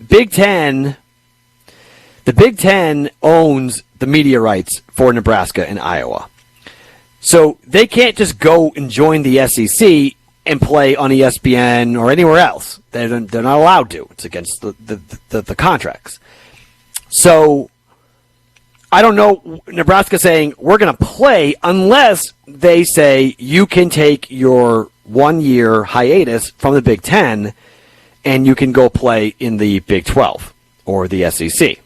Big Ten owns the media rights for Nebraska and Iowa. So they can't just go and join the SEC and play on ESPN or anywhere else. They're not allowed to. It's against the contracts. So I don't know, Nebraska saying we're going to play unless they say you can take your 1-year hiatus from the Big Ten and you can go play in the Big 12 or the SEC.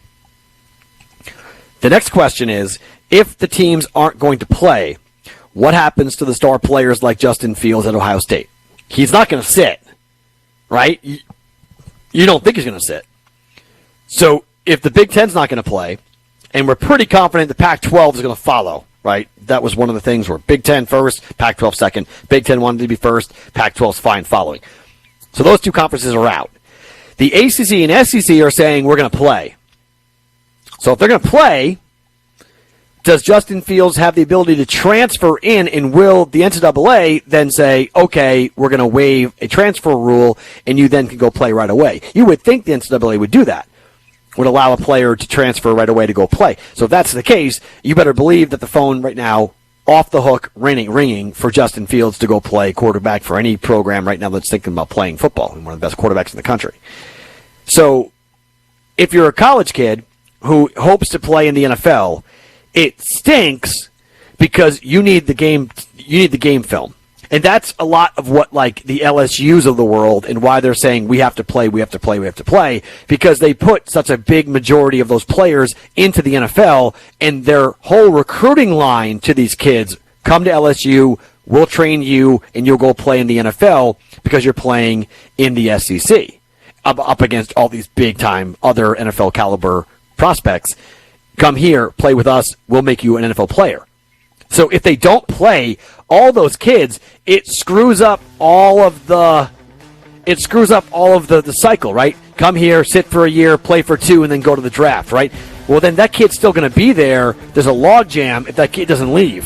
The next question is, if the teams aren't going to play, what happens to the star players like Justin Fields at Ohio State? He's not going to sit, right? You don't think he's going to sit. So if the Big Ten's not going to play, and we're pretty confident the Pac-12 is going to follow, right? That was one of the things where Big Ten first, Pac-12 second. Big Ten wanted to be first, Pac-12's fine following. So those two conferences are out. The ACC and SEC are saying we're going to play. So if they're going to play, does Justin Fields have the ability to transfer in, and will the NCAA then say, okay, we're going to waive a transfer rule, and you then can go play right away? You would think the NCAA would do that, would allow a player to transfer right away to go play. So if that's the case, you better believe that the phone right now, off the hook, ringing for Justin Fields to go play quarterback for any program right now that's thinking about playing football, and one of the best quarterbacks in the country. So if you're a college kid who hopes to play in the NFL, it stinks because you need the game film. And that's a lot of what, like, the LSUs of the world, and why they're saying we have to play, because they put such a big majority of those players into the NFL, and their whole recruiting line to these kids, come to LSU, we'll train you, and you'll go play in the NFL because you're playing in the SEC up against all these big-time other NFL caliber prospects. Come here, play with us, we'll make you an NFL player. So if they don't play all those kids, it screws up all of the cycle, right? Come here, sit for a year, play for 2, and then go to the draft, right? Well, then that kid's still going to be there. There's a log jam if that kid doesn't leave.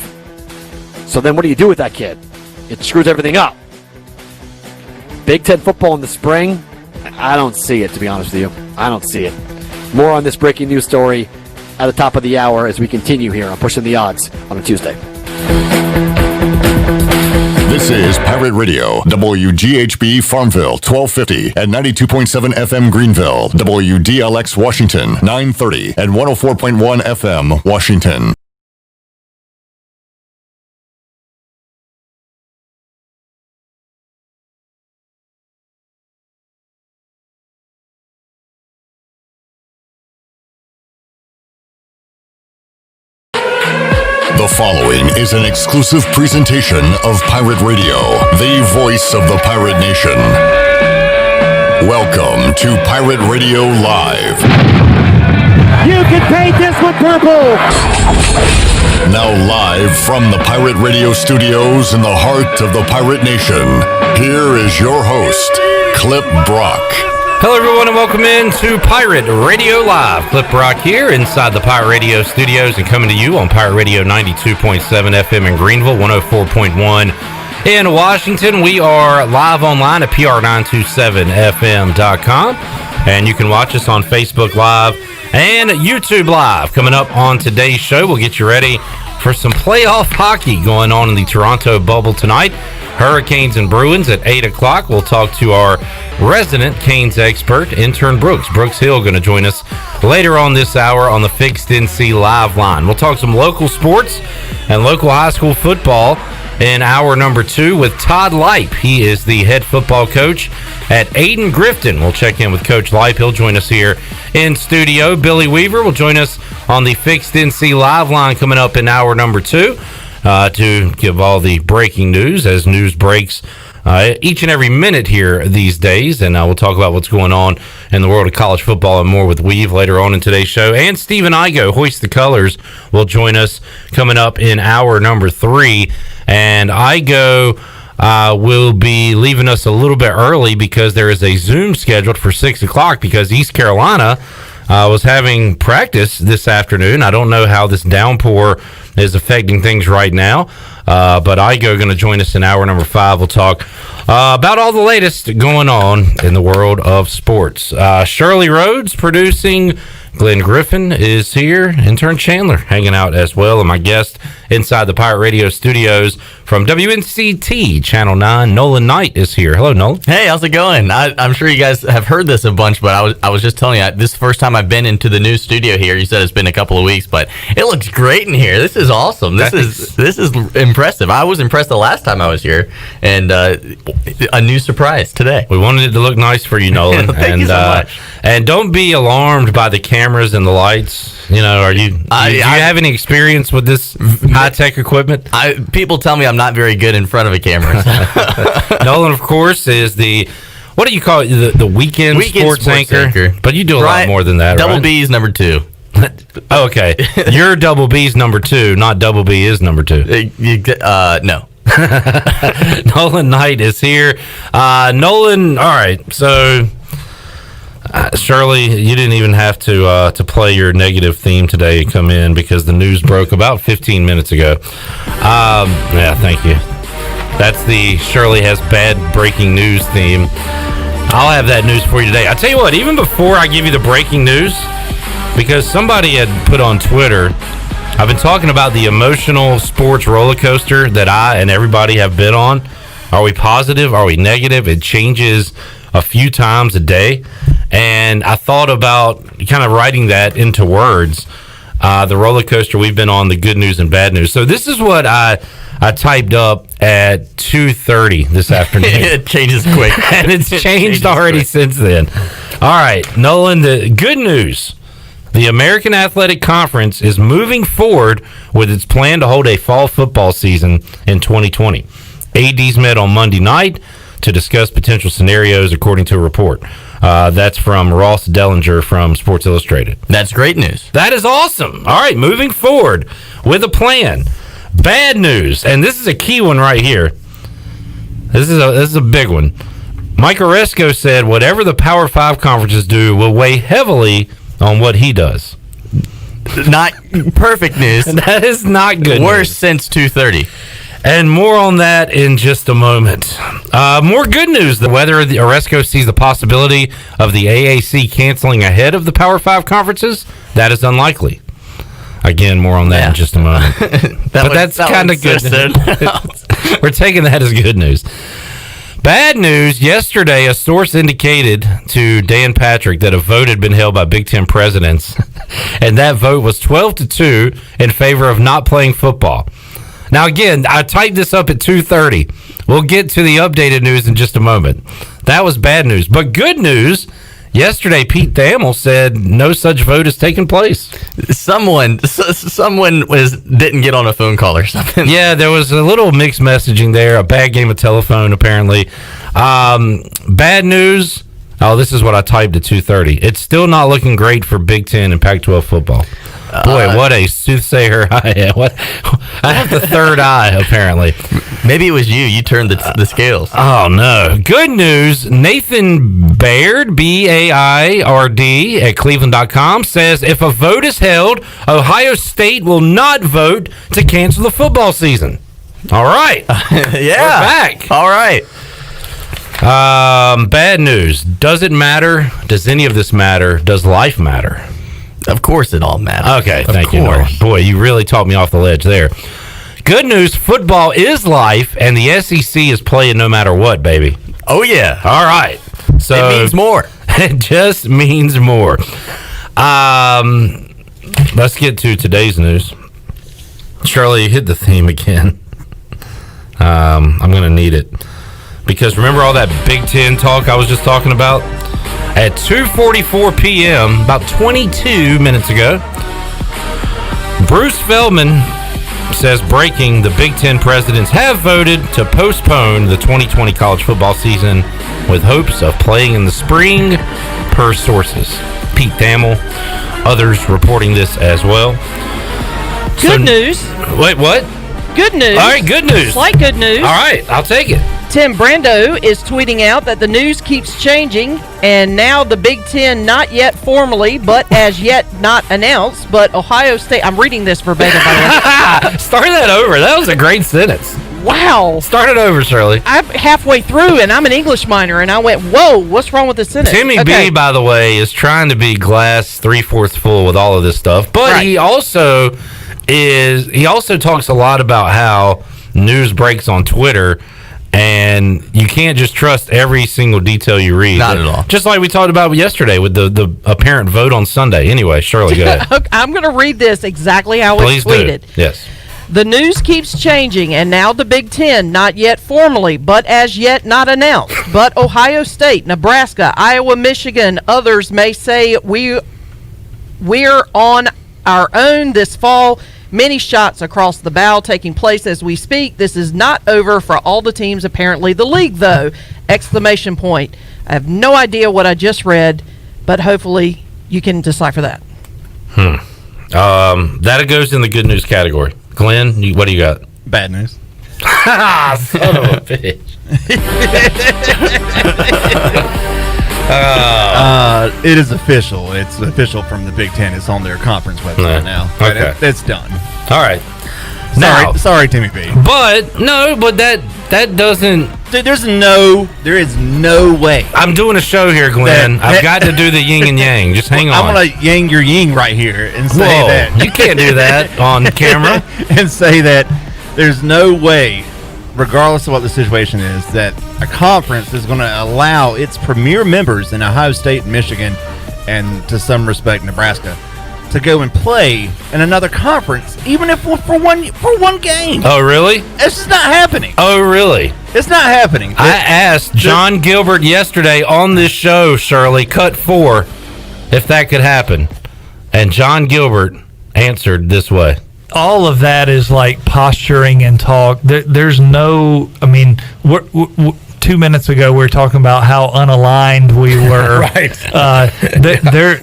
So then what do you do with that kid? It screws everything up. Big Ten football in the spring, I don't see it, to be honest with you. I don't see it. More on this breaking news story at the top of the hour as we continue here on Pushing the Odds on a Tuesday. This is Pirate Radio, WGHB Farmville, 1250 and 92.7 FM Greenville, WDLX Washington, 930 and 104.1 FM Washington. The following is an exclusive presentation of Pirate Radio, the voice of the pirate nation. Welcome to Pirate Radio Live. You can paint this one purple. Now live from the Pirate Radio studios in the heart of the pirate nation, here is your host, Clip Brock. Hello, everyone, and welcome in to Pirate Radio Live. Clip Brock here inside the Pirate Radio studios and coming to you on Pirate Radio 92.7 FM in Greenville, 104.1 in Washington. We are live online at pr927fm.com, and you can watch us on Facebook Live and YouTube Live. Coming up on today's show, we'll get you ready for some playoff hockey going on in the Toronto bubble tonight. Hurricanes and Bruins at 8 o'clock. We'll talk to our resident Canes expert, intern Brooks Hill, going to join us later on this hour on the Fixed NC Live line. We'll talk some local sports and local high school football in hour number 2 with Todd Lipe. He is the head football coach at Ayden Grifton. We'll check in with Coach Lipe. He'll join us here in studio. Billy Weaver will join us on the Fixed NC Live line coming up in hour number 2. To give all the breaking news as news breaks each and every minute here these days. And we'll talk about what's going on in the world of college football and more with Weave later on in today's show. And Stephen Igoe, Hoist the Colors, will join us coming up in hour number 3. And Igoe will be leaving us a little bit early because there is a Zoom scheduled for 6 o'clock because East Carolina was having practice this afternoon. I don't know how this downpour is affecting things right now, but Igoe going to join us in hour number 5. We'll talk about all the latest going on in the world of sports. Shirley Rhodes producing. Glenn Griffin is here. Intern Chandler hanging out as well. And my guest inside the Pirate Radio studios from WNCT Channel 9, Nolan Knight, is here. Hello, Nolan. Hey, how's it going? I'm sure you guys have heard this a bunch, but I was just telling you, this is the first time I've been into the new studio here. You said it's been a couple of weeks, but it looks great in here. This is awesome. This is impressive. I was impressed the last time I was here, and a new surprise today. We wanted it to look nice for you, Nolan. Thank you so much. And don't be alarmed by the cameras and the lights. You know, do you have any experience with this high-tech equipment? People tell me I'm not very good in front of a camera. Nolan, of course, is what do you call it? The weekend sports anchor. But you do a lot more than that, Double right? B's number 2. Okay. You're Double B's number 2, not Double B is number 2. No. Nolan Knight is here. Nolan, all right, so Shirley, you didn't even have to play your negative theme today to come in because the news broke about 15 minutes ago. Yeah, thank you. That's the Shirley has bad breaking news theme. I'll have that news for you today. I tell you what, even before I give you the breaking news, because somebody had put on Twitter, I've been talking about the emotional sports roller coaster that I and everybody have been on. Are we positive? Are we negative? It changes a few times a day. And I thought about kind of writing that into words, the roller coaster we've been on, the good news and bad news. So this is what I typed up at 2:30 this afternoon. It changes quick. And it's changed already since then. All right, Nolan, the good news. The American Athletic Conference is moving forward with its plan to hold a fall football season in 2020. ADs met on Monday night to discuss potential scenarios, according to a report. That's from Ross Dellinger from Sports Illustrated. That's great news. That is awesome. All right, moving forward with a plan. Bad news, and this is a key one right here. This is a big one. Mike Oresco said whatever the Power 5 conferences do will weigh heavily on what he does. Not perfect news. That is not good Worst news. since 2:30. And more on that in just a moment. More good news. Whether Oresco sees the possibility of the AAC canceling ahead of the Power 5 conferences, that is unlikely. Again, more on that in just a moment. But that's kind of good news. We're taking that as good news. Bad news, yesterday a source indicated to Dan Patrick that a vote had been held by Big Ten presidents, and that vote was 12-2 in favor of not playing football. Now, again, I typed this up at 2:30. We'll get to the updated news in just a moment. That was bad news. But good news, yesterday Pete Thamel said no such vote has taken place. Someone didn't get on a phone call or something. Yeah, there was a little mixed messaging there, a bad game of telephone apparently. Bad news. Oh, this is what I typed at 2:30. It's still not looking great for Big Ten and Pac-12 football. Boy, what a soothsayer I am. I have the third eye, apparently. Maybe it was you. You turned the scales. Oh, no. Good news. Nathan Baird, B-A-I-R-D, at Cleveland.com, says if a vote is held, Ohio State will not vote to cancel the football season. All right. Yeah. We're back. All right. Bad news. Does it matter? Does any of this matter? Does life matter? Of course it all matters. Okay, thank you, Nolan. Boy, you really talked me off the ledge there. Good news, football is life, and the SEC is playing no matter what, baby. Oh, yeah. All right. So it means more. It just means more. Let's get to today's news. Shirley, you hit the theme again. I'm going to need it. Because remember all that Big Ten talk I was just talking about? At 2:44 p.m., about 22 minutes ago, Bruce Feldman says breaking, the Big Ten presidents have voted to postpone the 2020 college football season with hopes of playing in the spring, per sources. Pete Thamel, others reporting this as well. Good news. Wait, what? Good news. All right, good news. Slight good news. All right, I'll take it. Tim Brando is tweeting out that the news keeps changing, and now the Big Ten, not yet formally, but as yet not announced, but Ohio State. I'm reading this verbatim, by the way. Start that over. That was a great sentence. Wow. Start it over, Shirley. I'm halfway through, and I'm an English minor, and I went, whoa, what's wrong with this sentence? Timmy B, by the way, is trying to be glass 3/4 full with all of this stuff, but Right. he also talks a lot about how news breaks on Twitter, and you can't just trust every single detail you read. Not at all. Just like we talked about yesterday with the apparent vote on Sunday. Anyway, Shirley, go ahead. Okay, I'm going to read this exactly how Please it's tweeted. do. Yes. The news keeps changing, and now the Big Ten, not yet formally, but as yet not announced. But Ohio State, Nebraska, Iowa, Michigan, others may say we're on our own this fall. Many shots across the bow taking place as we speak. This is not over for all the teams, apparently. The league, though, exclamation point. I have no idea what I just read, but hopefully you can decipher that. That goes in the good news category. Glenn, what do you got? Bad news. Son of a bitch. It is official. It's official from the Big Ten. It's on their conference website now. But Okay. it's done. All right. Now, Sorry, Timmy B. but that doesn't. There is no way. I'm doing a show here, Glenn. That- I've got to do the yin and yang. Just hang on. I'm gonna yang your ying right here and say Whoa, that you can't do that on camera. and say that there's no way, regardless of what the situation is, that a conference is going to allow its premier members in Ohio State and Michigan, and to some respect Nebraska, to go and play in another conference, even if for one game. Oh, really? It's just not happening. Oh, really? It's not happening. I asked John Gilbert yesterday on this show, Shirley, cut 4, if that could happen. And John Gilbert answered this way. All of that is like posturing and talk. There's no, I mean, we're 2 minutes ago we were talking about how unaligned we were. Right.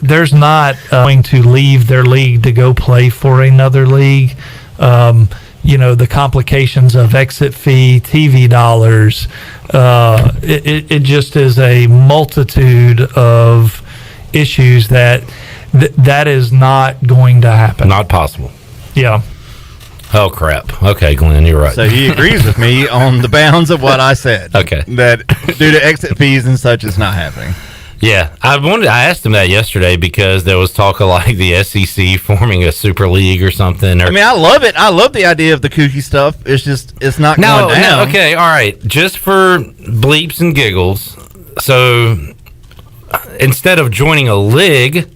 There's not going to leave their league to go play for another league. The complications of exit fee, TV dollars. It just is a multitude of issues that is not going to happen. Not possible. Yeah. Oh, crap. Okay, Glenn, you're right. So he agrees with me on the bounds of what I said. Okay. That due to exit fees and such, it's not happening. Yeah, I asked him that yesterday because there was talk of like the SEC forming a super league or something. Or, I mean, I love it. I love the idea of the kooky stuff. It's just, it's not going down. No, okay, all right. Just for bleeps and giggles. So instead of joining a league,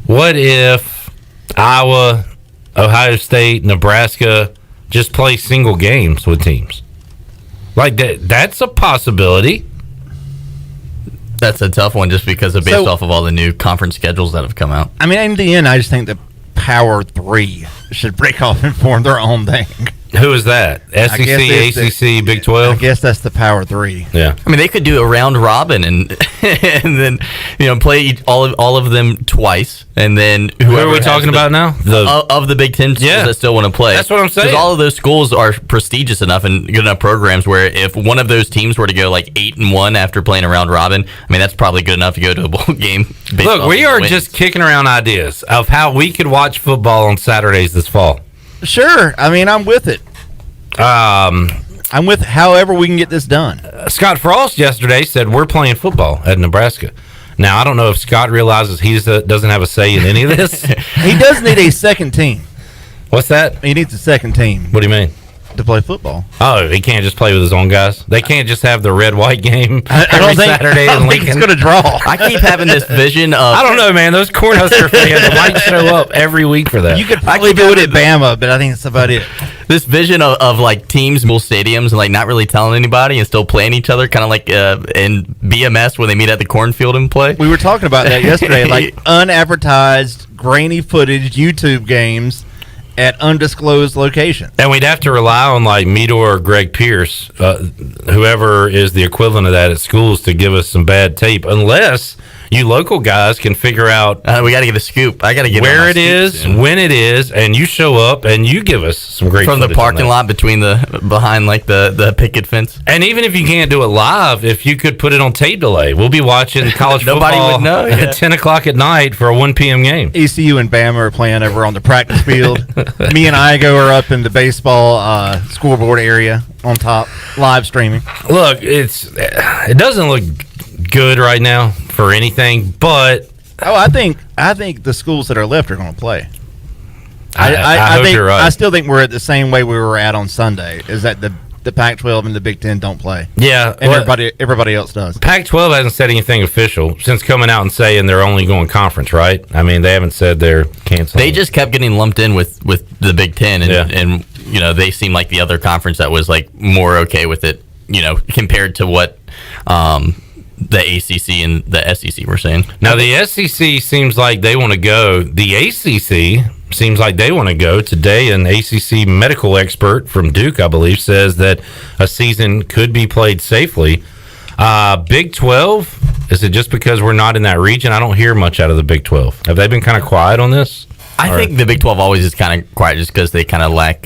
what if Iowa, Ohio State, Nebraska just play single games with teams? Like that's a possibility. That's a tough one just because of based off of all the new conference schedules that have come out. I mean, in the end, I just think the Power 3 should break off and form their own thing. Who is that? SEC, ACC, Big 12? I guess that's the Power 3. Yeah. I mean, they could do a round robin and then play all of them twice, and then Who are we talking about now? Of the Big Ten schools that still want to play. That's what I'm saying. Because all of those schools are prestigious enough and good enough programs where if one of those teams were to go like 8-1 after playing a round robin, I mean that's probably good enough to go to a bowl game. Look, we are just kicking around ideas of how we could watch football on Saturdays this fall. Sure. I mean, I'm with it. I'm with however we can get this done. Scott Frost yesterday said we're playing football at Nebraska. Now, I don't know if Scott realizes he doesn't have a say in any of this. He does need a second team. What's that? He needs a second team. What do you mean? To play football. Oh, he can't just play with his own guys? They can't just have the red-white game every Saturday in Lincoln? It's going to draw. I keep having this vision of... I don't know, man. Those Cornhusker fans might show up every week for that. You could probably do it at Bama, but I think that's about it. This vision of like teams, full stadiums, and like not really telling anybody and still playing each other, kind of like in BMS when they meet at the cornfield and play. We were talking about that yesterday, like unadvertised, grainy footage YouTube games at undisclosed locations. And we'd have to rely on like Meador or Greg Pierce, whoever is the equivalent of that at schools, to give us some bad tape, unless you local guys can figure out we got to get a scoop. I got to get where it is, when it is, and you show up and you give us some great from the footage on parking that. lot behind like the picket fence. And even if you can't do it live, if you could put it on tape delay, we'll be watching college Nobody football would know, yeah. at 10 o'clock at night for a 1 p.m. game. ECU and Bama are playing over on the practice field. Me and Igoe are up in the baseball scoreboard area on top, live streaming. Look, it doesn't look good right now for anything, but I think the schools that are left are going to play. I hope think, you're right. I still think we're at the same way we were at on Sunday. Is that the Pac-12 and the Big Ten don't play? Yeah, and everybody else does. Pac-12 hasn't said anything official since coming out and saying they're only going conference, right? I mean, they haven't said they're canceling. They just kept getting lumped in with the Big Ten, and you know, they seem like the other conference that was like more okay with it, you know, compared to what the ACC and the SEC were saying. Now the SEC seems like they want to go. The ACC seems like they want to go. Today, an ACC medical expert from Duke, I believe, says that a season could be played safely. Big 12, is it just because we're not in that region? I don't hear much out of the Big 12. Have they been kind of quiet on this? I think the Big 12 always is kind of quiet just because they kind of lack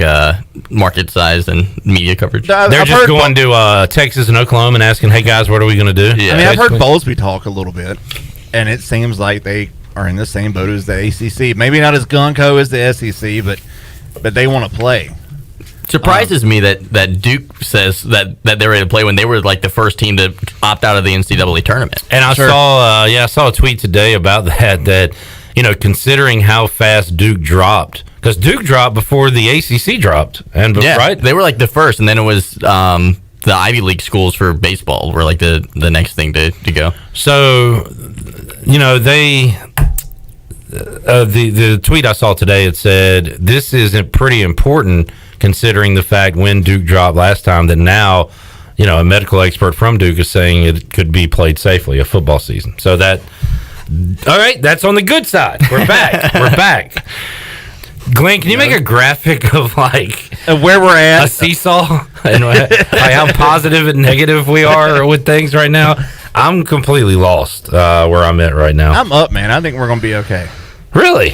market size and media coverage. They're just going to Texas and Oklahoma and asking, hey, guys, what are we going to do? Yeah. I mean, I've heard Bowlesby talk a little bit, and it seems like they are in the same boat as the ACC. Maybe not as gung-ho as the SEC, but they want to play. Surprises me that Duke says that they're ready to play when they were like the first team to opt out of the NCAA tournament. And I saw a tweet today about that, you know, considering how fast Duke dropped, because Duke dropped before the ACC dropped, and right, they were like the first, and then it was the Ivy League schools for baseball were like the next thing to go. So, you know, the tweet I saw today, it said this isn't pretty important considering the fact when Duke dropped last time, that now, you know, a medical expert from Duke is saying it could be played safely, a football season. So that. All right, that's on the good side. We're back. We're back. Glenn, can you make a graphic of like where we're at, a seesaw, and like how positive and negative we are with things right now? I'm completely lost where I'm at right now. I'm up, man. I think we're going to be okay. Really?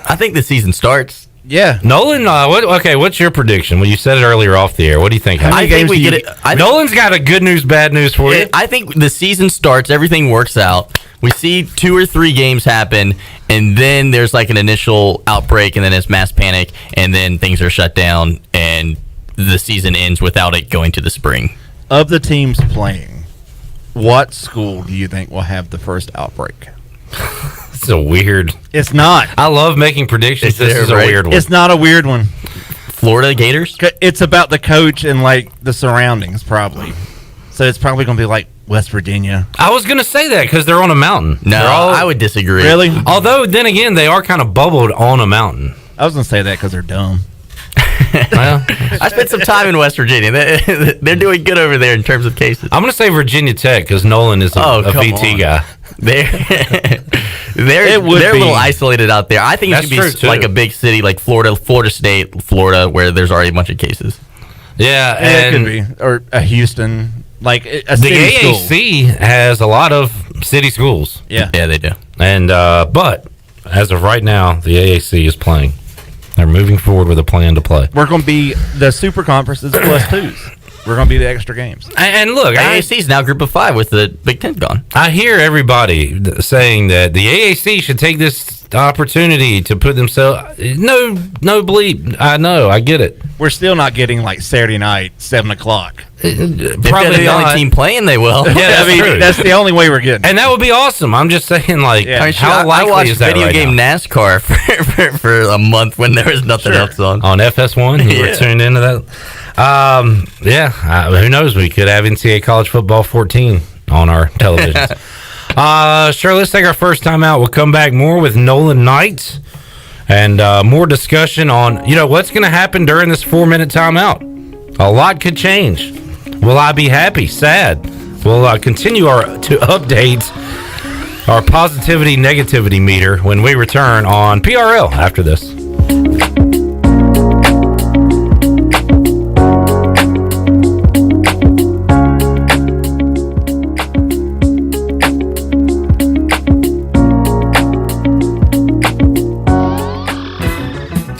I think the season starts. Yeah. Nolan, what's your prediction? Well, you said it earlier off the air. What do you think? I think we get it. Nolan's got a good news, bad news for you. I think the season starts, everything works out. We see 2 or 3 games happen, and then there's like an initial outbreak, and then it's mass panic, and then things are shut down, and the season ends without it going to the spring. Of the teams playing, what school do you think will have the first outbreak? It's a weird. It's not. I love making predictions. This is a weird one. It's not a weird one. Florida Gators? It's about the coach and like the surroundings, probably. So it's probably going to be like West Virginia. I was going to say that because they're on a mountain. No, I would disagree. Really? Although, then again, they are kind of bubbled on a mountain. I was going to say that because they're dumb. Well, I spent some time in West Virginia. They're doing good over there in terms of cases. I'm going to say Virginia Tech because Nolan is a VT guy. They're a little isolated out there. I think it should be like a big city like Florida State, Florida, where there's already a bunch of cases. Yeah, and it could be. Or a Houston. Like a city the AAC school. has a lot of city schools. Yeah, they do. And but as of right now, the AAC is playing. They're moving forward with a plan to play. We're going to be the super conferences plus 2s. We're going to be the extra games. And look, AAC is now Group of 5 with the Big Ten gone. I hear everybody saying that the AAC should take this opportunity to put themselves. No bleep. I know. I get it. We're still not getting like Saturday night, 7:00. Probably the only team playing, they will. Yeah, I mean, true. That's the only way we're getting. And that would be awesome. I'm just saying, like, how likely I watched is that video right game now? NASCAR for a month when there was nothing else on FS1. You were tuned into that. Who knows? We could have NCAA College Football 14 on our televisions. Sure. Let's take our first time out. We'll come back more with Nolan Knight and more discussion on what's going to happen during this 4-minute timeout. A lot could change. Will I be happy? Sad? We'll continue to update our positivity negativity meter when we return on PRL after this.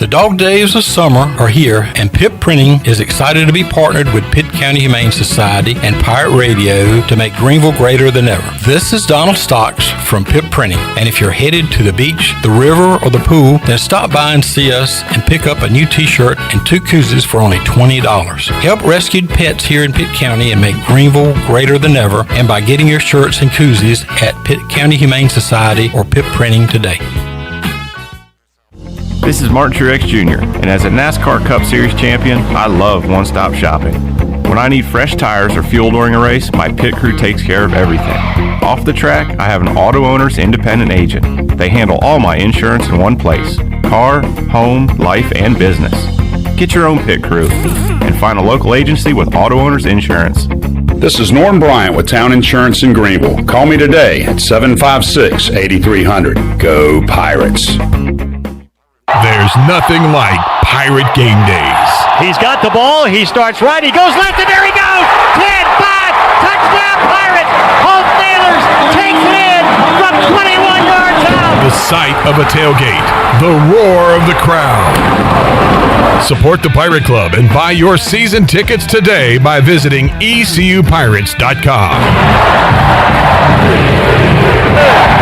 The dog days of summer are here, and Pip Printing is excited to be partnered with Pitt County Humane Society and Pirate Radio to make Greenville greater than ever. This is Donald Stocks from Pip Printing, and if you're headed to the beach, the river, or the pool, then stop by and see us and pick up a new t-shirt and 2 koozies for only $20. Help rescued pets here in Pitt County and make Greenville greater than ever, and by getting your shirts and koozies at Pitt County Humane Society or Pip Printing today. This is Martin Truex Jr., and as a NASCAR Cup Series champion, I love one-stop shopping. When I need fresh tires or fuel during a race, my pit crew takes care of everything. Off the track, I have an Auto Owners independent agent. They handle all my insurance in one place: car, home, life, and business. Get your own pit crew and find a local agency with Auto Owners Insurance. This is Norm Bryant with Town Insurance in Greenville. Call me today at 756-8300. Go Pirates. There's nothing like Pirate Game Days. He's got the ball. He starts right. He goes left, and there he goes. 10, 5, touchdown Pirates. Home Nailers takes it in from 21 yards out. The sight of a tailgate. The roar of the crowd. Support the Pirate Club and buy your season tickets today by visiting ECUPirates.com.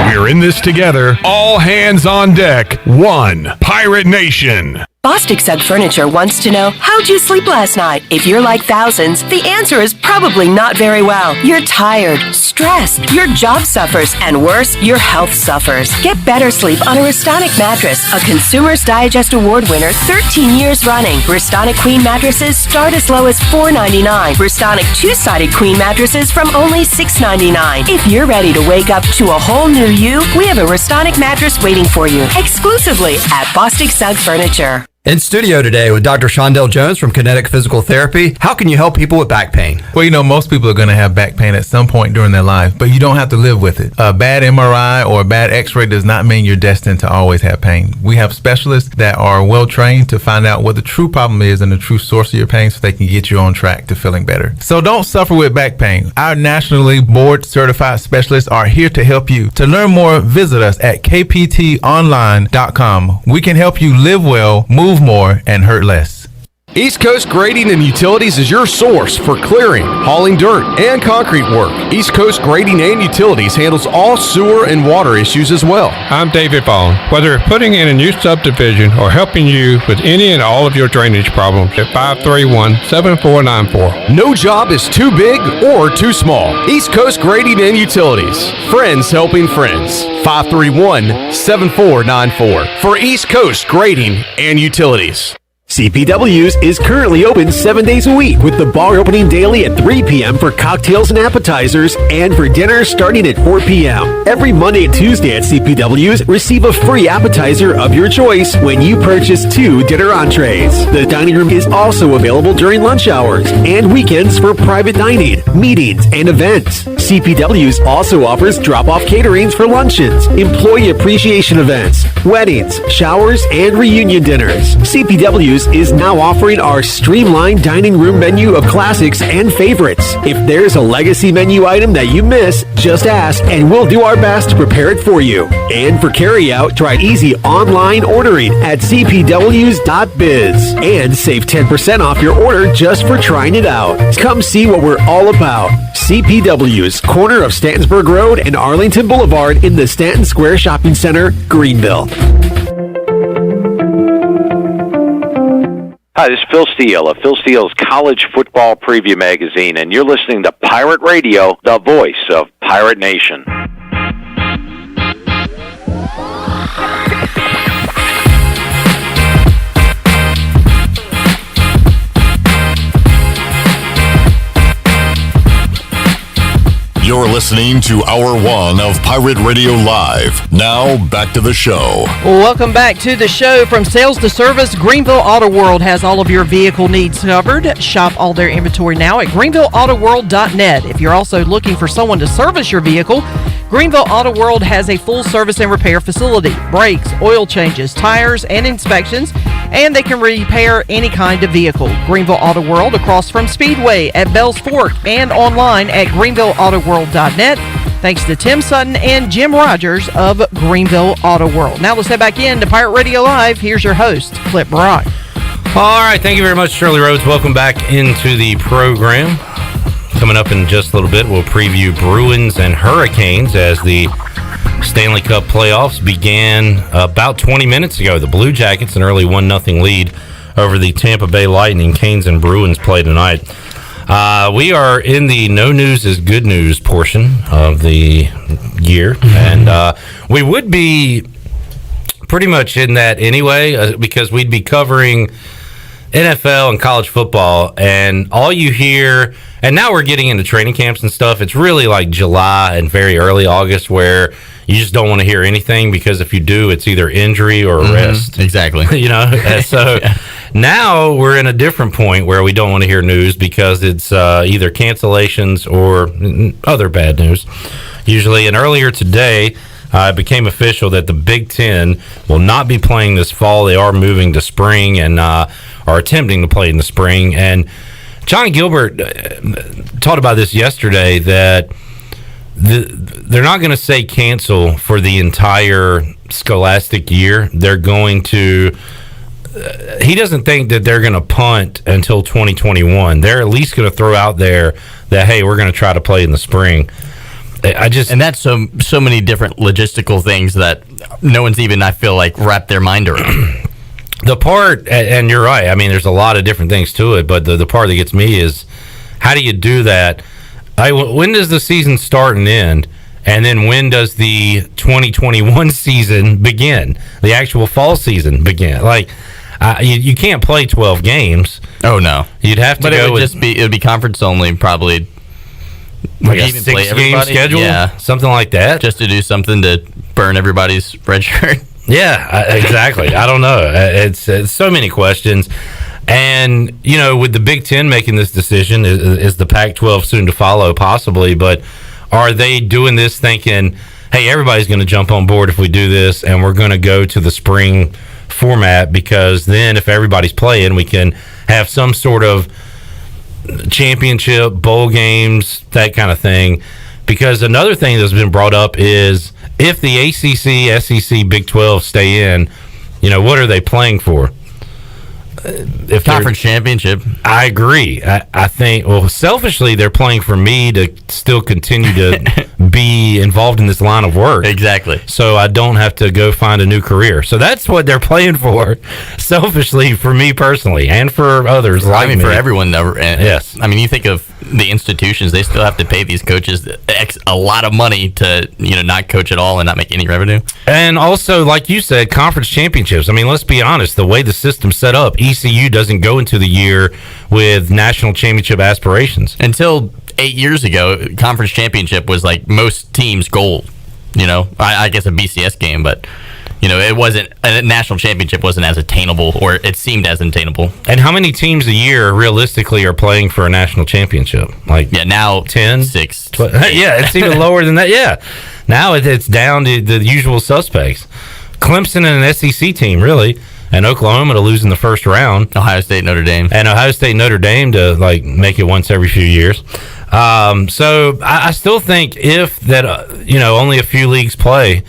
We're in this together. All hands on deck. One Pirate Nation. Bostic Sugg Furniture wants to know, how'd you sleep last night? If you're like thousands, the answer is probably not very well. You're tired, stressed, your job suffers, and worse, your health suffers. Get better sleep on a Restonic mattress, a Consumer's Digest Award winner 13 years running. Restonic Queen mattresses start as low as $4.99. Restonic two-sided Queen mattresses from only $6.99. If you're ready to wake up to a whole new you, we have a Restonic mattress waiting for you, exclusively at Bostic Sugg Furniture. In studio today with Dr. Shondell Jones from Kinetic Physical Therapy. How can you help people with back pain? Well, most people are going to have back pain at some point during their life, but you don't have to live with it. A bad MRI or a bad x-ray does not mean you're destined to always have pain. We have specialists that are well trained to find out what the true problem is and the true source of your pain so they can get you on track to feeling better. So don't suffer with back pain. Our nationally board certified specialists are here to help you. To learn more, visit us at kptonline.com. We can help you live well, move more, and hurt less. East Coast Grading and Utilities is your source for clearing, hauling dirt, and concrete work. East Coast Grading and Utilities handles all sewer and water issues as well. I'm David Vaughn. Whether putting in a new subdivision or helping you with any and all of your drainage problems at 531-7494. No job is too big or too small. East Coast Grading and Utilities. Friends helping friends. 531-7494 for East Coast Grading and Utilities. CPW's is currently open 7 days a week, with the bar opening daily at 3 p.m. for cocktails and appetizers, and for dinner starting at 4 p.m. Every Monday and Tuesday at CPW's, receive a free appetizer of your choice when you purchase 2 dinner entrees. The dining room is also available during lunch hours and weekends for private dining, meetings, and events. CPW's also offers drop-off caterings for luncheons, employee appreciation events, weddings, showers, and reunion dinners. CPW's is now offering our streamlined dining room menu of classics and favorites. If there's a legacy menu item that you miss, just ask and we'll do our best to prepare it for you. And for carryout, try easy online ordering at cpws.biz and save 10% off your order just for trying it out. Come see what we're all about. CPW's, corner of Stantonsburg Road and Arlington Boulevard in the Stanton Square Shopping Center, Greenville. Hi, this is Phil Steele of Phil Steele's College Football Preview Magazine, and you're listening to Pirate Radio, the voice of Pirate Nation. You're listening to Hour 1 of Pirate Radio Live. Now, back to the show. Welcome back to the show. From sales to service, Greenville Auto World has all of your vehicle needs covered. Shop all their inventory now at greenvilleautoworld.net. If you're also looking for someone to service your vehicle, Greenville Auto World has a full service and repair facility. Brakes, oil changes, tires, and inspections, and they can repair any kind of vehicle. Greenville Auto World across from Speedway at Bells Fork and online at greenvilleautoworld.net. Thanks to Tim Sutton and Jim Rogers of Greenville Auto World. Now let's head back in to Pirate Radio Live. Here's your host, Flip Brock. All right, thank you very much, Shirley Rhodes. Welcome back into the program. Coming up in just a little bit, we'll preview Bruins and Hurricanes as the Stanley Cup playoffs began about 20 minutes ago. The Blue Jackets, an early 1-0 lead over the Tampa Bay Lightning. Canes and Bruins play tonight. We are in the no news is good news portion of the year, and we would be pretty much in that anyway, because we'd be covering NFL and college football, and all you hear, and now we're getting into training camps and stuff, it's really like July and very early August where you just don't want to hear anything, because if you do, it's either injury or arrest. Exactly. You know, and so now we're in a different point where we don't want to hear news, because it's either cancellations or other bad news usually. And earlier today, it became official that the Big Ten will not be playing this fall. They are moving to spring and are attempting to play in the spring. And John Gilbert talked about this yesterday, that they're not going to say cancel for the entire scholastic year. They're going to he doesn't think that they're going to punt until 2021. They're at least going to throw out there that, hey, we're going to try to play in the spring. And that's so many different logistical things that no one's even, I feel like, wrapped their mind around. The part, and you're right, I mean, there's a lot of different things to it, but the part that gets me is, how do you do that? When does the season start and end? And then when does the 2021 season begin? The actual fall season begin? Like, you can't play 12 games. Oh, no. You'd have to it would be conference only, probably. Like a 6-game schedule? Yeah. Something like that? Just to do something to burn everybody's red shirt. Yeah, exactly. I don't know. It's so many questions. And, you know, with the Big Ten making this decision, is the Pac-12 soon to follow? Possibly. But are they doing this thinking, hey, everybody's going to jump on board if we do this, and we're going to go to the spring format, because then if everybody's playing, we can have some sort of championship, bowl games, that kind of thing. Because another thing that's been brought up is, if the ACC, SEC, Big 12 stay in, you know, what are they playing for? If conference championship. I agree. I think, well, selfishly, they're playing for me to still continue to be involved in this line of work. Exactly. So I don't have to go find a new career. So that's what they're playing for, selfishly, for me personally, and for others like me. For everyone. Yes. I mean, you think of the institutions, they still have to pay these coaches a lot of money to, you know, not coach at all and not make any revenue. And also, like you said, conference championships. I mean, let's be honest, the way the system's set up, ECU doesn't go into the year with national championship aspirations. Until 8 years ago, conference championship was like most teams' goal. You know, I guess a BCS game, but you know, it wasn't, a national championship wasn't as attainable, or it seemed as attainable. And how many teams a year realistically are playing for a national championship? Like, yeah, now 10, 6. Yeah, it's even lower than that. Yeah, now it's down to the usual suspects. Clemson and an SEC team, really, and Oklahoma to lose in the first round. Ohio State, Notre Dame, to like make it once every few years. So I still think if that you know, only a few leagues play.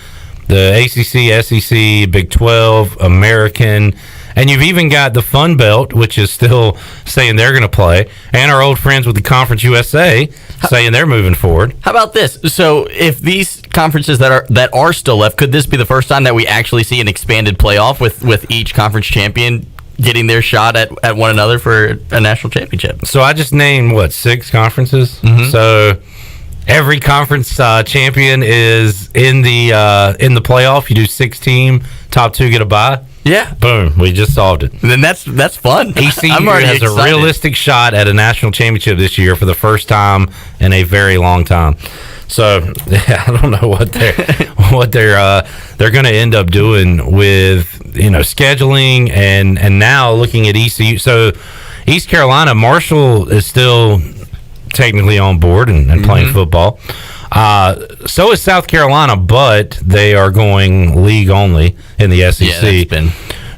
The ACC, SEC, Big 12, American, and you've even got the Fun Belt, which is still saying they're going to play, and our old friends with the Conference USA saying they're moving forward. How about this? So if these conferences that are still left, could this be the first time that we actually see an expanded playoff with each conference champion getting their shot at one another for a national championship? So I just named, 6 conferences? Mm-hmm. So every conference champion is in the playoff. You do 6 team, top 2 get a bye. Yeah, boom, we just solved it. Then that's fun. ECU I'm already has excited. a realistic shot at a national championship this year for the first time in a very long time. So yeah, I don't know what they're going to end up doing with, you know, scheduling and now looking at ECU. So East Carolina, Marshall is still technically on board and playing football. So is South Carolina, but they are going league only in the SEC. Yeah,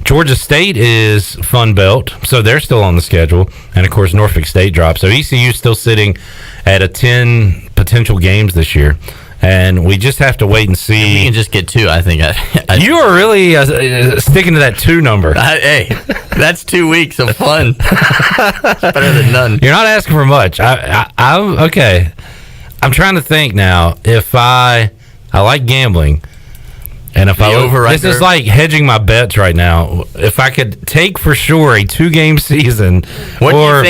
Georgia State is Fun Belt, so they're still on the schedule. And, of course, Norfolk State dropped. So ECU is still sitting at 10 potential games this year. And we just have to wait and see. If we can just get 2, I think. You are really sticking to that 2 number. Hey, that's 2 weeks of fun. Better than none. You're not asking for much. I'm okay. I'm trying to think now. If I like gambling, and if this is like hedging my bets right now. If I could take for sure a 2-game season, or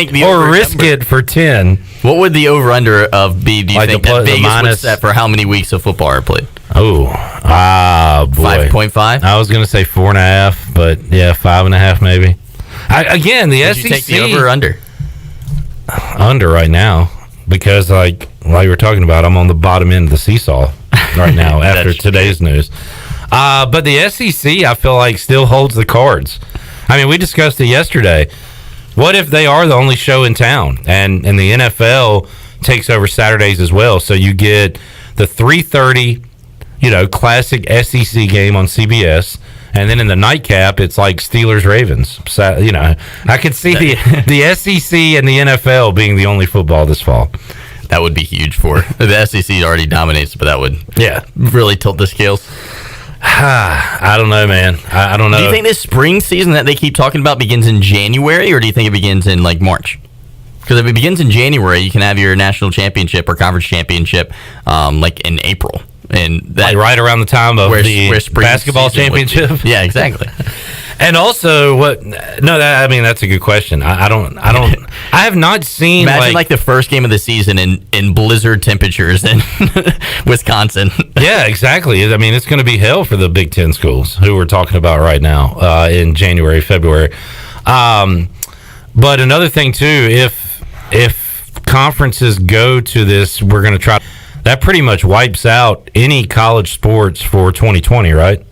risk it for 10. What would the over/under of be? Do you think that Vegas would set for how many weeks of football are played? Oh, boy. 5.5? I was going to say 4.5, but yeah, 5.5 maybe. Again, the Would SEC. you take the over or under? Under right now, because like you were talking about, I'm on the bottom end of the seesaw right now after today's news. But the SEC, I feel like, still holds the cards. I mean, we discussed it yesterday. What if they are the only show in town, and the NFL takes over Saturdays as well? So you get the 3:30, classic SEC game on CBS, and then in the nightcap, it's like Steelers-Ravens. So, I could see the SEC and the NFL being the only football this fall. That would be huge for the SEC. Already dominates, but that would really tilt the scales. I don't know, man. I don't know. Do you think this spring season that they keep talking about begins in January, or do you think it begins in like March? Because if it begins in January, you can have your national championship or conference championship like in April, and that right around the time of the basketball championship. Yeah, exactly. And also, that's a good question. I have not seen. Imagine like the first game of the season in blizzard temperatures in Wisconsin. Yeah, exactly. I mean, it's going to be hell for the Big Ten schools who we're talking about right now in January, February. But another thing too, if conferences go to this, we're going to try. That pretty much wipes out any college sports for 2020, right?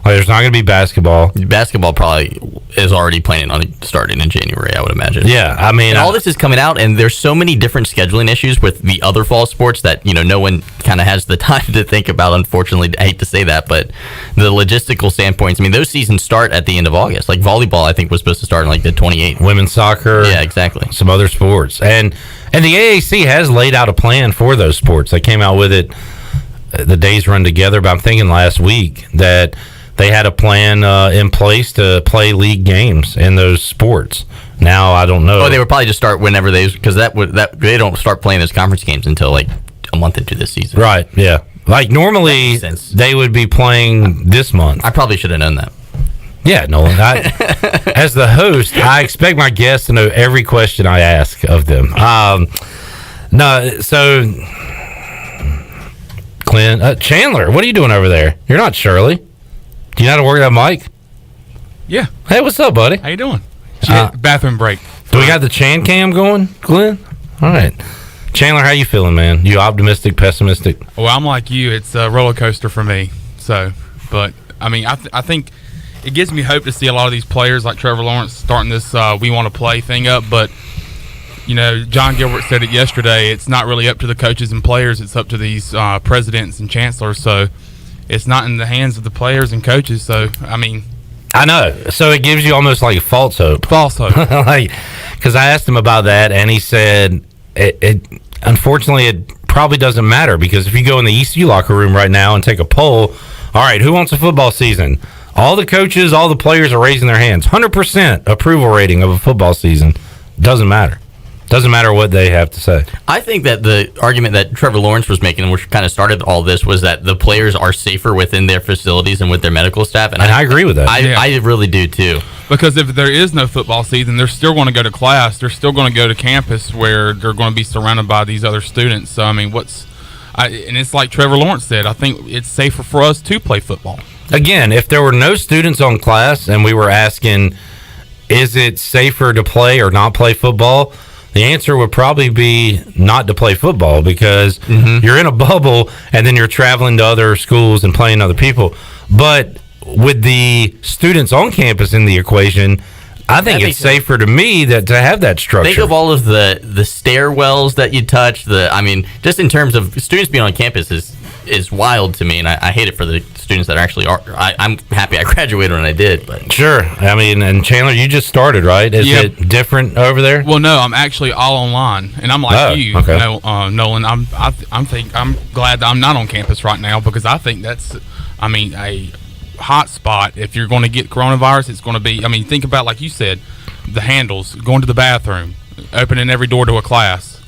There's not going to be basketball. Basketball probably is already planning on starting in January, I would imagine. Yeah, I mean, and all this is coming out, and there's so many different scheduling issues with the other fall sports that no one kind of has the time to think about. Unfortunately, I hate to say that, but the logistical standpoints. I mean, those seasons start at the end of August. Like volleyball, I think was supposed to start in like the 28th. Women's soccer, yeah, exactly. Some other sports, and the AAC has laid out a plan for those sports. They came out with it. The days run together, but I'm thinking last week that they had a plan in place to play league games in those sports. Now I don't know. Oh, they would probably just start whenever because they don't start playing those conference games until like a month into this season. Right? Yeah. Like normally they would be playing this month. I probably should have known that. Yeah, Nolan. As the host, I expect my guests to know every question I ask of them. So Clint, Chandler, what are you doing over there? You're not Shirley. Do you know how to work that mic? Yeah. Hey, what's up, buddy? How you doing? Bathroom break. Do we got the Chan Cam going, Glenn? All right. Chandler, how you feeling, man? You optimistic, pessimistic? Well, I'm like you. It's a roller coaster for me. So, but, I mean, I think it gives me hope to see a lot of these players like Trevor Lawrence starting this we want to play thing up. But, John Gilbert said it yesterday. It's not really up to the coaches and players. It's up to these presidents and chancellors. So, it's not in the hands of the players and coaches. So, I mean, I know. So it gives you almost like false hope. False hope. Because I asked him about that, and he said, it unfortunately, it probably doesn't matter, because if you go in the ECU locker room right now and take a poll, all right, who wants a football season? All the coaches, all the players are raising their hands. 100% approval rating of a football season. Doesn't matter. Doesn't matter what they have to say. I think that the argument that Trevor Lawrence was making, which kind of started all this, was that the players are safer within their facilities and with their medical staff. And I agree with that. I really do, too. Because if there is no football season, they're still going to go to class. They're still going to go to campus where they're going to be surrounded by these other students. So, I mean, and it's like Trevor Lawrence said, I think it's safer for us to play football. Again, if there were no students on class and we were asking, is it safer to play or not play football? The answer would probably be not to play football, because you're in a bubble and then you're traveling to other schools and playing other people. But with the students on campus in the equation, I think it's safer to me to have that structure. Think of all of the stairwells that you touch. Just in terms of students being on campus is is wild to me, and I hate it for the students that actually are. I'm happy I graduated when I did, but sure. I mean, and Chandler, you just started, right? Is it different over there? Well, no, I'm actually all online, and I'm like you, okay. Nolan. I'm glad that I'm not on campus right now because I think that's, a hot spot. If you're going to get coronavirus, it's going to be. Think about, like you said, the handles, going to the bathroom, opening every door to a class.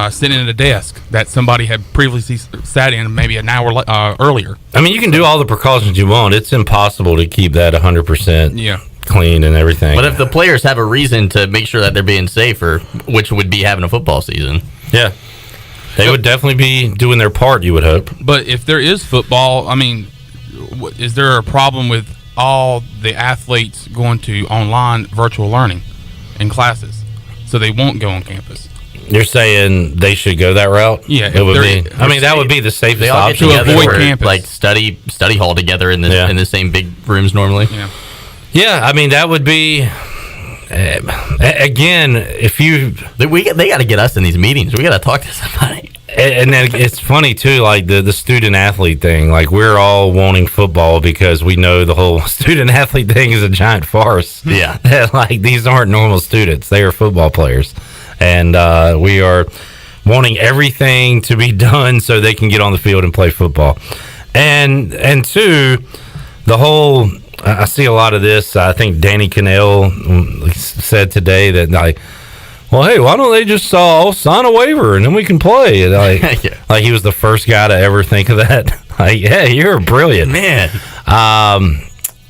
Sitting at a desk that somebody had previously sat in maybe an hour earlier. You can do all the precautions you want. It's impossible to keep that 100% clean and everything. But if the players have a reason to make sure that they're being safer, which would be having a football season. Yeah. They would definitely be doing their part, you would hope. But if there is football, is there a problem with all the athletes going to online virtual learning in classes so they won't go on campus? You're saying they should go that route? Yeah, it would be. That would be the safest they all option. Get together to avoid campus, like study hall together in the same big rooms normally. Yeah, that would be. Again, if you they got to get us in these meetings. We got to talk to somebody. And then it's funny too, like the student athlete thing. Like we're all wanting football because we know the whole student athlete thing is a giant farce. Yeah, like these aren't normal students; they are football players. And we are wanting everything to be done so they can get on the field and play football. And two, the whole I see a lot of this. I think Danny Cannell said today that well, hey, why don't they just all sign a waiver and then we can play? Like he was the first guy to ever think of that. Yeah, you're brilliant, man.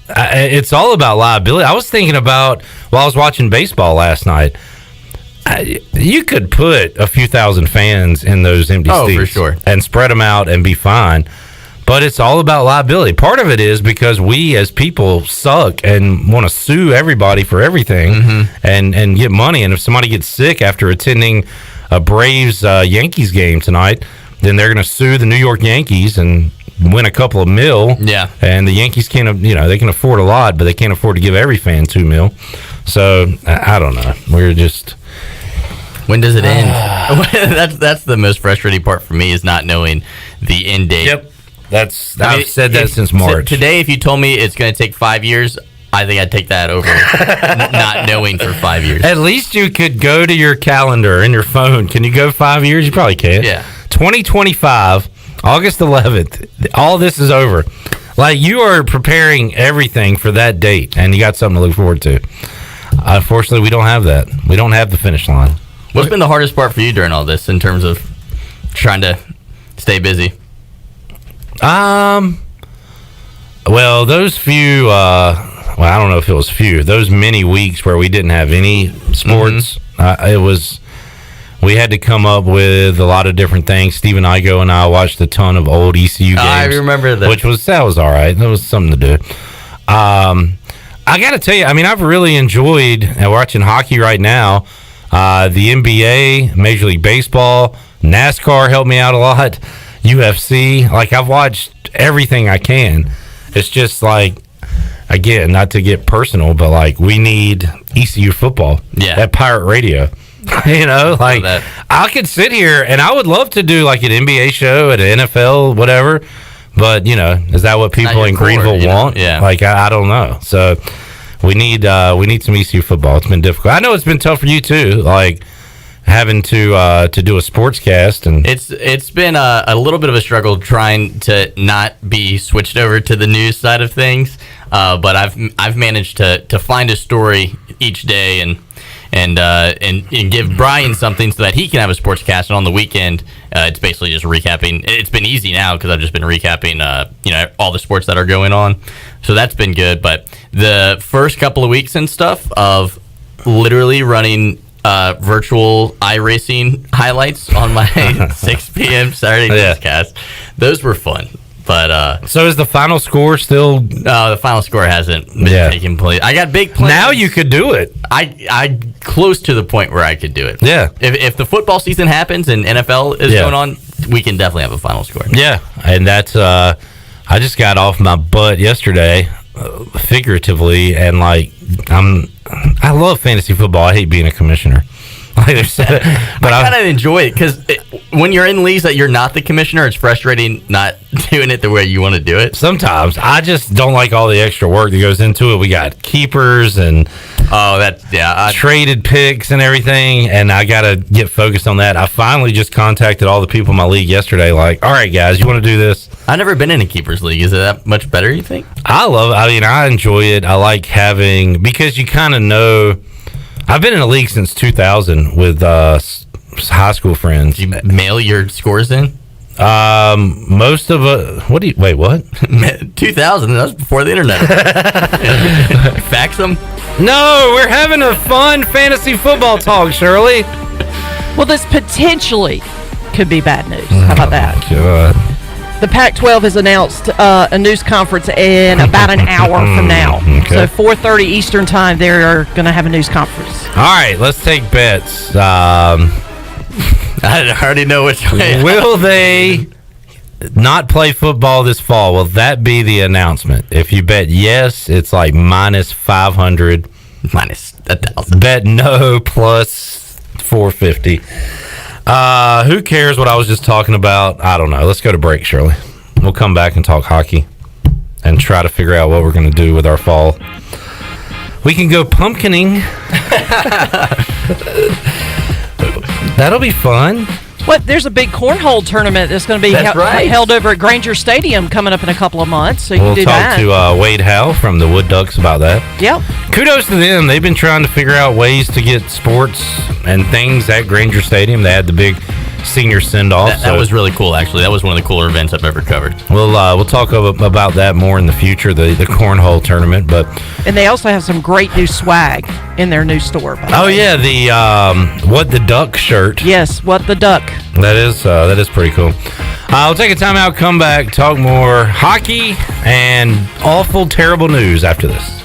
It's all about liability. I was thinking about while I was watching baseball last night. You could put a few thousand fans in those empty seats for sure, and spread them out and be fine. But it's all about liability. Part of it is because we as people suck and want to sue everybody for everything and get money. And if somebody gets sick after attending a Braves Yankees game tonight, then they're going to sue the New York Yankees and win a couple of mil. Yeah. And the Yankees can't, they can afford a lot, but they can't afford to give every fan $2 million. So I don't know. We're just. When does it end? That's the most frustrating part for me is not knowing the end date. Yep. I've said that since March. Today, if you told me it's going to take 5 years, I think I'd take that over not knowing for 5 years. At least you could go to your calendar in your phone. Can you go 5 years? You probably can't. Yeah. 2025, August 11th, all this is over. Like, you are preparing everything for that date, and you got something to look forward to. Unfortunately, we don't have that. We don't have the finish line. What's been the hardest part for you during all this in terms of trying to stay busy? Well, those few, I don't know if it was few, those many weeks where we didn't have any sports, we had to come up with a lot of different things. Stephen Igoe and I watched a ton of old ECU games. I remember that. That was all right. That was something to do. I got to tell you, I've really enjoyed watching hockey right now. The NBA, Major League Baseball, NASCAR helped me out a lot. UFC, I've watched everything I can. It's just again, not to get personal, but we need ECU football at Pirate Radio. I could sit here and I would love to do an NBA show at an NFL, whatever. But is that what people in Greenville want? Yeah. I don't know. So we need some ECU football. It's been difficult. I know it's been tough for you too. Having to do a sportscast, and it's been a little bit of a struggle trying to not be switched over to the news side of things, but I've managed to find a story each day and give Brian something so that he can have a sportscast, and on the weekend it's basically just recapping. It's been easy now because I've just been recapping all the sports that are going on, so that's been good. But the first couple of weeks and stuff of literally running virtual iRacing highlights on my 6 p.m. Saturday newscast. Those were fun. But so is the final score still? No, the final score hasn't been taking place. I got big plans. Now you could do it. I close to the point where I could do it. Yeah. If the football season happens and NFL is going on, we can definitely have a final score. Yeah, and that's I just got off my butt yesterday, figuratively, and I love fantasy football. I hate being a commissioner. But I kind of enjoy it because when you're in leagues that you're not the commissioner, it's frustrating not doing it the way you want to do it. Sometimes I just don't like all the extra work that goes into it. We got keepers and traded picks and everything, and I got to get focused on that. I finally just contacted all the people in my league yesterday, like, all right, guys, you want to do this? I've never been in a keepers league. Is it that much better, you think? I love it. I mean, I enjoy it. I like having, because you kind of know. I've been in a league since 2000 with high school friends. Do you mail your scores in? Most of it. Wait, what? 2000. That was before the internet. Fax them? No, we're having a fun fantasy football talk, Shirley. Well, this potentially could be bad news. How about that? God. The Pac-12 has announced a news conference in about an hour from now. Okay. So 4:30 Eastern time, they're going to have a news conference. All right, let's take bets. I already know which way. Will they not play football this fall? Will that be the announcement? If you bet yes, it's like minus 500. Minus 1,000. Bet no, plus 450. Who cares what I was just talking about? I don't know. Let's go to break, Shirley. We'll come back and talk hockey and try to figure out what we're going to do with our fall. We can go pumpkining. That'll be fun. What? There's a big cornhole tournament that's going to be held over at Granger Stadium coming up in a couple of months. So you We'll can do talk that. to Wade Howe from the Wood Ducks about that. Yep. Kudos to them. They've been trying to figure out ways to get sports and things at Granger Stadium. They had the big senior send-off. That was really cool, actually. That was one of the cooler events I've ever covered. We'll talk about that more in the future, the cornhole tournament. But And they also have some great new swag in their new store. yeah, the What the Duck shirt. Yes, What the Duck. That is pretty cool. I'll take a time out, come back, talk more hockey and awful, terrible news after this.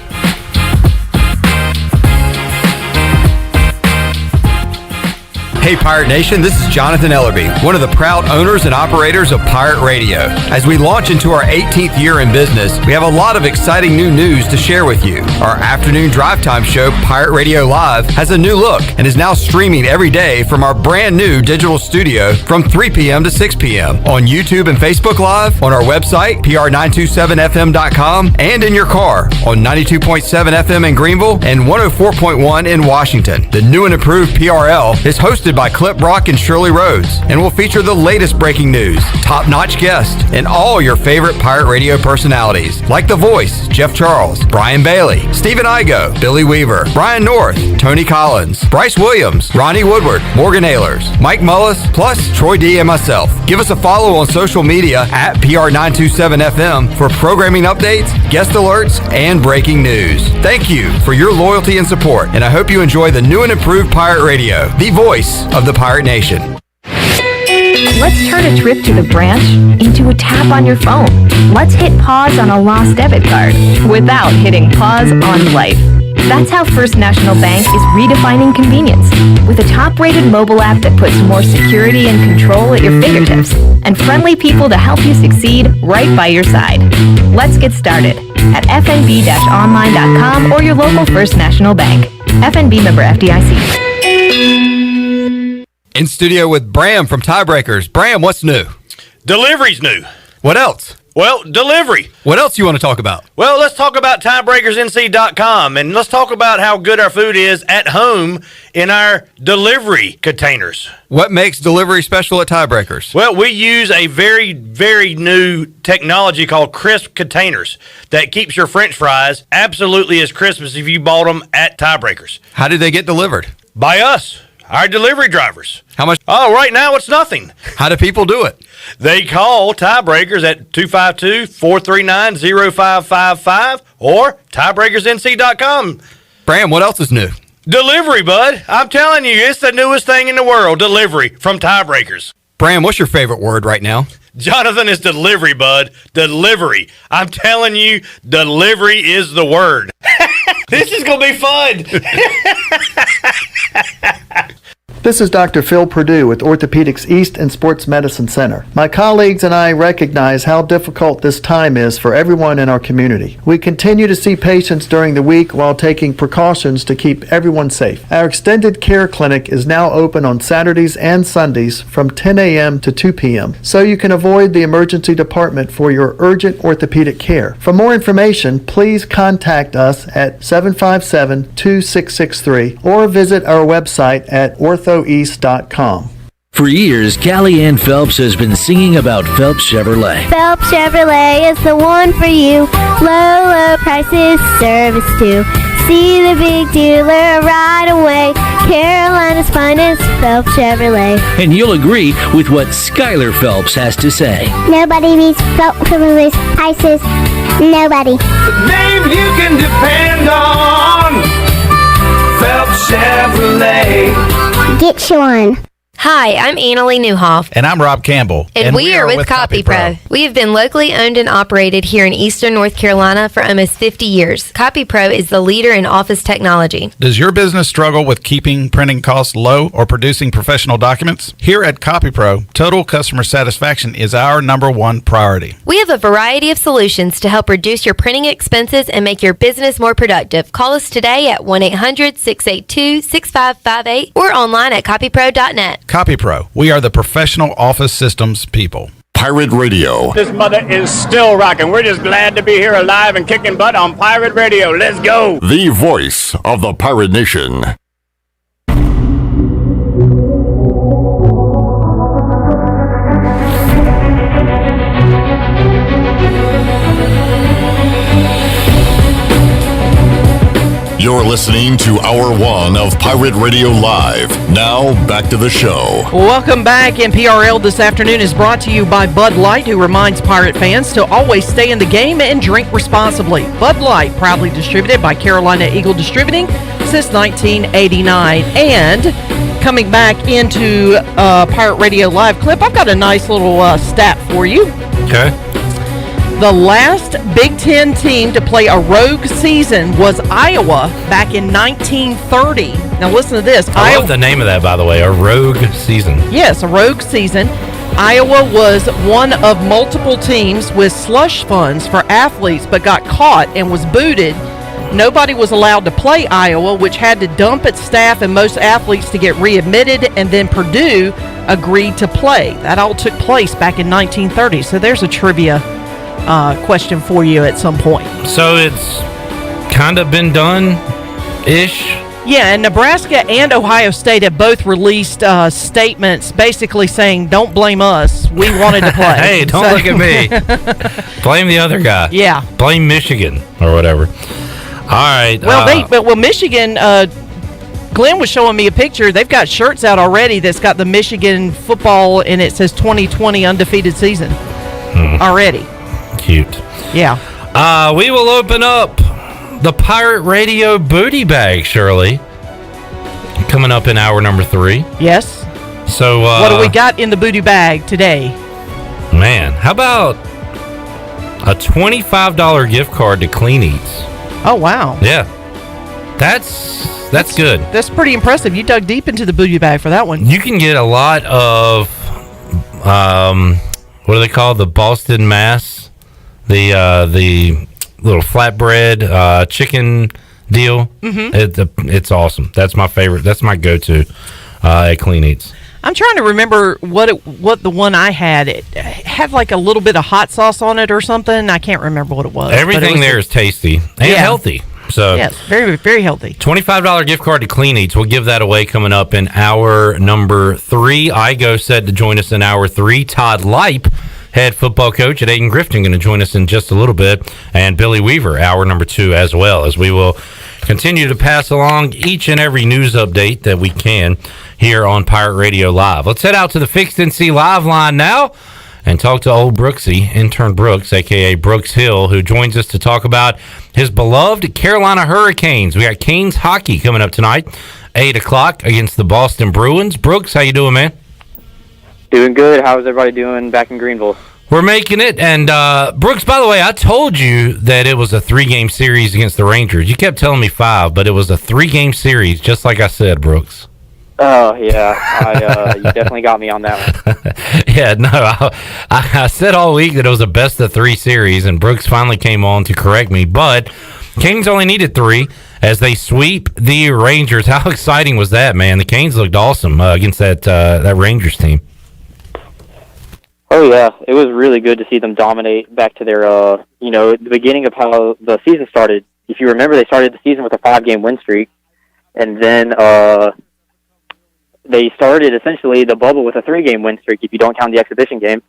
Hey Pirate Nation, this is Jonathan Ellerby, one of the proud owners and operators of Pirate Radio. As we launch into our 18th year in business, we have a lot of exciting new news to share with you. Our afternoon drive time show, Pirate Radio Live, has a new look and is now streaming every day from our brand new digital studio from 3 p.m. to 6 p.m. on YouTube and Facebook Live, on our website, pr927fm.com, and in your car on 92.7 FM in Greenville and 104.1 in Washington. The new and improved PRL is hosted by Clip Brock and Shirley Rhodes and will feature the latest breaking news, top-notch guests, and all your favorite Pirate Radio personalities like The Voice, Jeff Charles, Brian Bailey, Stephen Igoe, Billy Weaver, Brian North, Tony Collins, Bryce Williams, Ronnie Woodward, Morgan Ehlers, Mike Mullis, plus Troy D and myself. Give us a follow on social media at PR927FM for programming updates, guest alerts, and breaking news. Thank you for your loyalty and support, and I hope you enjoy the new and improved Pirate Radio, the voice of the Pirate Nation. Let's turn a trip to the branch into a tap on your phone. Let's hit pause on a lost debit card without hitting pause on life. That's how First National Bank is redefining convenience with a top-rated mobile app that puts more security and control at your fingertips and friendly people to help you succeed right by your side. Let's get started at fnb-online.com or your local First National Bank. FNB member FDIC. In studio with Bram from Tiebreakers. Bram, what's new? Delivery's new. What else? Well, delivery. What else you want to talk about? Well, let's talk about tiebreakersnc.com, and let's talk about how good our food is at home in our delivery containers. What makes delivery special at Tiebreakers? Well, we use a very, very new technology called crisp containers that keeps your French fries absolutely as crisp as if you bought them at Tiebreakers. How did they get delivered? By us, our delivery drivers. How much? Oh, right now it's nothing. How do people do it? They call Tiebreakers at 252-439-0555 or tiebreakersnc.com. Bram, what else is new? Delivery, bud. I'm telling you, it's the newest thing in the world. Delivery from Tiebreakers. Bram, what's your favorite word right now? Jonathan, is delivery, bud. Delivery. I'm telling you, delivery is the word. This is going to be fun. This is Dr. Phil Perdue with Orthopedics East and Sports Medicine Center. My colleagues and I recognize how difficult this time is for everyone in our community. We continue to see patients during the week while taking precautions to keep everyone safe. Our extended care clinic is now open on Saturdays and Sundays from 10 a.m. to 2 p.m., so you can avoid the emergency department for your urgent orthopedic care. For more information, please contact us at 757-2663 or visit our website at orthoeast.com. For years, Callie Ann Phelps has been singing about Phelps Chevrolet. Phelps Chevrolet is the one for you. Low, low prices, service too. See the big dealer right away. Carolina's finest, Phelps Chevrolet. And you'll agree with what Skylar Phelps has to say. Nobody beats Phelps Chevrolet's prices. Nobody. The name you can depend on. Phelps Chevrolet. Get you one. Hi, I'm Annalie Newhoff. And I'm Rob Campbell. And we are with CopyPro. We have been locally owned and operated here in Eastern North Carolina for almost 50 years. CopyPro is the leader in office technology. Does your business struggle with keeping printing costs low or producing professional documents? Here at CopyPro, total customer satisfaction is our #1 priority. We have a variety of solutions to help reduce your printing expenses and make your business more productive. Call us today at 1-800-682-6558 or online at copypro.net. CopyPro, we are the professional office systems people. Pirate Radio. This mother is still rocking. We're just glad to be here alive and kicking butt on Pirate Radio. Let's go. The voice of the Pirate Nation. You're listening to Hour 1 of Pirate Radio Live. Now, back to the show. Welcome back. NPRL this afternoon is brought to you by Bud Light, who reminds Pirate fans to always stay in the game and drink responsibly. Bud Light, proudly distributed by Carolina Eagle Distributing since 1989. And coming back into Pirate Radio Live clip, I've got a nice little stat for you. Okay. The last Big Ten team to play a rogue season was Iowa back in 1930. Now listen to this. I love the name of that, by the way, a rogue season. Yes, a rogue season. Iowa was one of multiple teams with slush funds for athletes, but got caught and was booted. Nobody was allowed to play Iowa, which had to dump its staff and most athletes to get readmitted, and then Purdue agreed to play. That all took place back in 1930. So there's a trivia question for you at some point. So it's kind of been done-ish? Yeah, and Nebraska and Ohio State have both released statements basically saying, don't blame us. We wanted to play. Hey, don't look at me. Blame the other guy. Yeah. Blame Michigan or whatever. All right. Well, Michigan, Glenn was showing me a picture. They've got shirts out already that's got the Michigan football, and it says 2020 undefeated season already. Cute. Yeah. We will open up the Pirate Radio booty bag, Shirley. Coming up in hour number 3. Yes. So, what do we got in the booty bag today? Man, how about a $25 gift card to Clean Eats? Oh, wow. Yeah. That's good. That's pretty impressive. You dug deep into the booty bag for that one. You can get a lot of, what do they call the Boston Mass? The little flatbread chicken deal. Mm-hmm. It's awesome. That's my favorite. That's my go-to at Clean Eats. I'm trying to remember what the one I had. It had like a little bit of hot sauce on it or something. I can't remember what it was. Everything there is tasty and healthy. So yes, very, very healthy. $25 gift card to Clean Eats. We'll give that away coming up in hour number 3. Igoe said to join us in hour 3. Todd Leip, head football coach at Aiden Grifton, going to join us in just a little bit. And Billy Weaver, hour number 2 as well, as we will continue to pass along each and every news update that we can here on Pirate Radio Live. Let's head out to the Fixed NC Live line now and talk to old Brooksy, intern Brooks, a.k.a. Brooks Hill, who joins us to talk about his beloved Carolina Hurricanes. We got Canes hockey coming up tonight, 8 o'clock against the Boston Bruins. Brooks, how you doing, man? Doing good. How's everybody doing back in Greenville? We're making it. And, Brooks, by the way, I told you that it was a 3-game series against the Rangers. You kept telling me 5, but it was a 3-game series, just like I said, Brooks. Oh yeah, you definitely got me on that one. Yeah, no, I said all week that it was a best of 3 series, and Brooks finally came on to correct me. But Canes only needed 3 as they sweep the Rangers. How exciting was that, man? The Canes looked awesome against that Rangers team. Oh yeah, it was really good to see them dominate back to their, the beginning of how the season started. If you remember, they started the season with a 5-game win streak, and then they started essentially the bubble with a 3-game win streak if you don't count the exhibition game.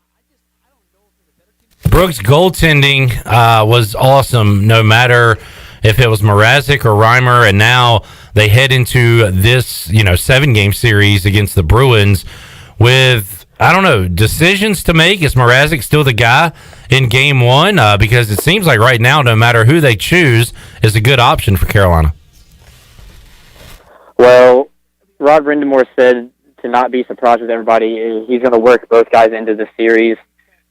Brooks' goaltending was awesome, no matter if it was Mrazek or Reimer, and now they head into this 7-game series against the Bruins with, I don't know, decisions to make. Is Mrazek still the guy in game 1? Because it seems like right now, no matter who they choose, is a good option for Carolina. Well, Rod Brindamore said to not be surprised with everybody. He's going to work both guys into the series.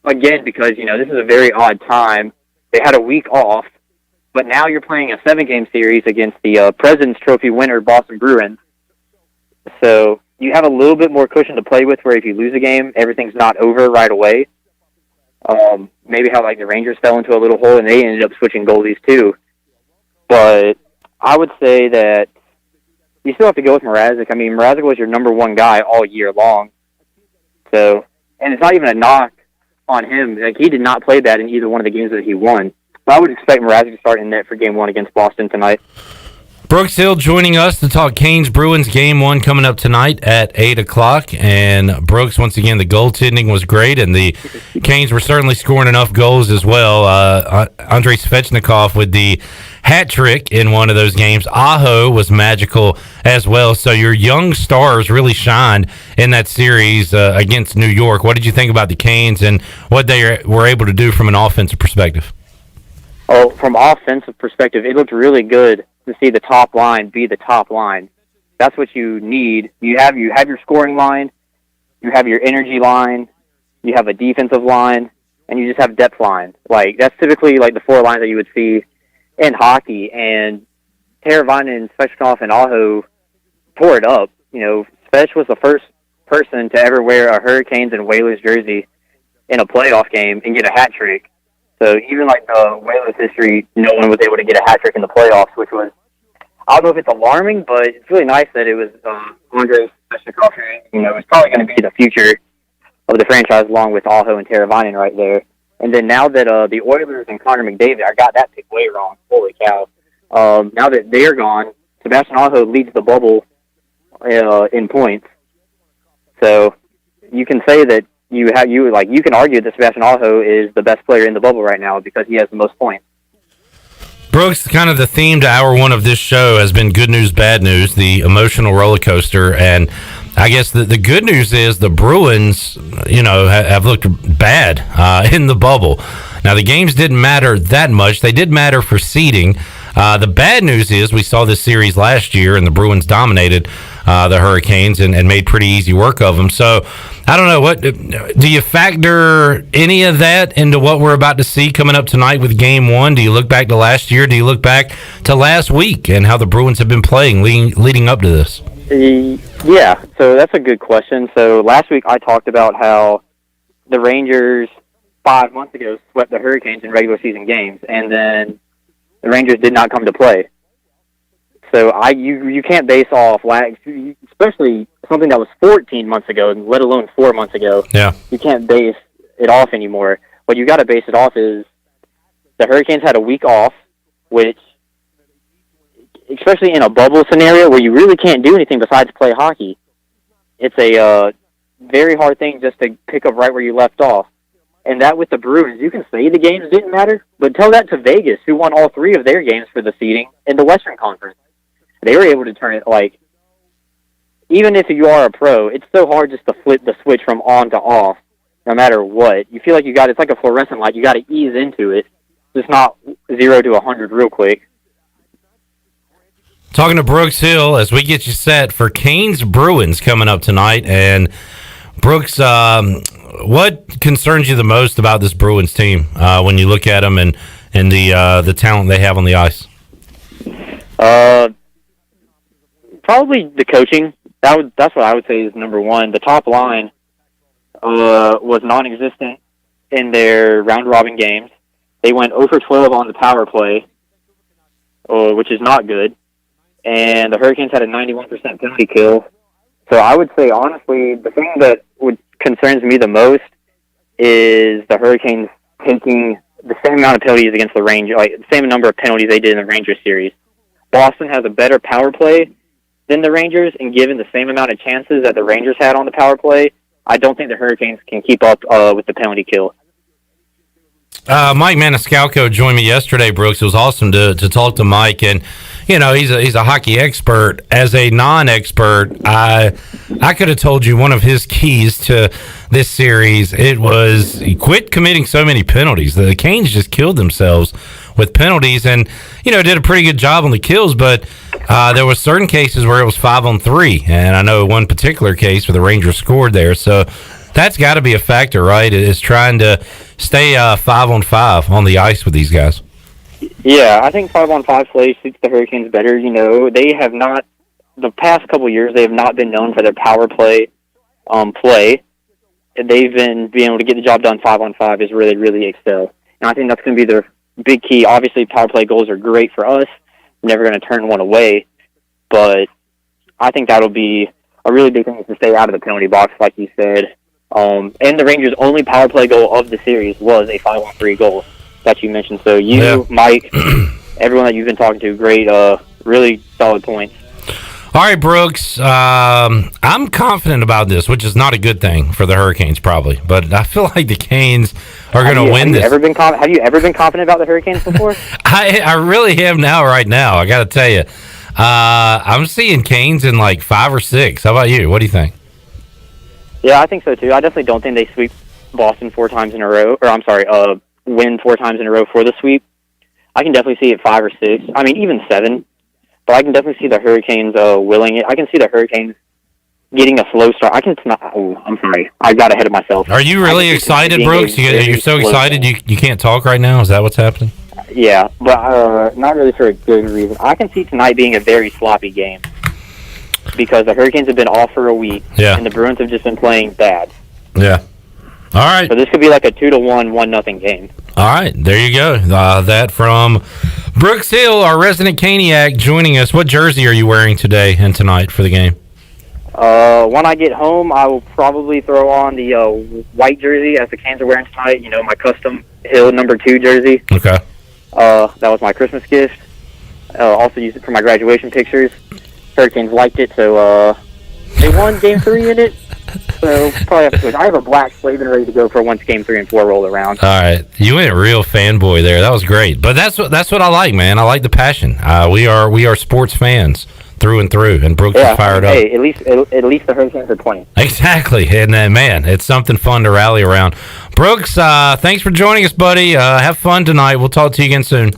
Again, because, this is a very odd time. They had a week off, but now you're playing a 7-game series against the President's Trophy winner, Boston Bruins. So you have a little bit more cushion to play with where if you lose a game, everything's not over right away. Maybe how, the Rangers fell into a little hole and they ended up switching goalies too. But I would say that you still have to go with Mrazek. I mean, Mrazek was your number 1 guy all year long. So, and it's not even a knock on him. He did not play bad in either one of the games that he won. So I would expect Mrazek to start in net for game 1 against Boston tonight. Brooks Hill joining us to talk Canes-Bruins game 1 coming up tonight at 8 o'clock. And Brooks, once again, the goaltending was great, and the Canes were certainly scoring enough goals as well. Andrei Svechnikov with the hat trick in one of those games. Aho was magical as well. So your young stars really shined in that series against New York. What did you think about the Canes and what they were able to do from an offensive perspective? Oh, from offensive perspective, it looked really good to see the top line be the top line. That's what you need. You have your scoring line, you have your energy line, you have a defensive line, and you just have depth line. That's typically the 4 lines that you would see in hockey. And Teravainen, Svechnikov, and Aho tore it up. Svech was the first person to ever wear a Hurricanes and Whalers jersey in a playoff game and get a hat trick. So even the Whalers history, no one was able to get a hat trick in the playoffs, which was, I don't know if it's alarming, but it's really nice that it was Andrei Svechnikov, who, is probably going to be the future of the franchise along with Aho and Teravainen right there. And then now that the Oilers and Connor McDavid, I got that pick way wrong, holy cow. Now that they're gone, Sebastian Aho leads the bubble in points. So you can say that you can argue that Sebastian Aho is the best player in the bubble right now because he has the most points. Brooks, kind of the theme to hour 1 of this show has been good news, bad news, the emotional roller coaster. And I guess the good news is the Bruins, have looked bad in the bubble. Now, the games didn't matter that much. They did matter for seeding. The bad news is we saw this series last year, and the Bruins dominated the Hurricanes and made pretty easy work of them. So, I don't know. What do you factor any of that into what we're about to see coming up tonight with Game 1? Do you look back to last year? Do you look back to last week and how the Bruins have been playing leading up to this? Yeah, so that's a good question. So last week I talked about how the Rangers 5 months ago swept the Hurricanes in regular season games, and then the Rangers did not come to play. So you can't base off especially something that was 14 months ago, let alone 4 months ago. Yeah, you can't base it off anymore. What you got to base it off is the Hurricanes had a week off, which, especially in a bubble scenario where you really can't do anything besides play hockey, it's a very hard thing just to pick up right where you left off. And that with the Bruins, you can say the games didn't matter, but tell that to Vegas, who won all 3 of their games for the seeding in the Western Conference. They were able to turn it, even if you are a pro, it's so hard just to flip the switch from on to off, no matter what. You feel like it's like a fluorescent light. You got to ease into it. Just not 0 to 100 real quick. Talking to Brooks Hill as we get you set for Canes-Bruins coming up tonight. And Brooks, what concerns you the most about this Bruins team when you look at them and the talent they have on the ice? Probably the coaching. That's what I would say is number one. The top line was non-existent in their round-robin games. They went 0 for 12 on the power play, which is not good. And the Hurricanes had a 91% penalty kill. So I would say, honestly, the thing that concerns me the most is the Hurricanes taking the same amount of penalties against the Rangers, like the same number of penalties they did in the Rangers series. Boston has a better power play than the Rangers, and given the same amount of chances that the Rangers had on the power play, I don't think the Hurricanes can keep up with the penalty kill. Mike Maniscalco joined me yesterday, Brooks. It was awesome to talk to Mike, and you know he's a hockey expert. As a non-expert, I could have told you one of his keys to this series. It was quit committing so many penalties. The Canes just killed themselves with penalties, and you know did a pretty good job on the kills. But there was certain cases where it was 5-on-3, and I know one particular case where the Rangers scored there. So that's got to be a factor, right? Is trying to stay 5-on-5 on the ice with these guys. Yeah, I think 5-on-5 play suits the Hurricanes better. You know, they have not, the past couple of years, they have not been known for their power play play. They've been being able to get the job done 5-on-5 is really, really excel. And I think that's going to be their big key. Obviously, power play goals are great for us. We're never going to turn one away. But I think that'll be a really big thing to stay out of the penalty box, like you said. And the Rangers' only power play goal of the series was a 5-on-3 goal that you mentioned. So Mike, everyone that you've been talking to, great, really solid points. All right, Brooks. I'm confident about this, which is not a good thing for the Hurricanes, probably. But I feel like the Canes are going to win this. Have you ever been confident about the Hurricanes before? I really am right now. I got to tell you. I'm seeing Canes in like 5 or 6. How about you? What do you think? Yeah, I think so too. I definitely don't think they sweep Boston 4 times in a row. Or I'm sorry, win 4 times in a row for the sweep. I can definitely see it 5 or 6. I mean, even 7. But I can definitely see the Hurricanes willing it. I can see the Hurricanes getting a slow start. I'm sorry. I got ahead of myself. Are you really excited, Brooks? You're so excited you can't talk right now? Is that what's happening? Yeah, but not really for a good reason. I can see tonight being a very sloppy game because the Hurricanes have been off for a week, and the Bruins have just been playing bad. Yeah. All right. So this could be like a 2-1, 1-0 game. All right, there you go. That from Brooks Hill, our resident Caniac, joining us. What jersey are you wearing today and tonight for the game? When I get home, I will probably throw on the white jersey as the Canes are wearing tonight. You know, my custom Hill #2 jersey. Okay. That was my Christmas gift. Also used it for my graduation pictures. Hurricanes liked it, so they won Game 3 in it. So probably have to switch. I have a black Slavin ready to go for once Game 3 and 4 roll around. All right, you went real fanboy there. That was great. But that's what I like, man. I like the passion. We are sports fans through and through, and Brooks is fired up. Hey, at least the Hurricanes are playing. Exactly, and man, it's something fun to rally around. Brooks, thanks for joining us, buddy. Have fun tonight. We'll talk to you again soon.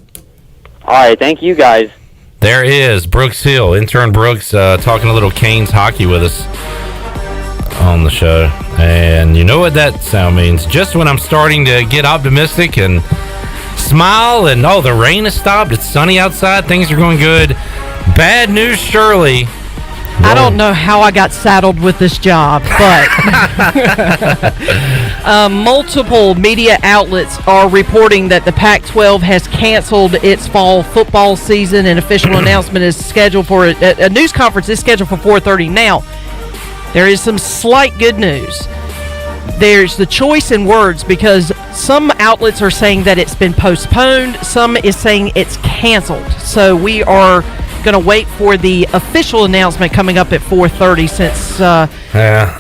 All right, thank you guys. There is Brooks Hill, intern Brooks, talking a little Canes hockey with us on the show. And you know what that sound means. Just when I'm starting to get optimistic and smile and, the rain has stopped, it's sunny outside, things are going good. Bad news, Shirley. I don't know how I got saddled with this job, but multiple media outlets are reporting that the Pac-12 has canceled its fall football season. An official announcement is scheduled for a news conference is scheduled for 4:30. Now, there is some slight good news. There's the choice in words because some outlets are saying that it's been postponed. Some is saying it's canceled. So we are going to wait for the official announcement coming up at 4:30 since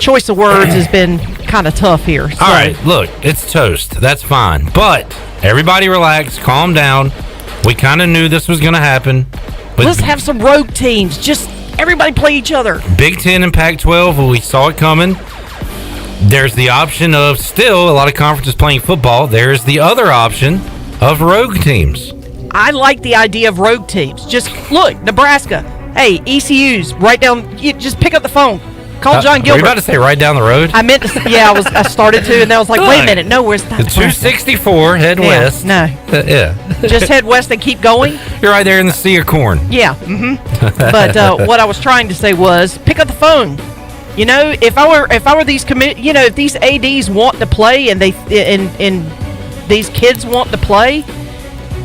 choice of words has been kind of tough here. So. All right, look, it's toast. That's fine. But everybody relax, calm down. We kind of knew this was going to happen. But let's have some rogue teams. Just everybody play each other. Big Ten and Pac-12, we saw it coming. There's the option of still a lot of conferences playing football. There's the other option of rogue teams. I like the idea of rogue teams. Just look, Nebraska. Hey, ECU's right down. You just pick up the phone. Call John Were Gilbert. you about to say right down the road? I meant to say, yeah, I started to, and I was like, wait a minute, no, where's that? The 264, head Yeah, west. no. Yeah. Just head west and keep going? You're right there in the sea of corn. Yeah. But what I was trying to say was, pick up the phone. You know, if I were these if these ADs want to play and these kids want to play,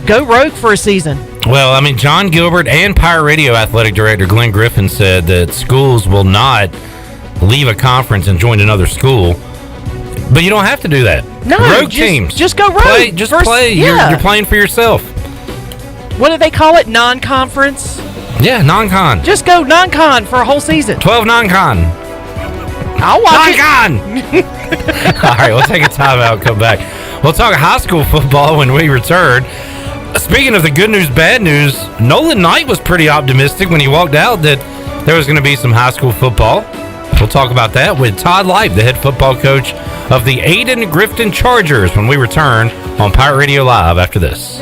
go rogue for a season. Well, I mean, John Gilbert and Pirate Radio Athletic Director Glenn Griffin said that schools will not leave a conference and join another school. But you don't have to do that. No, rogue just, teams. Just go rogue. Play. Yeah. You're playing for yourself. What do they call it? Non-conference? Yeah, non-con. Just go non-con for a whole season. 12 non-con. I'll watch it. All right, we'll take a timeout and come back. We'll talk high school football when we return. Speaking of the good news, bad news, Nolan Knight was pretty optimistic when he walked out that there was going to be some high school football. We'll talk about that with Todd Light, the head football coach of the Aiden Grifton Chargers, when we return on Pirate Radio Live after this.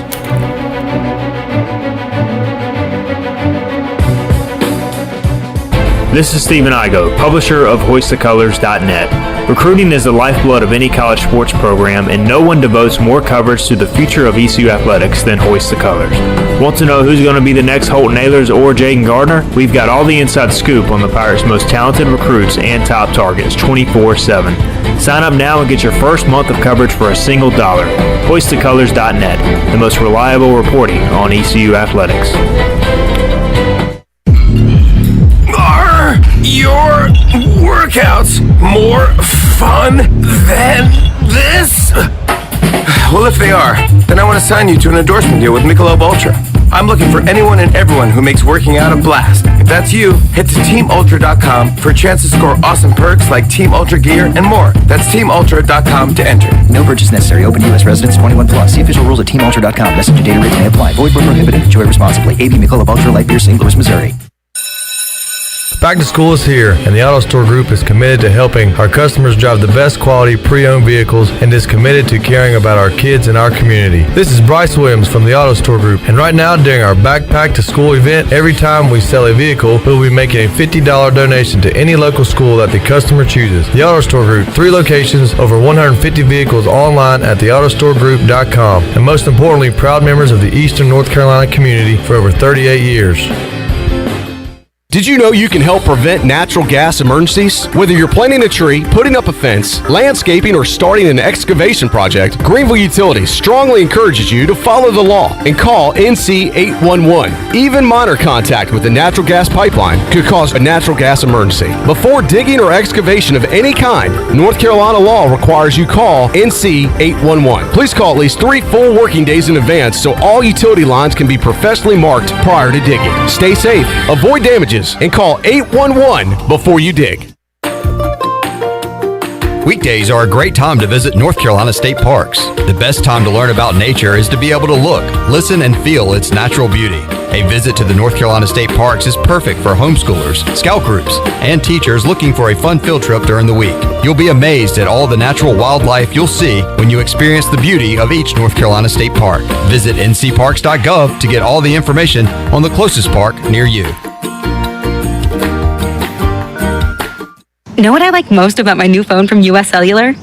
This is Stephen Igoe, publisher of HoistTheColors.net. Recruiting is the lifeblood of any college sports program, and no one devotes more coverage to the future of ECU athletics than Hoist the Colors. Want to know who's going to be the next Holton Ahlers or Jaden Gardner? We've got all the inside scoop on the Pirates' most talented recruits and top targets 24/7. Sign up now and get your first month of coverage for a single $1. HoistTheColors.net, the most reliable reporting on ECU athletics. Are your workouts more fun than this? Well, if they are, then I want to sign you to an endorsement deal with Michelob Ultra. I'm looking for anyone and everyone who makes working out a blast. If that's you, head to TeamUltra.com for a chance to score awesome perks like Team Ultra gear and more. That's TeamUltra.com to enter. No purchase necessary. Open U.S. residents 21 plus. See official rules at TeamUltra.com. Message and data rate may apply. Void where prohibited. Enjoy responsibly. AB Michelob Ultra Light Beer, St. Louis, Missouri. Back to school is here, and the Auto Store Group is committed to helping our customers drive the best quality pre-owned vehicles and is committed to caring about our kids and our community. This is Bryce Williams from the Auto Store Group, and right now during our Backpack to School event, every time we sell a vehicle, we'll be making a $50 donation to any local school that the customer chooses. The Auto Store Group, 3 locations, over 150 vehicles online at theautostoregroup.com, and most importantly, proud members of the Eastern North Carolina community for over 38 years. Did you know you can help prevent natural gas emergencies? Whether you're planting a tree, putting up a fence, landscaping, or starting an excavation project, Greenville Utilities strongly encourages you to follow the law and call NC 811. Even minor contact with a natural gas pipeline could cause a natural gas emergency. Before digging or excavation of any kind, North Carolina law requires you call NC 811. Please call at least 3 full working days in advance so all utility lines can be professionally marked prior to digging. Stay safe, avoid damages, and call 811 before you dig. Weekdays are a great time to visit North Carolina State Parks. The best time to learn about nature is to be able to look, listen, and feel its natural beauty. A visit to the North Carolina State Parks is perfect for homeschoolers, scout groups, and teachers looking for a fun field trip during the week. You'll be amazed at all the natural wildlife you'll see when you experience the beauty of each North Carolina State Park. Visit ncparks.gov to get all the information on the closest park near you. Know what I like most about my new phone from US Cellular?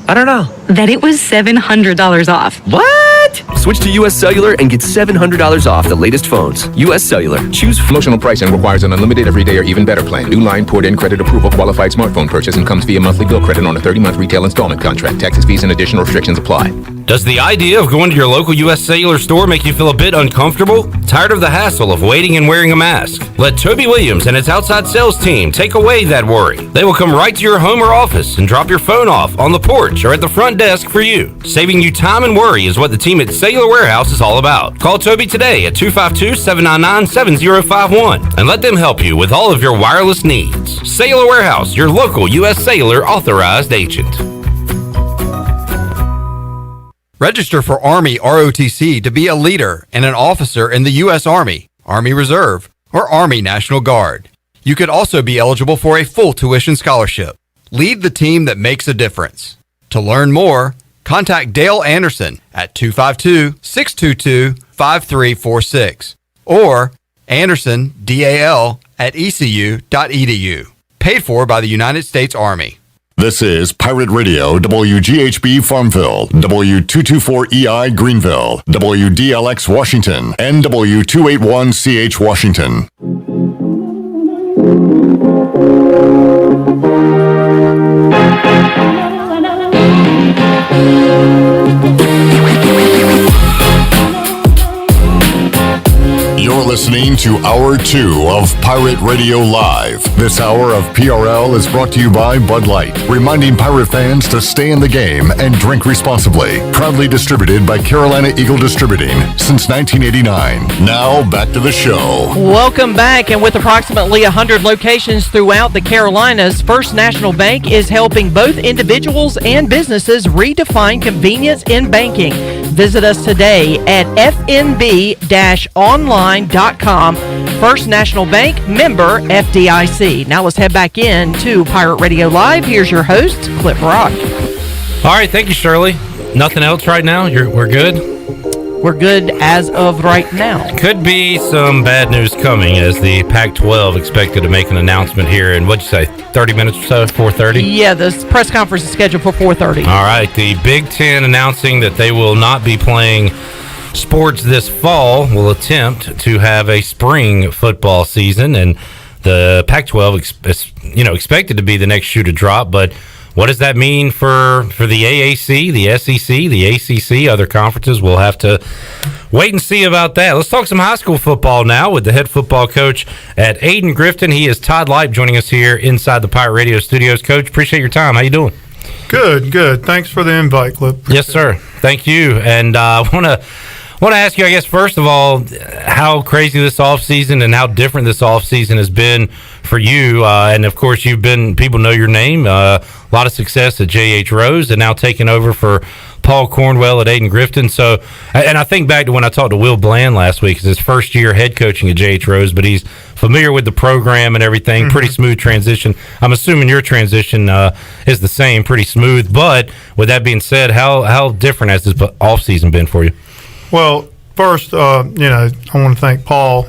I don't know. That it was $700 off. What? Switch to US Cellular and get $700 off the latest phones. US Cellular. Choose promotional pricing requires an unlimited everyday or even better plan. New line, port-in credit approval, qualified smartphone purchase, and comes via monthly bill credit on a 30-month retail installment contract. Taxes, fees, and additional restrictions apply. Does the idea of going to your local U.S. Cellular store make you feel a bit uncomfortable? Tired of the hassle of waiting and wearing a mask? Let Toby Williams and his outside sales team take away that worry. They will come right to your home or office and drop your phone off on the porch or at the front desk for you. Saving you time and worry is what the team at Cellular Warehouse is all about. Call Toby today at 252-799-7051 and let them help you with all of your wireless needs. Cellular Warehouse, your local U.S. Cellular authorized agent. Register for Army ROTC to be a leader and an officer in the U.S. Army, Army Reserve, or Army National Guard. You could also be eligible for a full tuition scholarship. Lead the team that makes a difference. To learn more, contact Dale Anderson at 252-622-5346 or Anderson, DAL, at ecu.edu. Paid for by the United States Army. This is Pirate Radio, WGHB Farmville, W224EI Greenville, WDLX Washington, and W281CH Washington. You're listening to Hour 2 of Pirate Radio Live. This hour of PRL is brought to you by Bud Light, reminding Pirate fans to stay in the game and drink responsibly. Proudly distributed by Carolina Eagle Distributing since 1989. Now, back to the show. Welcome back, and with approximately 100 locations throughout the Carolinas, First National Bank is helping both individuals and businesses redefine convenience in banking. Visit us today at fnb-online.com. First National Bank, member FDIC. Now let's head back in to Pirate Radio Live. Here's your host, Clip Rock. All right, thank you, Shirley. Nothing else right now? We're good? We're good as of right now. Could be some bad news coming as the Pac-12 expected to make an announcement here in, what'd you say, 30 minutes or so, 4:30? Yeah, this press conference is scheduled for 4:30. All right, the Big Ten announcing that they will not be playing sports this fall, will attempt to have a spring football season, and the Pac-12 expected to be the next shoe to drop, but what does that mean for the AAC, the SEC, the ACC, other conferences? We'll have to wait and see about that. Let's talk some high school football now with the head football coach at Ayden-Grifton. He is Todd Lipe joining us here inside the Pirate Radio studios. Coach, appreciate your time. How you doing? Good. Thanks for the invite, Clip. Yes, sir. Thank you. And I want to ask you, I guess, first of all, how crazy this offseason and how different this offseason has been for you. And, of course, people know your name. A lot of success at J.H. Rose and now taking over for Paul Cornwell at Ayden-Grifton. So, and I think back to when I talked to Will Bland last week. It's his first year head coaching at J.H. Rose, but he's familiar with the program and everything. Pretty smooth transition. I'm assuming your transition is the same, pretty smooth. But with that being said, how different has this offseason been for you? Well, first, I want to thank Paul.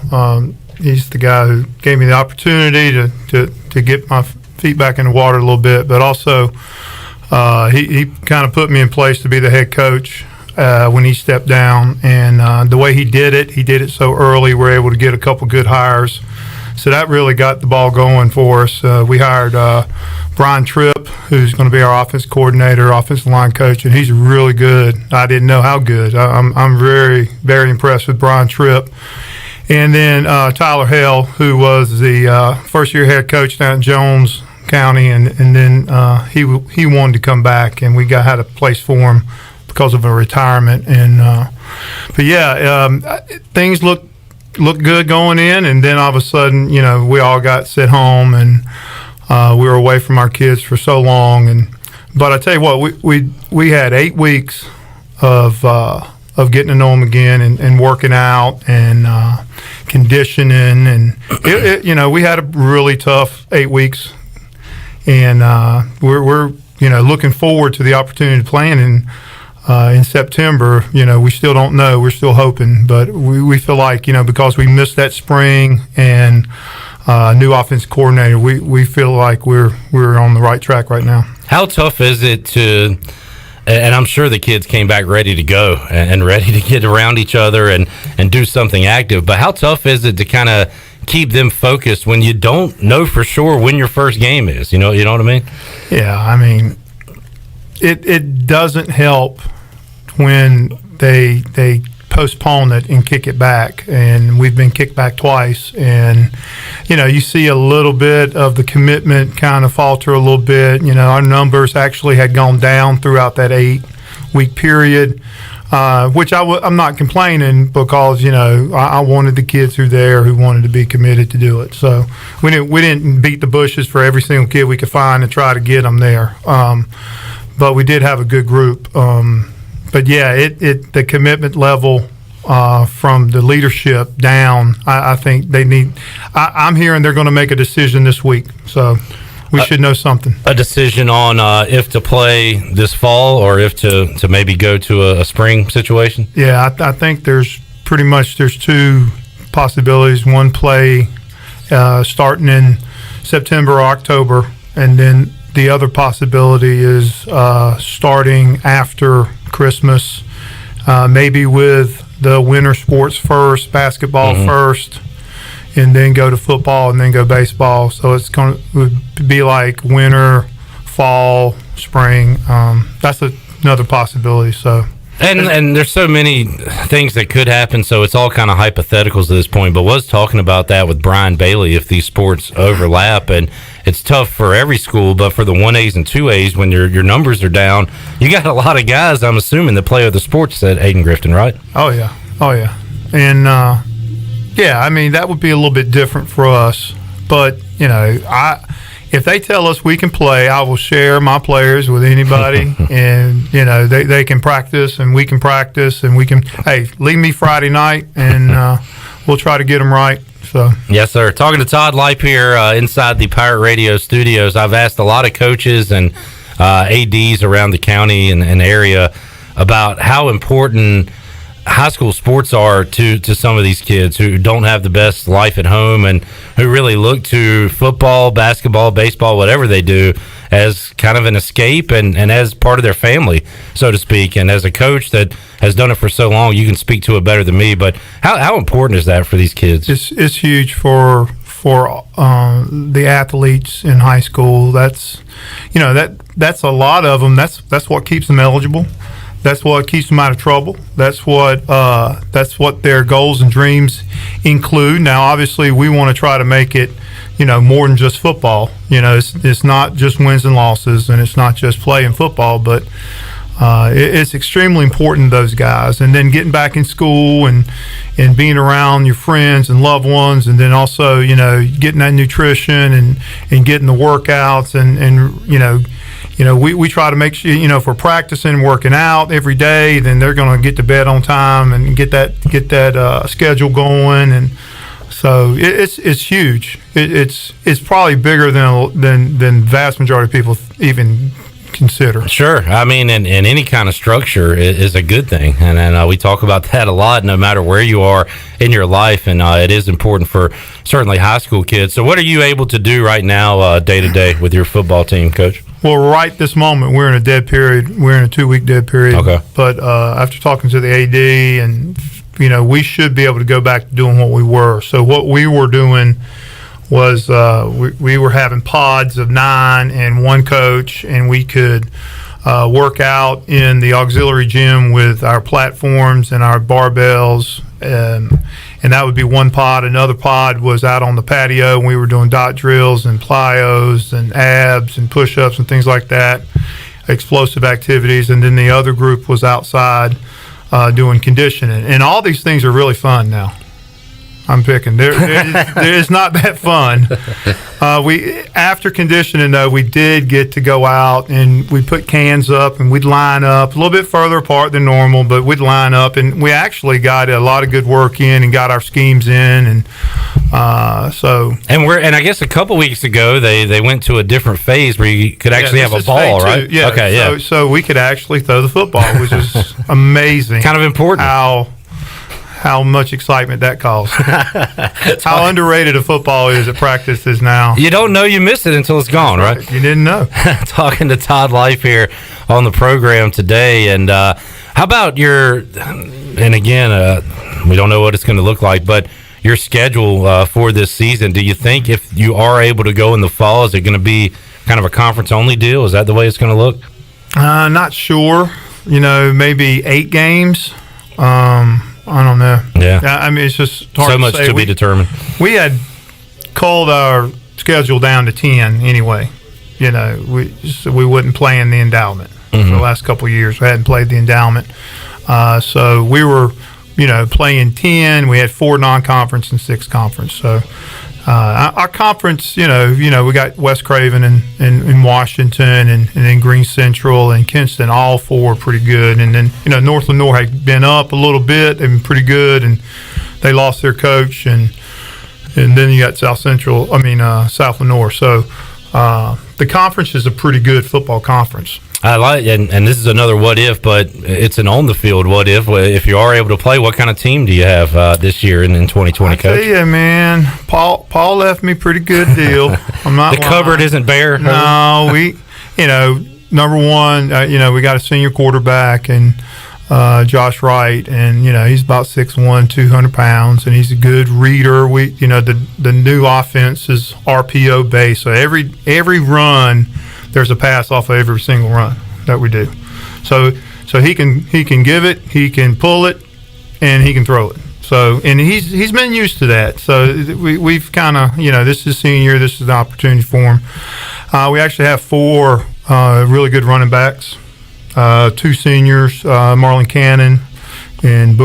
He's the guy who gave me the opportunity to get my feet back in the water a little bit, but also he kind of put me in place to be the head coach when he stepped down. And the way he did it so early. We're able to get a couple good hires. So that really got the ball going for us. We hired Brian Tripp, who's going to be our offense coordinator, offensive line coach, and he's really good. I didn't know how good. I'm very, very impressed with Brian Tripp. And then Tyler Hale, who was the first-year head coach down in Jones County, and then he wanted to come back, and we had a place for him because of a retirement. And things look good going in, and then all of a sudden, we all got sent home, and we were away from our kids for so long. But I tell you what, we had 8 weeks of getting to know them again and working out and conditioning, and we had a really tough 8 weeks, and we're looking forward to the opportunity to play in September. We still don't know. We're still hoping, but we feel like, because we missed that spring and new offense coordinator, we feel like we're on the right track right now. How tough is it to, and I'm sure the kids came back ready to go and ready to get around each other and do something active, but how tough is it to kind of keep them focused when you don't know for sure when your first game is? You know what I mean? Yeah, I mean, it doesn't help when they postpone it and kick it back, and we've been kicked back twice, and you see a little bit of the commitment kind of falter a little bit. Our numbers actually had gone down throughout that 8-week period, which I'm not complaining, because I wanted the kids who wanted to be committed to do it. So we didn't beat the bushes for every single kid we could find and try to get them there, but we did have a good group. But yeah, the commitment level from the leadership down, I think they need. I'm hearing they're going to make a decision this week, so we should know something. A decision on if to play this fall or if to maybe go to a spring situation? Yeah, I think there's 2 possibilities. One, play starting in September or October, and then the other possibility is starting after Christmas, maybe with the winter sports first, basketball first, and then go to football and then go baseball. So it's going to be like winter, fall, spring. That's another possibility. So. And there's so many things that could happen, so it's all kind of hypotheticals at this point. But was talking about that with Brian Bailey, if these sports overlap, and it's tough for every school, but for the 1As and 2As, when your numbers are down, you got a lot of guys, I'm assuming, that play other sports at Hayden-Grifton, right? Oh yeah, and yeah, I mean that would be a little bit different for us, but you know, if they tell us we can play, I will share my players with anybody, and you know they can practice and we can practice and we can. Hey, leave me Friday night and we'll try to get them right. So yes, sir. Talking to Todd Lipe here inside the Pirate Radio studios. I've asked a lot of coaches and ADs around the county and area about how important high school sports are to some of these kids who don't have the best life at home and who really look to football, basketball, baseball, whatever they do as kind of an escape and as part of their family, so to speak. And as a coach that has done it for so long, you can speak to it better than me, but how important is that for these kids? It's huge for the athletes in high school. That's a lot of them. That's what keeps them eligible. That's what keeps them out of trouble. That's what their goals and dreams include. Now, obviously, we want to try to make it, more than just football. It's not just wins and losses, and it's not just playing football, but it's extremely important to those guys. And then getting back in school and being around your friends and loved ones, and then also, getting that nutrition and getting the workouts and we try to make sure, if we're practicing and working out every day, then they're going to get to bed on time and get that schedule going. And so it's huge. It's probably bigger than vast majority of people even consider. Sure. I mean, and any kind of structure is a good thing. And we talk about that a lot, no matter where you are in your life. And it is important for certainly high school kids. So what are you able to do right now day to day with your football team, Coach? Well, right this moment, we're in a dead period. We're in a 2-week dead period. Okay. But after talking to the AD, and, we should be able to go back to doing what we were. So what we were doing was we were having pods of 9 and one coach, and we could work out in the auxiliary gym with our platforms and our barbells, and that would be one pod. Another pod was out on the patio, and we were doing dot drills and plyos and abs and push-ups and things like that, explosive activities. And then the other group was outside doing conditioning. And all these things are really fun now. I'm picking. It's not that fun. After conditioning, though, we did get to go out and we put cans up and we'd line up a little bit further apart than normal, but we'd line up and we actually got a lot of good work in and got our schemes in, and so. And I guess a couple weeks ago they went to a different phase where you could actually have a ball, right? Yeah. Okay. Yeah. So we could actually throw the football, which is amazing. Kind of important. How much excitement that caused. How underrated a football is at practices now. You don't know you missed it until it's gone, right? You didn't know. Talking to Todd Lipe here on the program today. And how about and again, we don't know what it's going to look like, but your schedule for this season, do you think if you are able to go in the fall, is it going to be kind of a conference-only deal? Is that the way it's going to look? Not sure. Maybe 8 games. I don't know. Yeah. I mean, it's just hard so much to say. To be determined. We had culled our schedule down to 10 anyway. We wouldn't play in the endowment for the last couple of years. We hadn't played the endowment. So we were, playing 10. We had 4 non-conference and 6 conference. So our conference, we got West Craven and Washington and then Green Central and Kinston, all 4 pretty good. And then, North Lenore had been up a little bit and pretty good, and they lost their coach. And then you got South Lenore. So the conference is a pretty good football conference. I like, and this is another what if, but it's an on the field what if. If you are able to play, what kind of team do you have this year in 2020, Coach? I tell you, man, Paul left me pretty good deal. I'm not the lying. Cupboard isn't bare. No, number one, we got a senior quarterback and Josh Wright, and he's about 6'1", 200 pounds, and he's a good reader. The new offense is RPO based, so every run there's a pass off of every single run that we do. So he can give it, he can pull it, and he can throw it. So, and he's been used to that. So we've kind of, this is senior year, this is an opportunity for him. We actually have 4 really good running backs, 2 seniors, Marlon Cannon and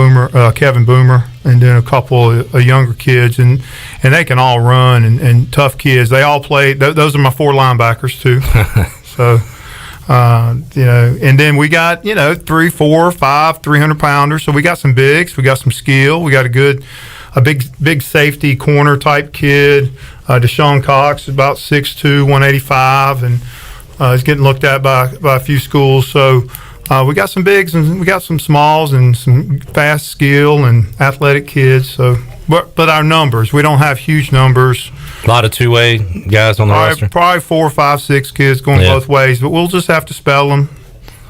Kevin Boomer, and then a couple of younger kids, and they can all run and tough kids. They all play. Those are my 4 linebackers too. So, and then we got 3, 4, 5 300-pounders. So we got some bigs, we got some skill, we got a big safety corner type kid. Deshaun Cox is about 6'2", 185, and he's getting looked at by a few schools. So. We got some bigs and we got some smalls and some fast skill and athletic kids. So, but our numbers, we don't have huge numbers. A lot of two-way guys on the roster. Probably 4, 5, 6 kids going both ways. But we'll just have to spell them,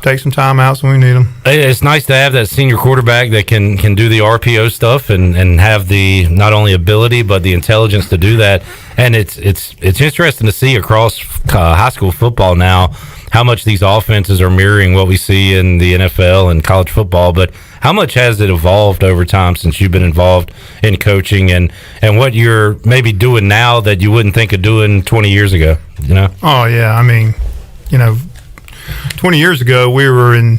take some timeouts when we need them. It's nice to have that senior quarterback that can do the RPO stuff and have the not only ability but the intelligence to do that. And it's interesting to see across high school football now how much these offenses are mirroring what we see in the NFL and college football, but how much has it evolved over time since you've been involved in coaching and what you're maybe doing now that you wouldn't think of doing 20 years ago, Oh, yeah. I mean, 20 years ago we were in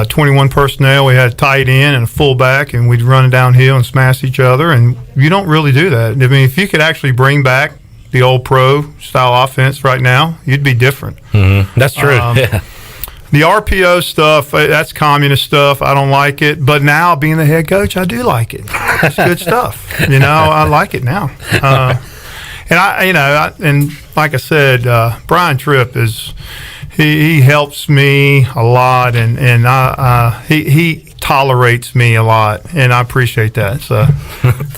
21 personnel. We had a tight end and a fullback, and we'd run downhill and smash each other, and you don't really do that. I mean, if you could actually bring back the old pro-style offense right now, you'd be different. Mm-hmm. That's true. Yeah. The RPO stuff, that's communist stuff. I don't like it. But now, being the head coach, I do like it. It's good stuff. I like it now. And like I said, Brian Tripp is he helps me a lot, and he tolerates me a lot, and I appreciate that. So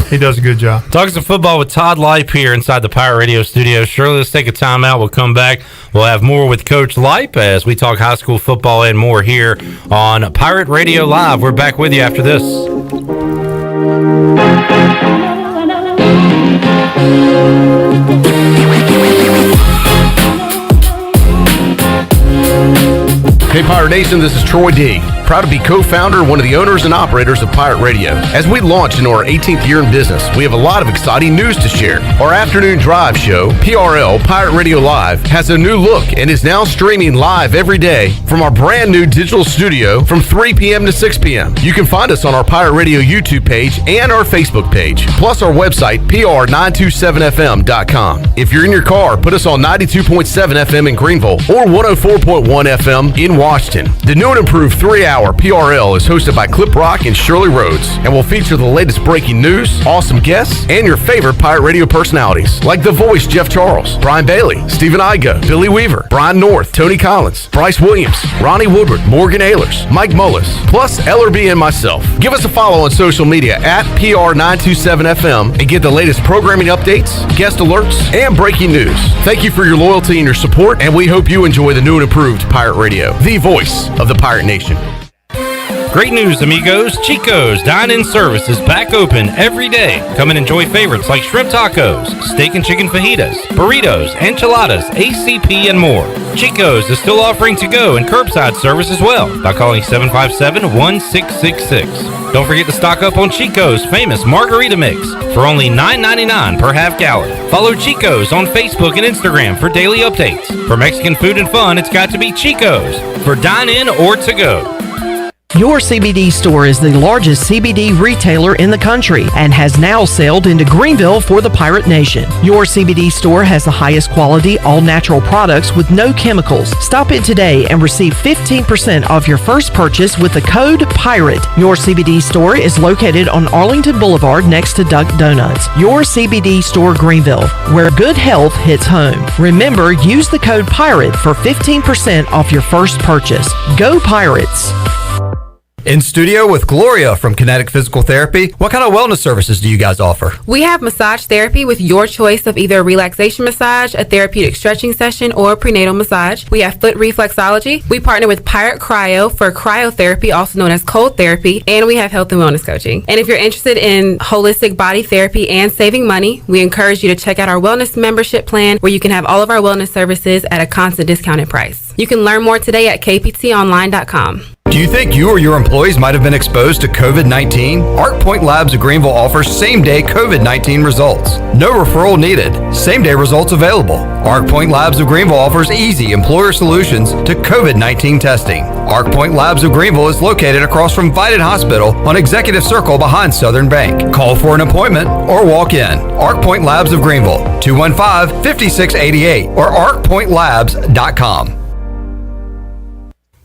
he does a good job. Talking some football with Todd Lipe here inside the Pirate Radio studio. Shirley, let's take a timeout. We'll come back. We'll have more with Coach Lipe as we talk high school football and more here on Pirate Radio Live. We're back with you after this. Hey Pirate Nation, this is Troy D. Proud to be co-founder and one of the owners and operators of Pirate Radio. As we launch into our 18th year in business, we have a lot of exciting news to share. Our afternoon drive show, PRL, Pirate Radio Live, has a new look and is now streaming live every day from our brand new digital studio from 3 p.m. to 6 p.m. You can find us on our Pirate Radio YouTube page and our Facebook page, plus our website, pr927fm.com. If you're in your car, put us on 92.7 FM in Greenville or 104.1 FM in Washington. The new and improved 3-hour PRL is hosted by Clip Rock and Shirley Rhodes and will feature the latest breaking news, awesome guests, and your favorite Pirate Radio personalities like The Voice Jeff Charles, Brian Bailey, Stephen Igoe, Billy Weaver, Brian North, Tony Collins, Bryce Williams, Ronnie Woodward, Morgan Ehlers, Mike Mullis, plus LRB and myself. Give us a follow on social media at PR927FM and get the latest programming updates, guest alerts, and breaking news. Thank you for your loyalty and your support, and we hope you enjoy the new and improved Pirate Radio, the voice of the Pirate Nation. Great news, amigos. Chico's Dine-In Service is back open every day. Come and enjoy favorites like shrimp tacos, steak and chicken fajitas, burritos, enchiladas, ACP, and more. Chico's is still offering to-go and curbside service as well by calling 757-1666. Don't forget to stock up on Chico's famous margarita mix for only $9.99 per half gallon. Follow Chico's on Facebook and Instagram for daily updates. For Mexican food and fun, it's got to be Chico's for dine-in or to-go. Your CBD store is the largest CBD retailer in the country and has now sailed into Greenville for the Pirate Nation. Your CBD store has the highest quality, all-natural products with no chemicals. Stop in today and receive 15% off your first purchase with the code PIRATE. Your CBD store is located on Arlington Boulevard next to Duck Donuts. Your CBD store Greenville, where good health hits home. Remember, use the code PIRATE for 15% off your first purchase. Go Pirates! In studio with Gloria from Kinetic Physical Therapy. What kind of wellness services do you guys offer? We have massage therapy with your choice of either a relaxation massage, a therapeutic stretching session, or a prenatal massage. We have foot reflexology. We partner with Pirate Cryo for cryotherapy, also known as cold therapy, and we have health and wellness coaching. And if you're interested in holistic body therapy and saving money, we encourage you to check out our wellness membership plan where you can have all of our wellness services at a constant discounted price. You can learn more today at kptonline.com. Do you think you or your employees might have been exposed to COVID-19? ArcPoint Labs of Greenville offers same-day COVID-19 results. No referral needed. Same-day results available. ArcPoint Labs of Greenville offers easy employer solutions to COVID-19 testing. ArcPoint Labs of Greenville is located across from Vidant Hospital on Executive Circle behind Southern Bank. Call for an appointment or walk in. ArcPoint Labs of Greenville, 215-5688 or arcpointlabs.com.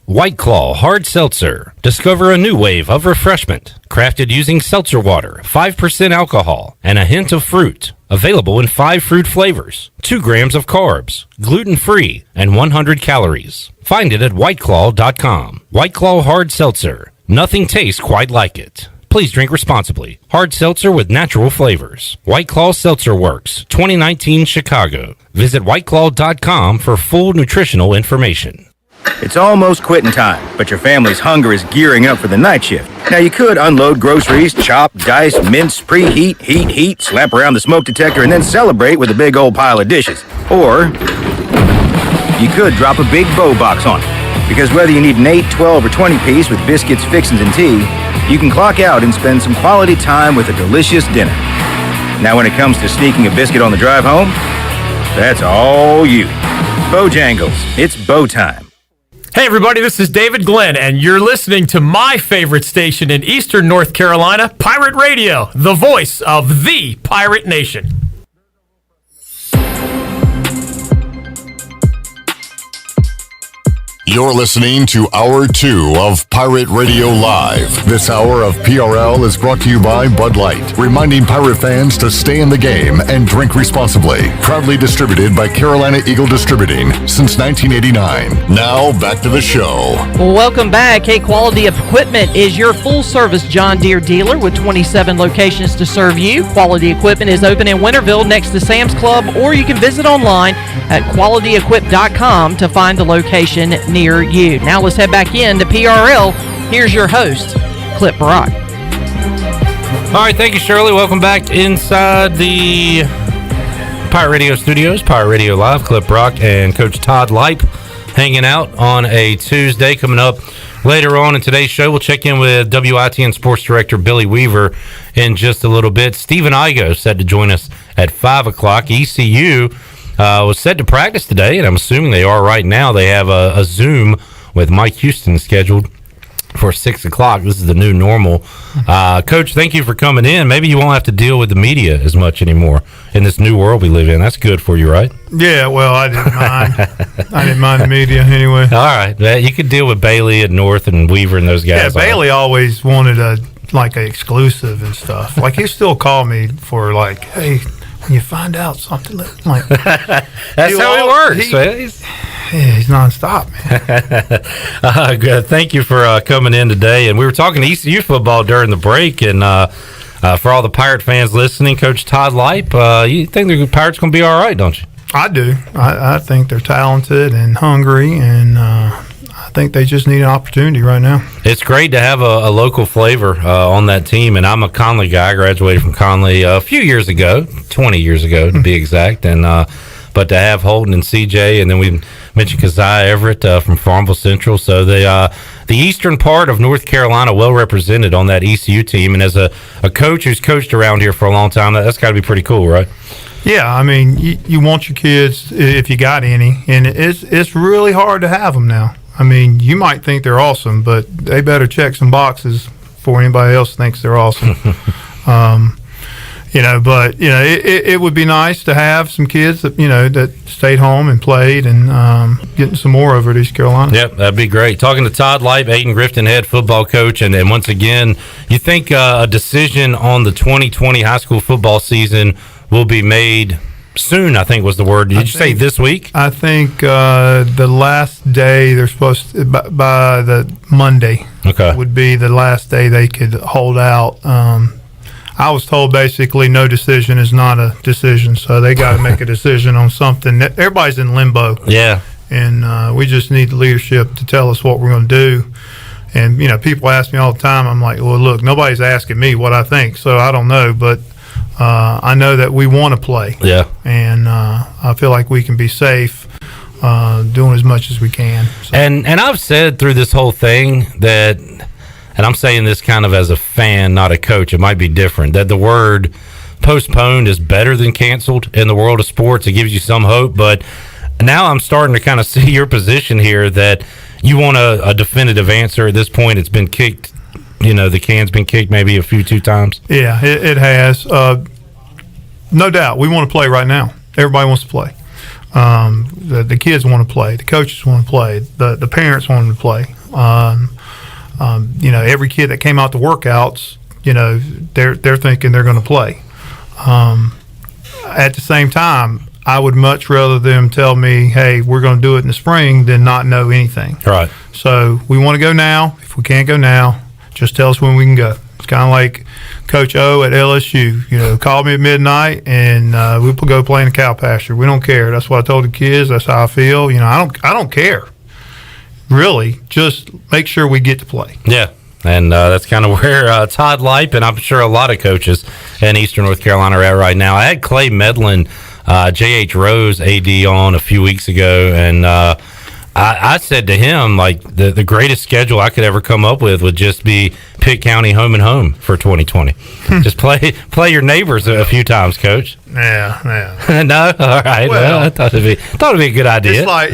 White Claw Hard Seltzer. Discover a new wave of refreshment. Crafted using seltzer water, 5% alcohol, and a hint of fruit. Available in 5 fruit flavors, 2 grams of carbs, gluten-free, and 100 calories. Find it at whiteclaw.com. White Claw Hard Seltzer. Nothing tastes quite like it. Please drink responsibly. Hard seltzer with natural flavors. White Claw Seltzer Works, 2019 Chicago. Visit whiteclaw.com for full nutritional information. It's almost quitting time, but your family's hunger is gearing up for the night shift. Now you could unload groceries, chop, dice, mince, preheat, heat, slap around the smoke detector, and then celebrate with a big old pile of dishes. Or you could drop a big bow box on it. Because whether you need an 8, 12, or 20 piece with biscuits, fixins, and tea, you can clock out and spend some quality time with a delicious dinner. Now when it comes to sneaking a biscuit on the drive home, that's all you. Bojangles, it's bow time. Hey everybody, this is David Glenn, and you're listening to my favorite station in Eastern North Carolina, Pirate Radio, the voice of the Pirate Nation. You're listening to Hour 2 of Pirate Radio Live. This hour of PRL is brought to you by Bud Light, reminding Pirate fans to stay in the game and drink responsibly. Proudly distributed by Carolina Eagle Distributing since 1989. Now, back to the show. Welcome back. Hey, Quality Equipment is your full-service John Deere dealer with 27 locations to serve you. Quality Equipment is open in Winterville next to Sam's Club, or you can visit online at qualityequip.com to find the location near you. Now let's head back in to PRL. Here's your host, Clip Brock. All right, thank you, Shirley. Welcome back inside the Pirate Radio studios, Pirate Radio Live. Clip Brock and Coach Todd Lipe hanging out on a Tuesday. Coming up later on in today's show, we'll check in with WITN Sports Director Billy Weaver in just a little bit. Stephen Igoe said to join us at 5 o'clock. ECU was set to practice today, and I'm assuming they are right now. They have a Zoom with Mike Houston scheduled for 6 o'clock. This is the new normal. Coach, thank you for coming in. Maybe you won't have to deal with the media as much anymore in this new world we live in. That's good for you, right? Yeah, well, I didn't mind. I didn't mind the media anyway. All right. You could deal with Bailey and North and Weaver and those guys. Yeah, Bailey always wanted an exclusive and stuff. Like, he still called me for, hey, when you find out something, like that's how it works. He's nonstop, man. Good. Thank you for coming in today. And we were talking ECU football during the break, and for all the Pirate fans listening, Coach Todd Lipe, you think the Pirates going to be all right, don't you? I do. I think they're talented and hungry, and I think they just need an opportunity right now. It's great to have a local flavor on that team, and I'm a Conley guy. I graduated from Conley a few years ago, 20 years ago to be exact, and but to have Holton and CJ, and then we mentioned Keziah Everett from Farmville Central, so the eastern part of North Carolina well represented on that ECU team, and as a coach who's coached around here for a long time, that's got to be pretty cool, right? Yeah, I mean, you want your kids, if you got any, and it's really hard to have them now. I mean, you might think they're awesome, but they better check some boxes before anybody else thinks they're awesome. But it would be nice to have some kids that that stayed home and played and getting some more over at East Carolina. Yep, that'd be great. Talking to Todd Lipe, Aiden Grifton head football coach, and once again, you think a decision on the 2020 high school football season will be made soon? I think was the word. Did you say this week? I think the last day they're supposed to, by the Monday. Okay, would be the last day they could hold out. I was told basically no decision is not a decision, so they got to make a decision on something. Everybody's in limbo. Yeah. And we just need the leadership to tell us what we're going to do. And, people ask me all the time. I'm like, well, look, nobody's asking me what I think, so I don't know. But I know that we want to play. Yeah. And I feel like we can be safe doing as much as we can. So. And I've said through this whole thing that – and I'm saying this kind of as a fan, not a coach, it might be different, that the word postponed is better than canceled in the world of sports. It gives you some hope, but now I'm starting to kind of see your position here that you want a definitive answer at this point. It's been kicked, the can's been kicked maybe two times. Yeah, it has. No doubt. We want to play right now. Everybody wants to play. The kids want to play. The coaches want to play. The parents want to play. Every kid that came out to workouts, they're thinking they're going to play. At the same time, I would much rather them tell me, hey, we're going to do it in the spring than not know anything. Right. So we want to go now. If we can't go now, just tell us when we can go. It's kind of like Coach O at LSU. Call me at midnight and we'll go play in the cow pasture. We don't care. That's what I told the kids. That's how I feel. I don't care. Really, just make sure we get to play. Yeah, and that's kind of where Todd Lipe and I'm sure a lot of coaches in Eastern North Carolina are at right now. I had Clay Medlin, J.H. Rose AD on a few weeks ago, and I said to him, like, the greatest schedule I could ever come up with would just be Pitt County home and home for 2020. Just play your neighbors a few times, Coach. Yeah. No, all right. Well, I thought it'd be a good idea. It's like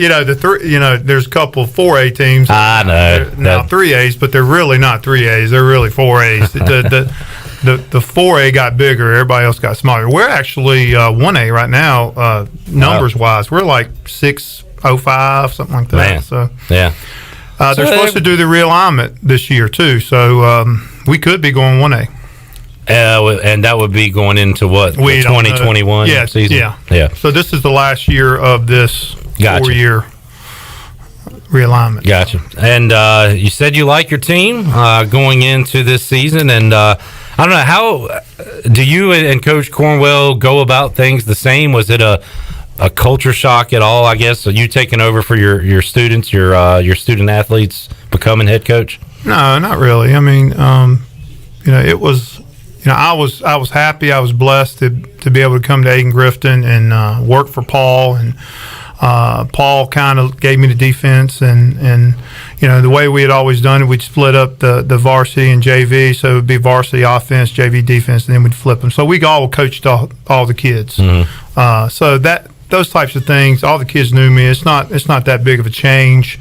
there's a couple of 4A teams. I know now 3As, but they're really not 3As. They're really 4As. The 4A got bigger. Everybody else got smaller. We're actually 1A right now, numbers wise. We're like 605, something like that. Man. So yeah. They're supposed to do the realignment this year too, so we could be going 1A. And that would be going into what, the 2021 season? Yeah. So this is the last year of this 4-year realignment. Gotcha. And you said you like your team going into this season, and I don't know, how do you and Coach Cornwell go about things the same? Was it a culture shock at all, I guess? Are you taking over for your students, your student athletes becoming head coach? No, not really. I mean, it was, I was happy. I was blessed to be able to come to Aiden Grifton and work for Paul. And Paul kind of gave me the defense. And the way we had always done it, we'd split up the varsity and JV. So it would be varsity offense, JV defense, and then we'd flip them. So we all coached all the kids. Mm-hmm. So those types of things, all the kids knew me. It's not that big of a change.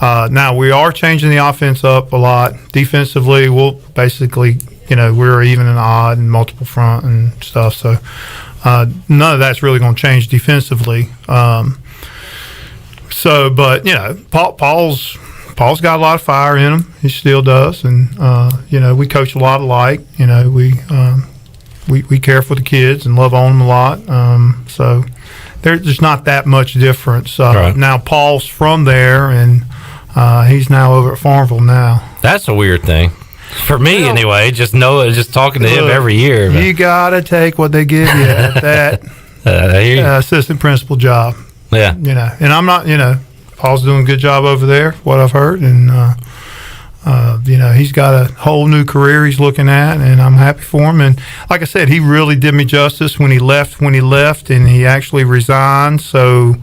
Now we are changing the offense up a lot. Defensively, we'll basically, we're even and odd and multiple front and stuff. So none of that's really going to change defensively. But Paul's got a lot of fire in him. He still does, and we coach a lot alike. We care for the kids and love on them a lot. So there's not that much difference. Right. Now Paul's from there, and he's now over at Farmville now. That's a weird thing for me, anyway. Just talking to him every year. You gotta take what they give you at that assistant principal job. Yeah, and I'm not. Paul's doing a good job over there, what I've heard, and he's got a whole new career he's looking at, and I'm happy for him. And like I said, he really did me justice when he left, and he actually resigned so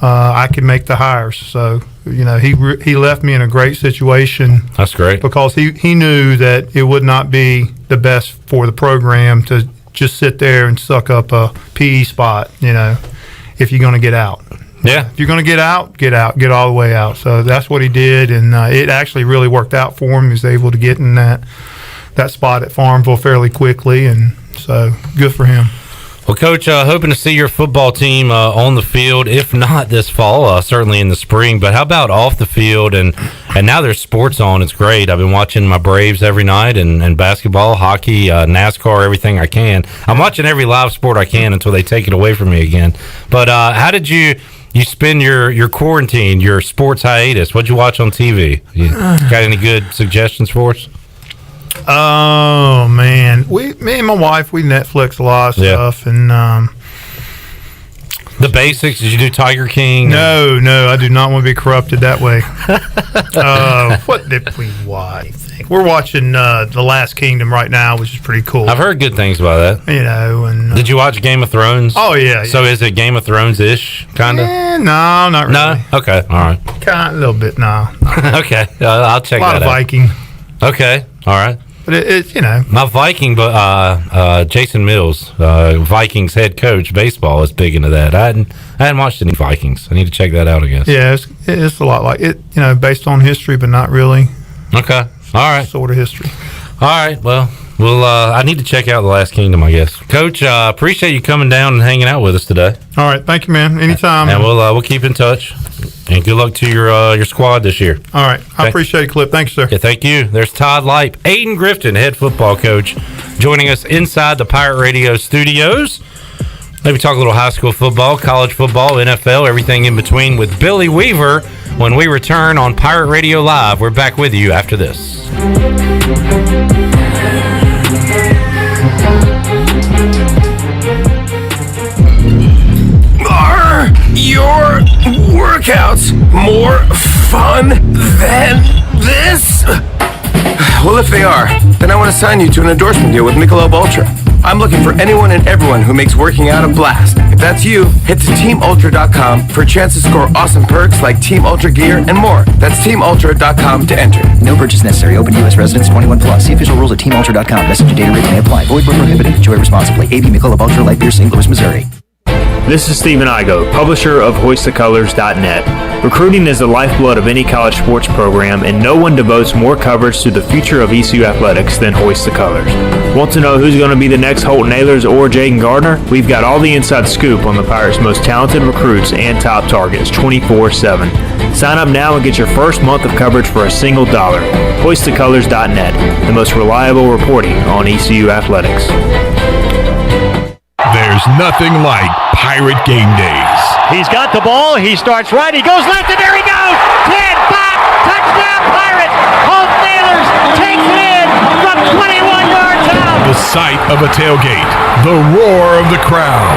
I could make the hires. So he left me in a great situation. That's great, because he knew that it would not be the best for the program to just sit there and suck up a PE spot, if you're going to get out. Yeah. If you're going to get out, get all the way out. So that's what he did, and it actually really worked out for him. He was able to get in that spot at Farmville fairly quickly, and so good for him. Well, Coach, hoping to see your football team on the field, if not this fall, certainly in the spring. But how about off the field? And now there's sports on. It's great. I've been watching my Braves every night and basketball, hockey, NASCAR, everything I can. I'm watching every live sport I can until they take it away from me again. But how did you spend your quarantine, your sports hiatus? What'd you watch on TV? You got any good suggestions for us? Oh man, me and my wife, we Netflix a lot of stuff, and the basics. Did you do Tiger King? No, I do not want to be corrupted that way. What did we watch? We're watching The Last Kingdom right now, which is pretty cool. I've heard good things about that. You know, and did you watch Game of Thrones? Oh yeah. So is it Game of Thrones-ish, kind of? No, not really. No. Okay. All right. Kind of a little bit. No. Okay. I'll check that out. A lot of Viking. Okay. All right. But it's my Viking, but Jason Mills, Vikings head coach baseball, is big into that. I hadn't watched any Vikings. I need to check that out, I guess. Yeah, it's a lot like it. Based on history, but not really. Okay, all right. Sort of history. All right. Well, I need to check out The Last Kingdom, I guess. Coach, appreciate you coming down and hanging out with us today. All right, thank you, man. Anytime. And we'll keep in touch. And good luck to your squad this year. All right. I appreciate it, Clip. Thanks, sir. Yeah, thank you. There's Todd Lipe, Aiden Grifton, head football coach, joining us inside the Pirate Radio studios. Maybe talk a little high school football, college football, NFL, everything in between with Billy Weaver when we return on Pirate Radio Live. We're back with you after this. Are your workouts more fun than this? Well, if they are, then I want to sign you to an endorsement deal with Michelob Ultra. I'm looking for anyone and everyone who makes working out a blast. If that's you, head to TeamUltra.com for a chance to score awesome perks like Team Ultra gear and more. That's TeamUltra.com to enter. No purchase necessary. Open U.S. residents 21 plus. See official rules at TeamUltra.com. Message and data rate may apply. Void where prohibited. Enjoy responsibly. AB Michelob Ultra Light Beer, St. Louis, Missouri. This is Stephen Igoe, publisher of HoistTheColors.net. Recruiting is the lifeblood of any college sports program, and no one devotes more coverage to the future of ECU athletics than Hoist the Colors. Want to know who's going to be the next Holton Ahlers or Jaden Gardner? We've got all the inside scoop on the Pirates' most talented recruits and top targets 24/7. Sign up now and get your first month of coverage for a single $1. HoistTheColors.net, the most reliable reporting on ECU athletics. There's nothing like Pirate Game Days. He's got the ball. He starts right. He goes left, and there he goes. 10, 5, touchdown Pirates. Holton Ahlers takes it in from 21 yards out. The sight of a tailgate. The roar of the crowd.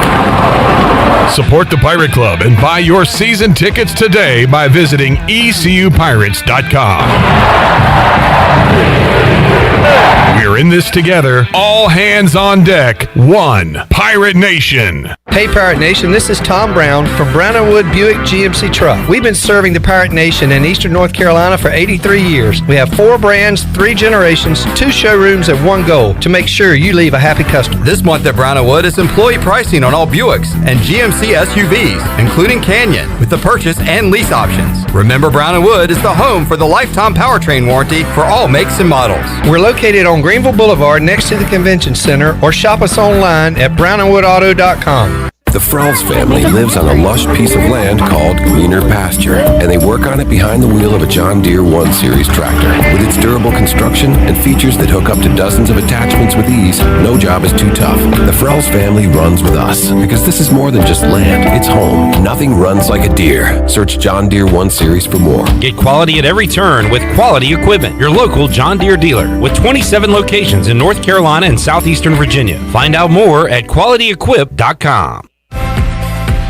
Support the Pirate Club and buy your season tickets today by visiting ECUPirates.com. We're in this together. All hands on deck. One Pirate Nation. Hey Pirate Nation, this is Tom Brown from Brown & Wood Buick GMC Truck. We've been serving the Pirate Nation in Eastern North Carolina for 83 years. We have 4 brands, 3 generations, 2 showrooms, and 1 goal to make sure you leave a happy customer. This month at Brown & Wood is employee pricing on all Buicks and GMC SUVs, including Canyon, with the purchase and lease options. Remember, Brown & Wood is the home for the lifetime powertrain warranty for all makes and models. We're located on Greenville Boulevard next to the Convention Center, or shop us online at brownandwoodauto.com. The Frells family lives on a lush piece of land called greener pasture, and they work on it behind the wheel of a John Deere 1 Series tractor. With its durable construction and features that hook up to dozens of attachments with ease, no job is too tough. The Frells family runs with us, because this is more than just land, it's home. Nothing runs like a Deere. Search John Deere 1 Series for more. Get quality at every turn with Quality Equipment, your local John Deere dealer, with 27 locations in North Carolina and southeastern Virginia. Find out more at QualityEquip.com.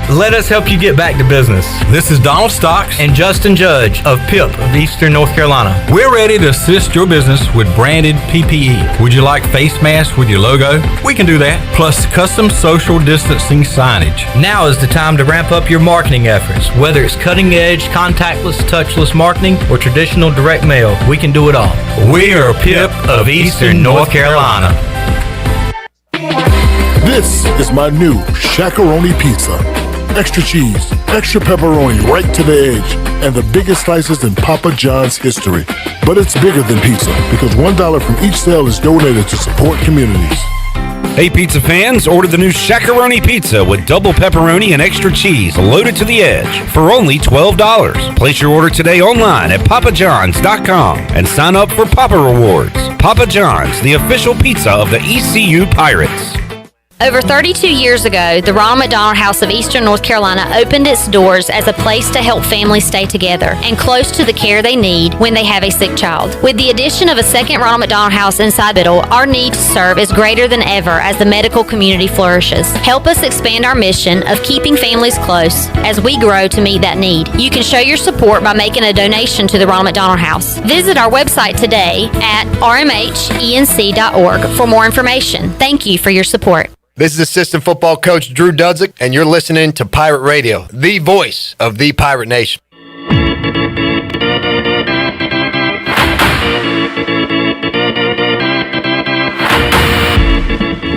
Let us help you get back to business. This is Donald Stocks and Justin Judge of PIP of Eastern North Carolina. We're ready to assist your business with branded PPE. Would you like face masks with your logo? We can do that, plus custom social distancing signage. Now is the time to ramp up your marketing efforts. Whether it's cutting edge, contactless, touchless marketing, or traditional direct mail, we can do it all. We are PIP of Eastern North Carolina. This is my new Shakaroni pizza. extra cheese, extra pepperoni right to the edge, and the biggest slices in Papa John's history. But it's bigger than pizza because $1 from each sale is donated to support communities. Hey pizza fans, order the new Shakaroni Pizza with double pepperoni and extra cheese loaded to the edge for only $12. Place your order today online at papajohns.com and sign up for Papa Rewards. Papa John's, the official pizza of the ECU Pirates. Over 32 years ago, the Ronald McDonald House of Eastern North Carolina opened its doors as a place to help families stay together and close to the care they need when they have a sick child. With the addition of a second Ronald McDonald House in Biddle, our need to serve is greater than ever as the medical community flourishes. Help us expand our mission of keeping families close as we grow to meet that need. You can show your support by making a donation to the Ronald McDonald House. Visit our website today at rmhenc.org for more information. Thank you for your support. This is assistant football coach Drew Dudzik, and you're listening to Pirate Radio, the voice of the Pirate Nation.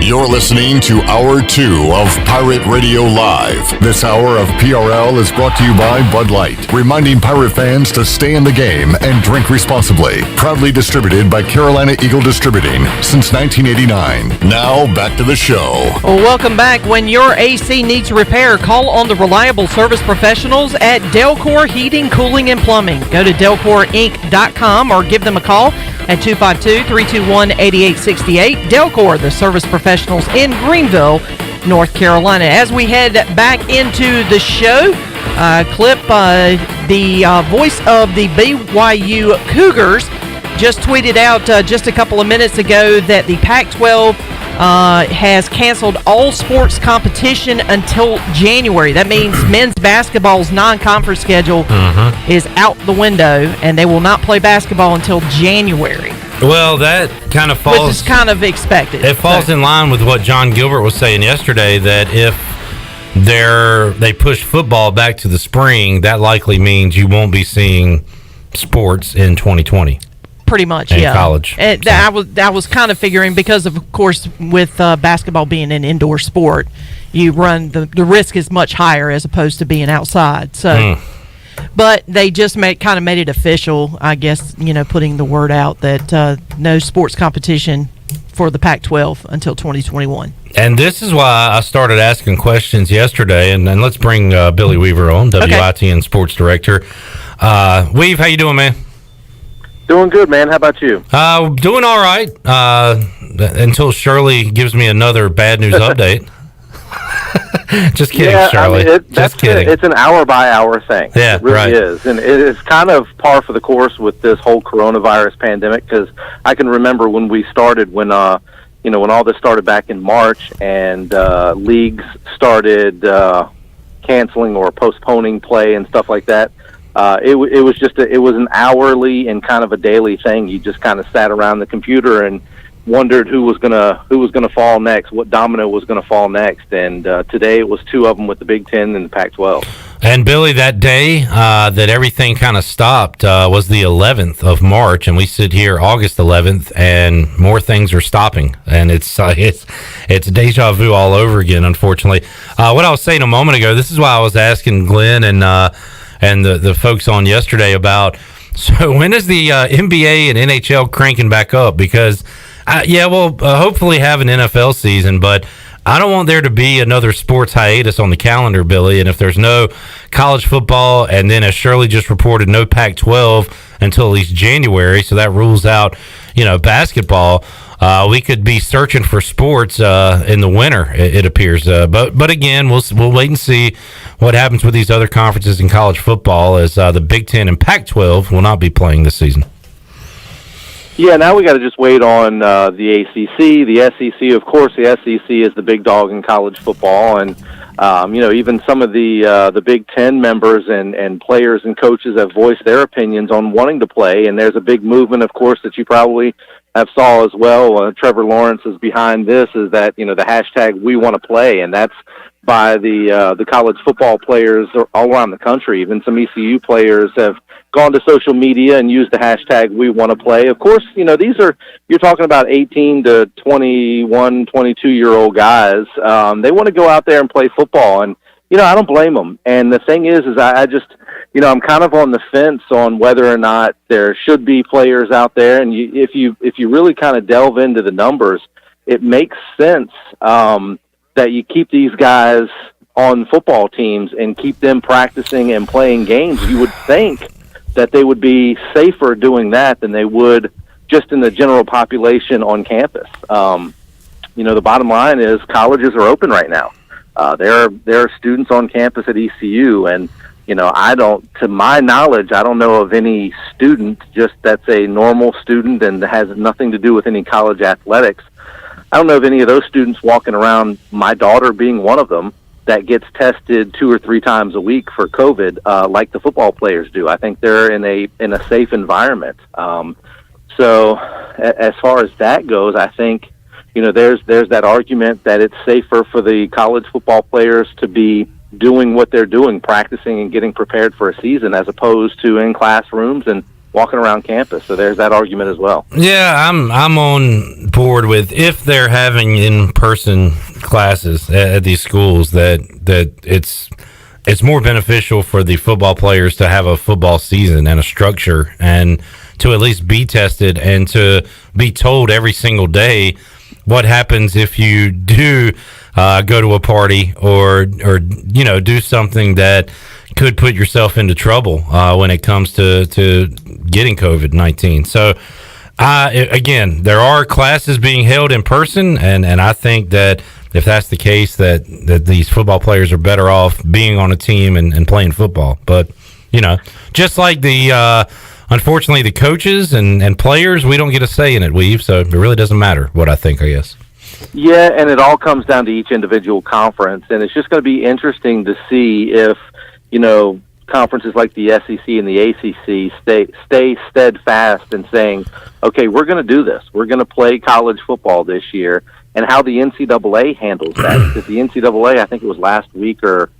You're listening to Hour 2 of Pirate Radio Live. This hour of PRL is brought to you by Bud Light, reminding Pirate fans to stay in the game and drink responsibly. Proudly distributed by Carolina Eagle Distributing since 1989. Now, back to the show. Well, welcome back. When your AC needs repair, call on the reliable service professionals at Delcor Heating, Cooling, and Plumbing. Go to delcorinc.com or give them a call at 252-321-8868. Delcor, the service professionals in Greenville, North Carolina. As we head back into the show, clip, the voice of the BYU Cougars just tweeted out just a couple of minutes ago that the Pac-12 has canceled all sports competition until January. That means men's basketball's non-conference schedule is out the window, and they will not play basketball until January. Well, that kind of falls... Which is kind of expected. It falls in line with what John Gilbert was saying yesterday, that if they push football back to the spring, that likely means you won't be seeing sports in 2020. Pretty much, in yeah. College. And I was kind of figuring because of course with basketball being an indoor sport, you run the risk is much higher as opposed to being outside. So, but they just made it official, I guess. Putting the word out that no sports competition for the Pac-12 until 2021. And this is why I started asking questions yesterday. And let's bring Billy Weaver on, WITN Sports Director. Weave, how you doing, man? Doing good, man. How about you? Doing all right. Until Shirley gives me another bad news update. Just kidding, Shirley. Just kidding. It's an hour-by-hour thing. Yeah, it really is. And it is kind of par for the course with this whole coronavirus pandemic, because I can remember when we started, when all this started back in March, and leagues started canceling or postponing play and stuff like that. It was an hourly and kind of a daily thing. You just kind of sat around the computer and wondered who was gonna fall next, what domino was gonna fall next. And today it was two of them with the Big Ten and the Pac-12. And Billy, that day that everything kind of stopped was the 11th of March, and we sit here August 11th, and more things are stopping, and it's deja vu all over again, unfortunately. What I was saying a moment ago, this is why I was asking Glenn and the folks on yesterday about, so when is the NBA and NHL cranking back up? Because we'll hopefully have an NFL season, but I don't want there to be another sports hiatus on the calendar, Billy. And if there's no college football, and then as Shirley just reported, no Pac-12 until at least January, so that rules out, basketball. We could be searching for sports in the winter, it appears. But again, we'll wait and see what happens with these other conferences in college football, as the Big Ten and Pac-12 will not be playing this season. Yeah, now we got to just wait on the ACC, the SEC. Of course, the SEC is the big dog in college football, and even some of the Big Ten members and players and coaches have voiced their opinions on wanting to play. And there's a big movement, of course, that you probably have saw as well. Trevor Lawrence is behind this. Is that the hashtag We Want to Play, and that's by the college football players all around the country. Even some ECU players have gone to social media and used the hashtag We Want to Play. Of course, you're talking about 18 to 21, 22-year-old guys. They want to go out there and play football. And, I don't blame them. And the thing is I just, I'm kind of on the fence on whether or not there should be players out there. And if you really kind of delve into the numbers, it makes sense that you keep these guys on football teams and keep them practicing and playing games. You would think that they would be safer doing that than they would just in the general population on campus. The bottom line is colleges are open right now. There are students on campus at ECU, and to my knowledge, I don't know of any student just that's a normal student and has nothing to do with any college athletics. I don't know of any of those students walking around, my daughter being one of them, that gets tested 2 or 3 times a week for COVID, like the football players do. I think they're in a safe environment. So as far as that goes, I think, there's that argument that it's safer for the college football players to be doing what they're doing, practicing and getting prepared for a season, as opposed to in classrooms and walking around campus. So there's that argument as well. Yeah, I'm on board with, if they're having in-person classes at these schools, that it's more beneficial for the football players to have a football season and a structure, and to at least be tested and to be told every single day what happens if you do go to a party or do something that could put yourself into trouble when it comes to getting COVID-19. So again, there are classes being held in person, and I think that if that's the case, that these football players are better off being on a team and playing football. But just like unfortunately, the coaches and players, we don't get a say in it, Weave, so it really doesn't matter what I think, I guess. Yeah, and it all comes down to each individual conference, and it's just going to be interesting to see if, conferences like the SEC and the ACC stay steadfast in saying, okay, we're going to do this. We're going to play college football this year, and how the NCAA handles that. Because the NCAA, I think it was last week or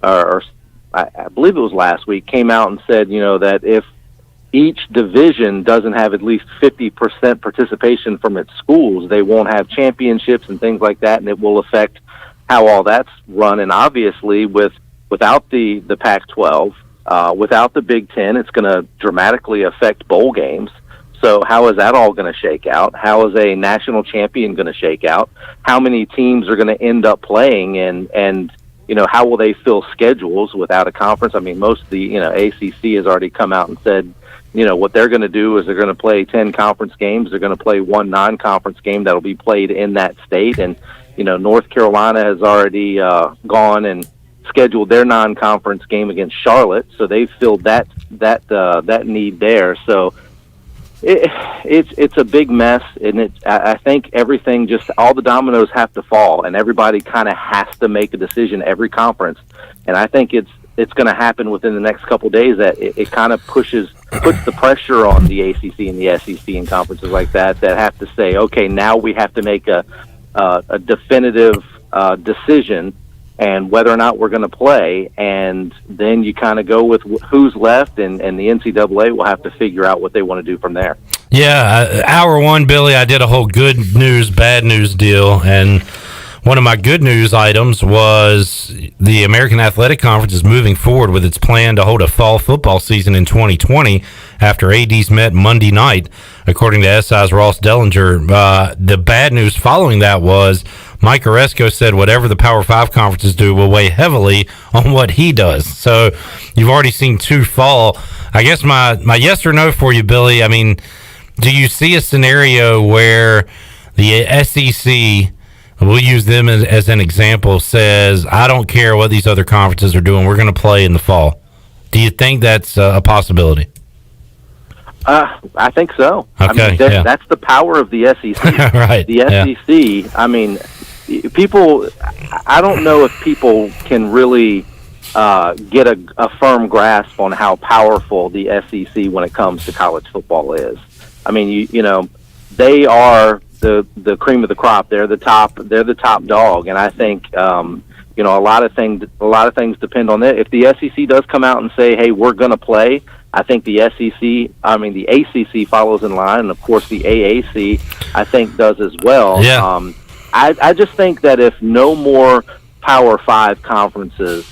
I believe it was last week, came out and said, that if each division doesn't have at least 50% participation from its schools, they won't have championships and things like that, and it will affect how all that's run. And obviously, without the Pac-12, without the Big Ten, it's going to dramatically affect bowl games. So how is that all going to shake out? How is a national champion going to shake out? How many teams are going to end up playing, and how will they fill schedules without a conference? I mean, most of the ACC has already come out and said, what they're going to do is they're going to play 10 conference games. They're going to play 1 non-conference game that'll be played in that state. And, North Carolina has already gone and scheduled their non-conference game against Charlotte. So they've filled that need there. So it's a big mess. And I think everything, just all the dominoes have to fall, and everybody kind of has to make a decision, every conference. And I think it's going to happen within the next couple of days, that it kind of puts the pressure on the ACC and the SEC and conferences like that have to say, okay, now we have to make a definitive decision and whether or not we're going to play, and then you kind of go with who's left, and the NCAA will have to figure out what they want to do from there. Yeah, hour 1, Billy, I did a whole good news, bad news deal, and one of my good news items was the American Athletic Conference is moving forward with its plan to hold a fall football season in 2020 after ADs met Monday night, according to SI's Ross Dellinger. The bad news following that was Mike Oresco said whatever the Power 5 conferences do will weigh heavily on what he does. So you've already seen 2 fall. I guess my yes or no for you, Billy, I mean, do you see a scenario where the SEC, we'll use them as an example, says, I don't care what these other conferences are doing, we're going to play in the fall? Do you think that's a possibility? I think so. Okay, I mean, that's the power of the SEC. Right. The SEC, I mean, people, I don't know if people can really get a firm grasp on how powerful the SEC when it comes to college football is. I mean, they are the cream of the crop. They're the top dog, and I think a lot of things depend on that. If the SEC does come out and say, "Hey, we're going to play," I think the ACC follows in line, and of course the AAC I think does as well. Yeah. I just think that if no more Power 5 conferences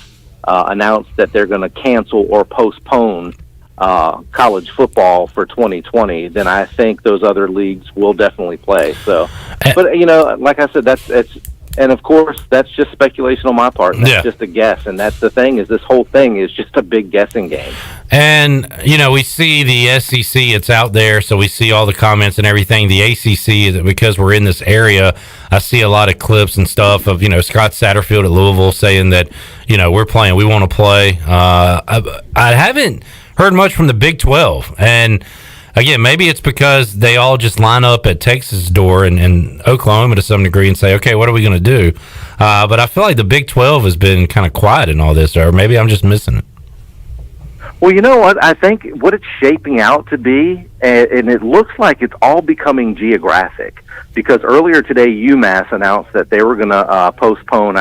announce that they're going to cancel or postpone college football for 2020, then I think those other leagues will definitely play. So, but like I said, and of course, that's just speculation on my part. That's just a guess, and that's the thing, is this whole thing is just a big guessing game. And, we see the SEC, it's out there, so we see all the comments and everything. The ACC, because we're in this area, I see a lot of clips and stuff of, Scott Satterfield at Louisville saying that, we're playing, we want to play. I haven't heard much from the Big 12, and again, maybe it's because they all just line up at Texas' door and Oklahoma to some degree and say, okay, what are we going to do? But I feel like the Big 12 has been kind of quiet in all this, or maybe I'm just missing it. Well, you know what? I think what it's shaping out to be, and it looks like it's all becoming geographic, because earlier today UMass announced that they were going to postpone.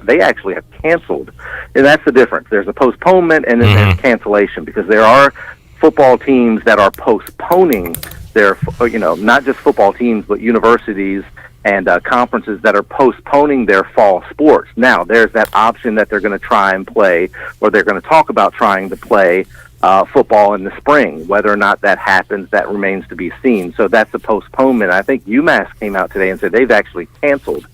They actually have canceled, and that's the difference. There's a postponement and then there's cancellation, because there are football teams that are postponing their, not just football teams, but universities and conferences that are postponing their fall sports. Now, there's that option that they're going to try and play, or they're going to talk about trying to play football in the spring. Whether or not that happens, that remains to be seen. So that's a postponement. I think UMass came out today and said they've actually canceled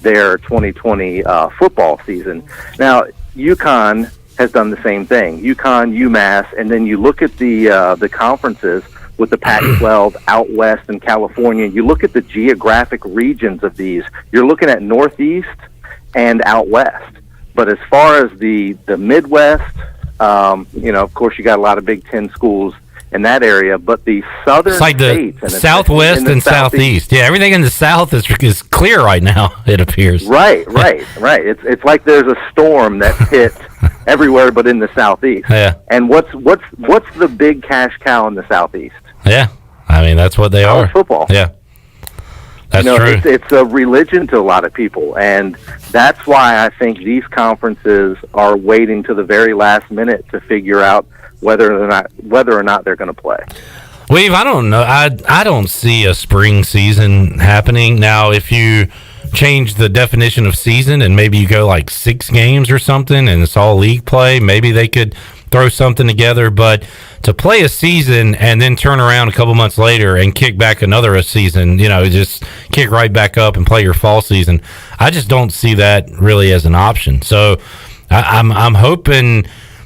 their 2020 football season. Now, UConn has done the same thing. UConn, UMass, and then you look at the conferences with the Pac-12 out west in California. You look at the geographic regions of these. You're looking at Northeast and out west. But as far as the Midwest, of course, you got a lot of Big Ten schools in that area, but the southern it's like states, the Southwest and Southeast. Yeah, everything in the South is clear right now, it appears. Right. It's like there's a storm that hit everywhere but in the Southeast. Yeah. And what's the big cash cow in the Southeast? Yeah, I mean, that's what they are. Football. Yeah, that's true. It's a religion to a lot of people, and that's why I think these conferences are waiting to the very last minute to figure out whether or not they're going to play. Weave, I don't know. I don't see a spring season happening. Now, if you change the definition of season and maybe you go like 6 games or something and it's all league play, maybe they could throw something together. But to play a season and then turn around a couple months later and kick back another season, just kick right back up and play your fall season, I just don't see that really as an option. So I'm hoping,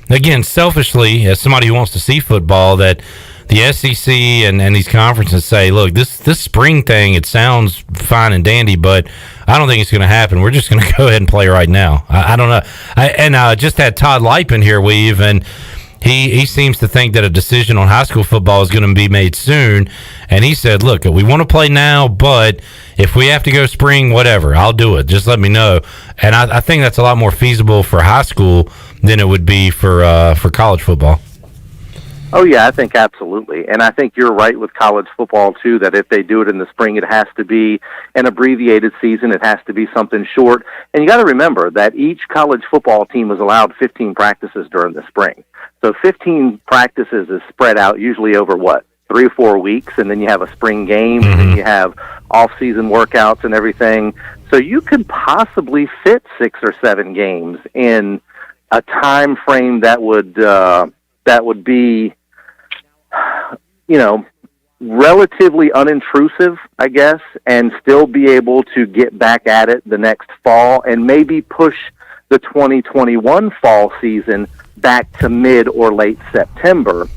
again, selfishly, as somebody who wants to see football, that the SEC and these conferences say, look, this spring thing, it sounds fine and dandy, but I don't think it's going to happen. We're just going to go ahead and play right now. I don't know. I just had Todd Leip here, Weave, and he seems to think that a decision on high school football is going to be made soon. And he said, look, we want to play now, but if we have to go spring, whatever, I'll do it. Just let me know. And I think that's a lot more feasible for high school than it would be for college football. Oh, yeah, I think absolutely. And I think you're right with college football, too, that if they do it in the spring, it has to be an abbreviated season. It has to be something short. And you got to remember that each college football team was allowed 15 practices during the spring. So 15 practices is spread out usually over, 3 or 4 weeks, and then you have a spring game, and then you have off-season workouts and everything. So you could possibly fit 6 or 7 games in a time frame that would be relatively unintrusive, I guess, and still be able to get back at it the next fall and maybe push the 2021 fall season back to mid or late September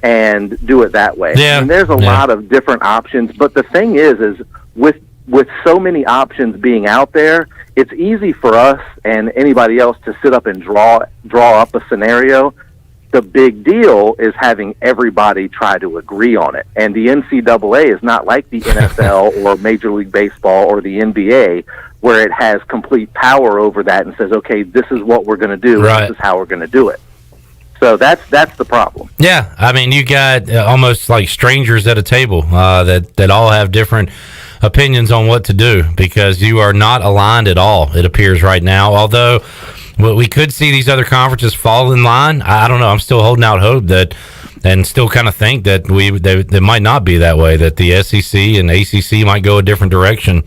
and do it that way. Yeah. I mean, there's a lot of different options, but the thing is with so many options being out there, it's easy for us and anybody else to sit up and draw up a scenario. The big deal is having everybody try to agree on it. And the NCAA is not like the NFL or Major League Baseball or the NBA, where it has complete power over that and says, okay, this is what we're going to do, right, and this is how we're going to do it. So that's the problem. Yeah, I mean, you got almost like strangers at a table that all have different opinions on what to do, because you are not aligned at all, it appears right now. Although we could see these other conferences fall in line. I don't know. I'm still holding out hope that, and still kind of think that they might not be that way, that the SEC and ACC might go a different direction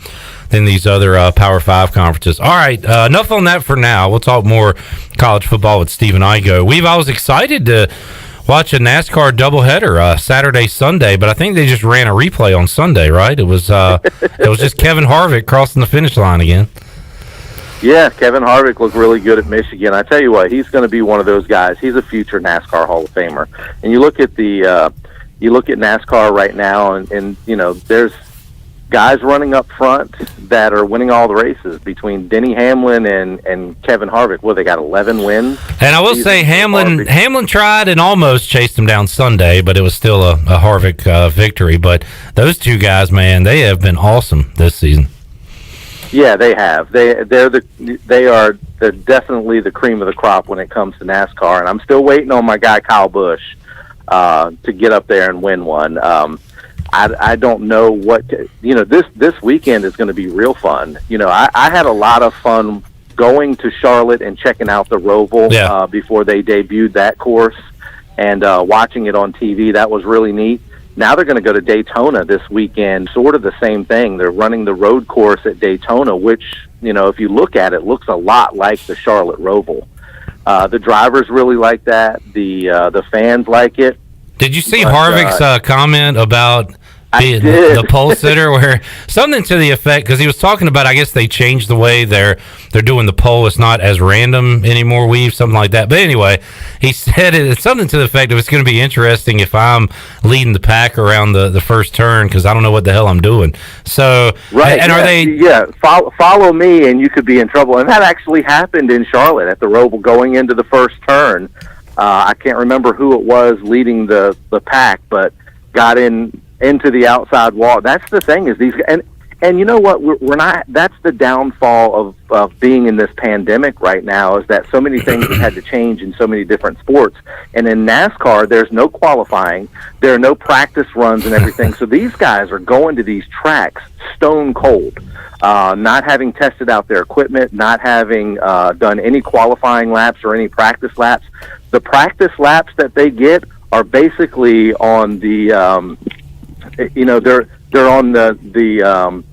than these other Power 5 conferences. All right, enough on that for now. We'll talk more college football with Stephen Igoe. I was excited to watch a NASCAR doubleheader Saturday, Sunday, but I think they just ran a replay on Sunday, right? It was just Kevin Harvick crossing the finish line again. Yeah, Kevin Harvick looked really good at Michigan. I tell you what, he's going to be one of those guys. He's a future NASCAR Hall of Famer. And you look at NASCAR right now, and you know, there's guys running up front that are winning all the races between Denny Hamlin and Kevin Harvick. Well, they got 11 wins. And I will say Hamlin tried and almost chased him down Sunday, but it was still a Harvick victory. But those two guys, man, they have been awesome this season. Yeah, they have. They're definitely the cream of the crop when it comes to NASCAR, and I'm still waiting on my guy Kyle Busch to get up there and win one. I don't know what this weekend is going to be real fun. You know, I had a lot of fun going to Charlotte and checking out the Roval before they debuted that course, and watching it on TV. That was really neat. Now they're going to go to Daytona this weekend, sort of the same thing. They're running the road course at Daytona, which, you know, if you look at it, looks a lot like the Charlotte Roval. The drivers really like that. The fans like it. Did you see Harvick's comment about the pole sitter, where something to the effect, because he was talking about, I guess they changed the way they're doing the pole. It's not as random anymore, something like that. But anyway, he said it's something to the effect of, it's going to be interesting if I'm leading the pack around the first turn, because I don't know what the hell I'm doing. So, right, and are they? Yeah, follow me, and you could be in trouble. And that actually happened in Charlotte at the Roval going into the first turn. I can't remember who it was leading the pack, but got into the outside wall. That's the thing, is these, and you know what, we're not, that's the downfall of being in this pandemic right now, is that so many things have had to change in so many different sports. And in NASCAR, there's no qualifying, there are no practice runs and everything. So these guys are going to these tracks stone cold, not having tested out their equipment, not having done any qualifying laps or any practice laps. The practice laps that they get are basically on the they're on the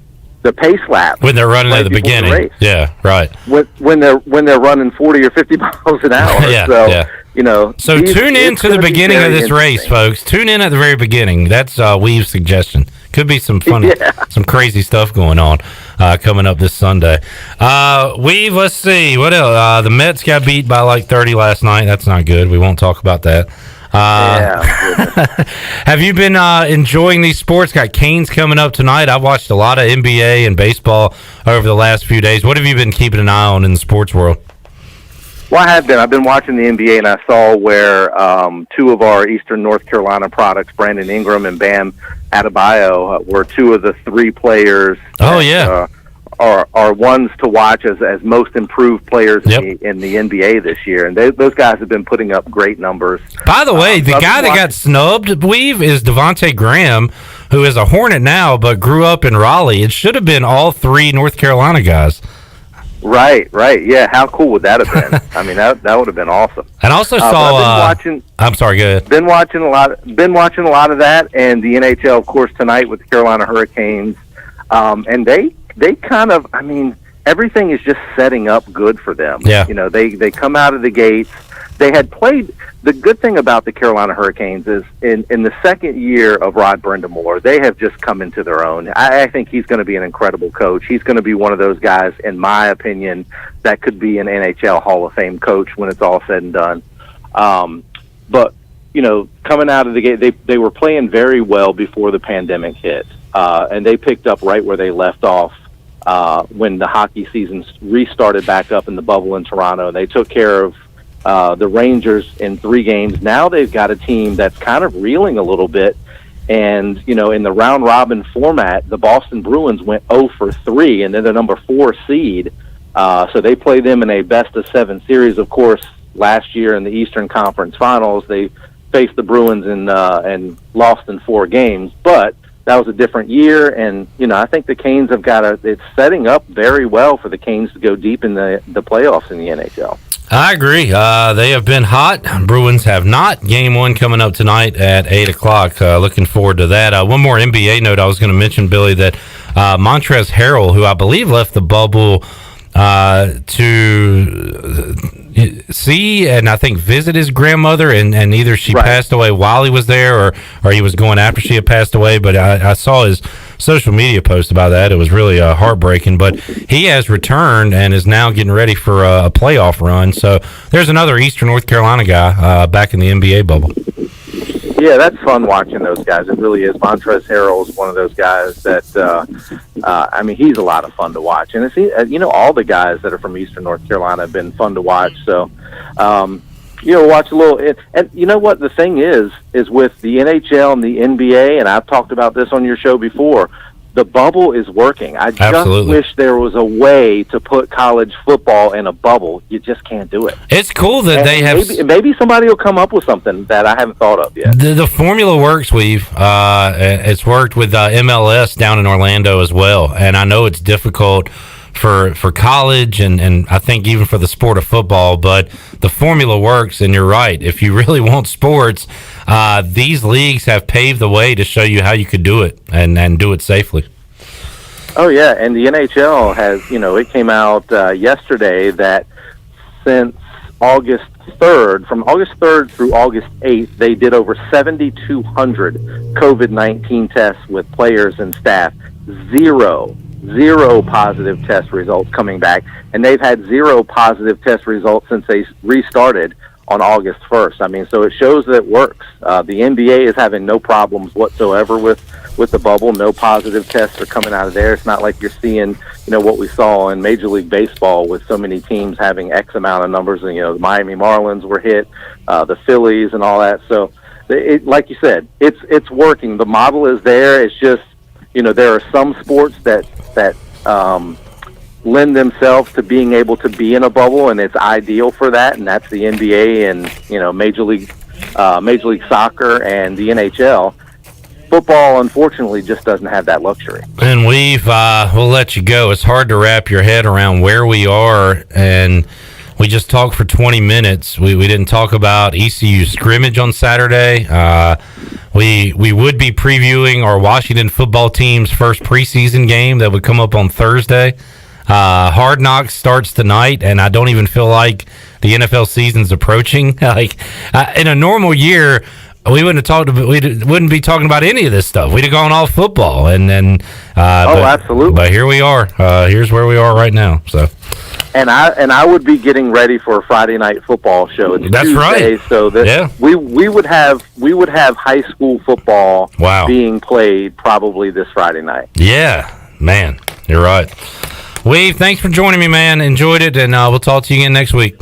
pace lap when they're running at the beginning. The yeah, right. When they're running 40 or 50 miles an hour. You know. So tune in to the beginning of this race, folks. Tune in at the very beginning. That's Weave's suggestion. Could be some funny, some crazy stuff going on coming up this Sunday. Weave, let's see what else. The Mets got beat by like 30 last night. That's not good. We won't talk about that. Have you been enjoying these sports? Got Canes coming up tonight. I've watched a lot of NBA and baseball over the last few days. What have you been keeping an eye on in the sports world? Well, I have been. I've been watching the NBA, and I saw where two of our Eastern North Carolina products, Brandon Ingram and Bam Adebayo, were two of the three players. Are ones to watch as most improved players in the NBA this year, and those guys have been putting up great numbers. By the way, the guy that got snubbed, Weave, is Devontae Graham, who is a Hornet now but grew up in Raleigh. It should have been all three North Carolina guys. Right. Yeah, how cool would that have been? I mean, that would have been awesome. And I also saw. I'm sorry. Go ahead. Been watching a lot of that, and the NHL, of course, tonight with the Carolina Hurricanes, and they kind of, I mean, everything is just setting up good for them. Yeah. You know, they come out of the gates. They had played. The good thing about the Carolina Hurricanes is in the second year of Rod Brindamore, they have just come into their own. I think he's going to be an incredible coach. He's going to be one of those guys, in my opinion, that could be an NHL Hall of Fame coach when it's all said and done. But, you know, coming out of the gate, they were playing very well before the pandemic hit. And they picked up right where they left off when the hockey season restarted back up in the bubble in Toronto. They took care of the Rangers in 3 games. Now they've got a team that's kind of reeling a little bit. And, you know, in the round-robin format, the Boston Bruins went 0-for-3, and they're the number 4 seed. So they play them in a best-of-7 series. Of course, last year in the Eastern Conference Finals, they faced the Bruins and lost in 4 games. But that was a different year, and, you know, I think the Canes have it's setting up very well for the Canes to go deep in the playoffs in the NHL. I agree. They have been hot. Bruins have not. Game 1 coming up tonight at 8 o'clock. Looking forward to that. One more NBA note I was going to mention, Billy, that Montrezl Harrell, who I believe left the bubble to see and I think visit his grandmother, and either she passed away while he was there or he was going after she had passed away. But I saw his social media post about that. It was really heartbreaking. But he has returned and is now getting ready for a playoff run. So there's another Eastern North Carolina guy back in the NBA bubble. Yeah, that's fun watching those guys. It really is. Montrezl Harrell is one of those guys that, I mean, he's a lot of fun to watch. And, all the guys that are from Eastern North Carolina have been fun to watch. So, watch a little. And you know what the thing is with the NHL and the NBA, and I've talked about this on your show before, the bubble is working. I just wish there was a way to put college football in a bubble. You just can't do it. It's cool that they have... Maybe somebody will come up with something that I haven't thought of yet. The formula works, Weave. It's worked with MLS down in Orlando as well. And I know it's difficult for college and I think even for the sport of football, but the formula works, and you're right. If you really want sports, these leagues have paved the way to show you how you could do it and do it safely. Oh, yeah, and the NHL has, it came out yesterday that since August 3rd, from August 3rd through August 8th, they did over 7,200 COVID-19 tests with players and staff. Zero positive test results coming back, and they've had zero positive test results since they restarted on August 1st. I mean, so it shows that it works. The NBA is having no problems whatsoever with the bubble. No positive tests are coming out of there. It's not like you're seeing, what we saw in Major League Baseball with so many teams having X amount of numbers. And, the Miami Marlins were hit, the Phillies and all that. So, like you said, it's working. The model is there. It's just, there are some sports that lend themselves to being able to be in a bubble, and it's ideal for that, and that's the NBA and Major League Soccer and the NHL. Football, unfortunately, just doesn't have that luxury. And we'll let you go. It's hard to wrap your head around where we are, and we just talked for 20 minutes. We didn't talk about ECU scrimmage on Saturday. We would be previewing our Washington football team's first preseason game that would come up on Thursday. Hard Knocks starts tonight, and I don't even feel like the NFL season's approaching. In a normal year, we wouldn't be talking about any of this stuff. We'd have gone all football, absolutely. But here we are. Here's where we are right now. So. And I would be getting ready for a Friday night football show. It's That's Tuesday, right. So that we would have high school football being played probably this Friday night. Yeah, man, you're right. Weave, thanks for joining me, man. Enjoyed it, and we'll talk to you again next week.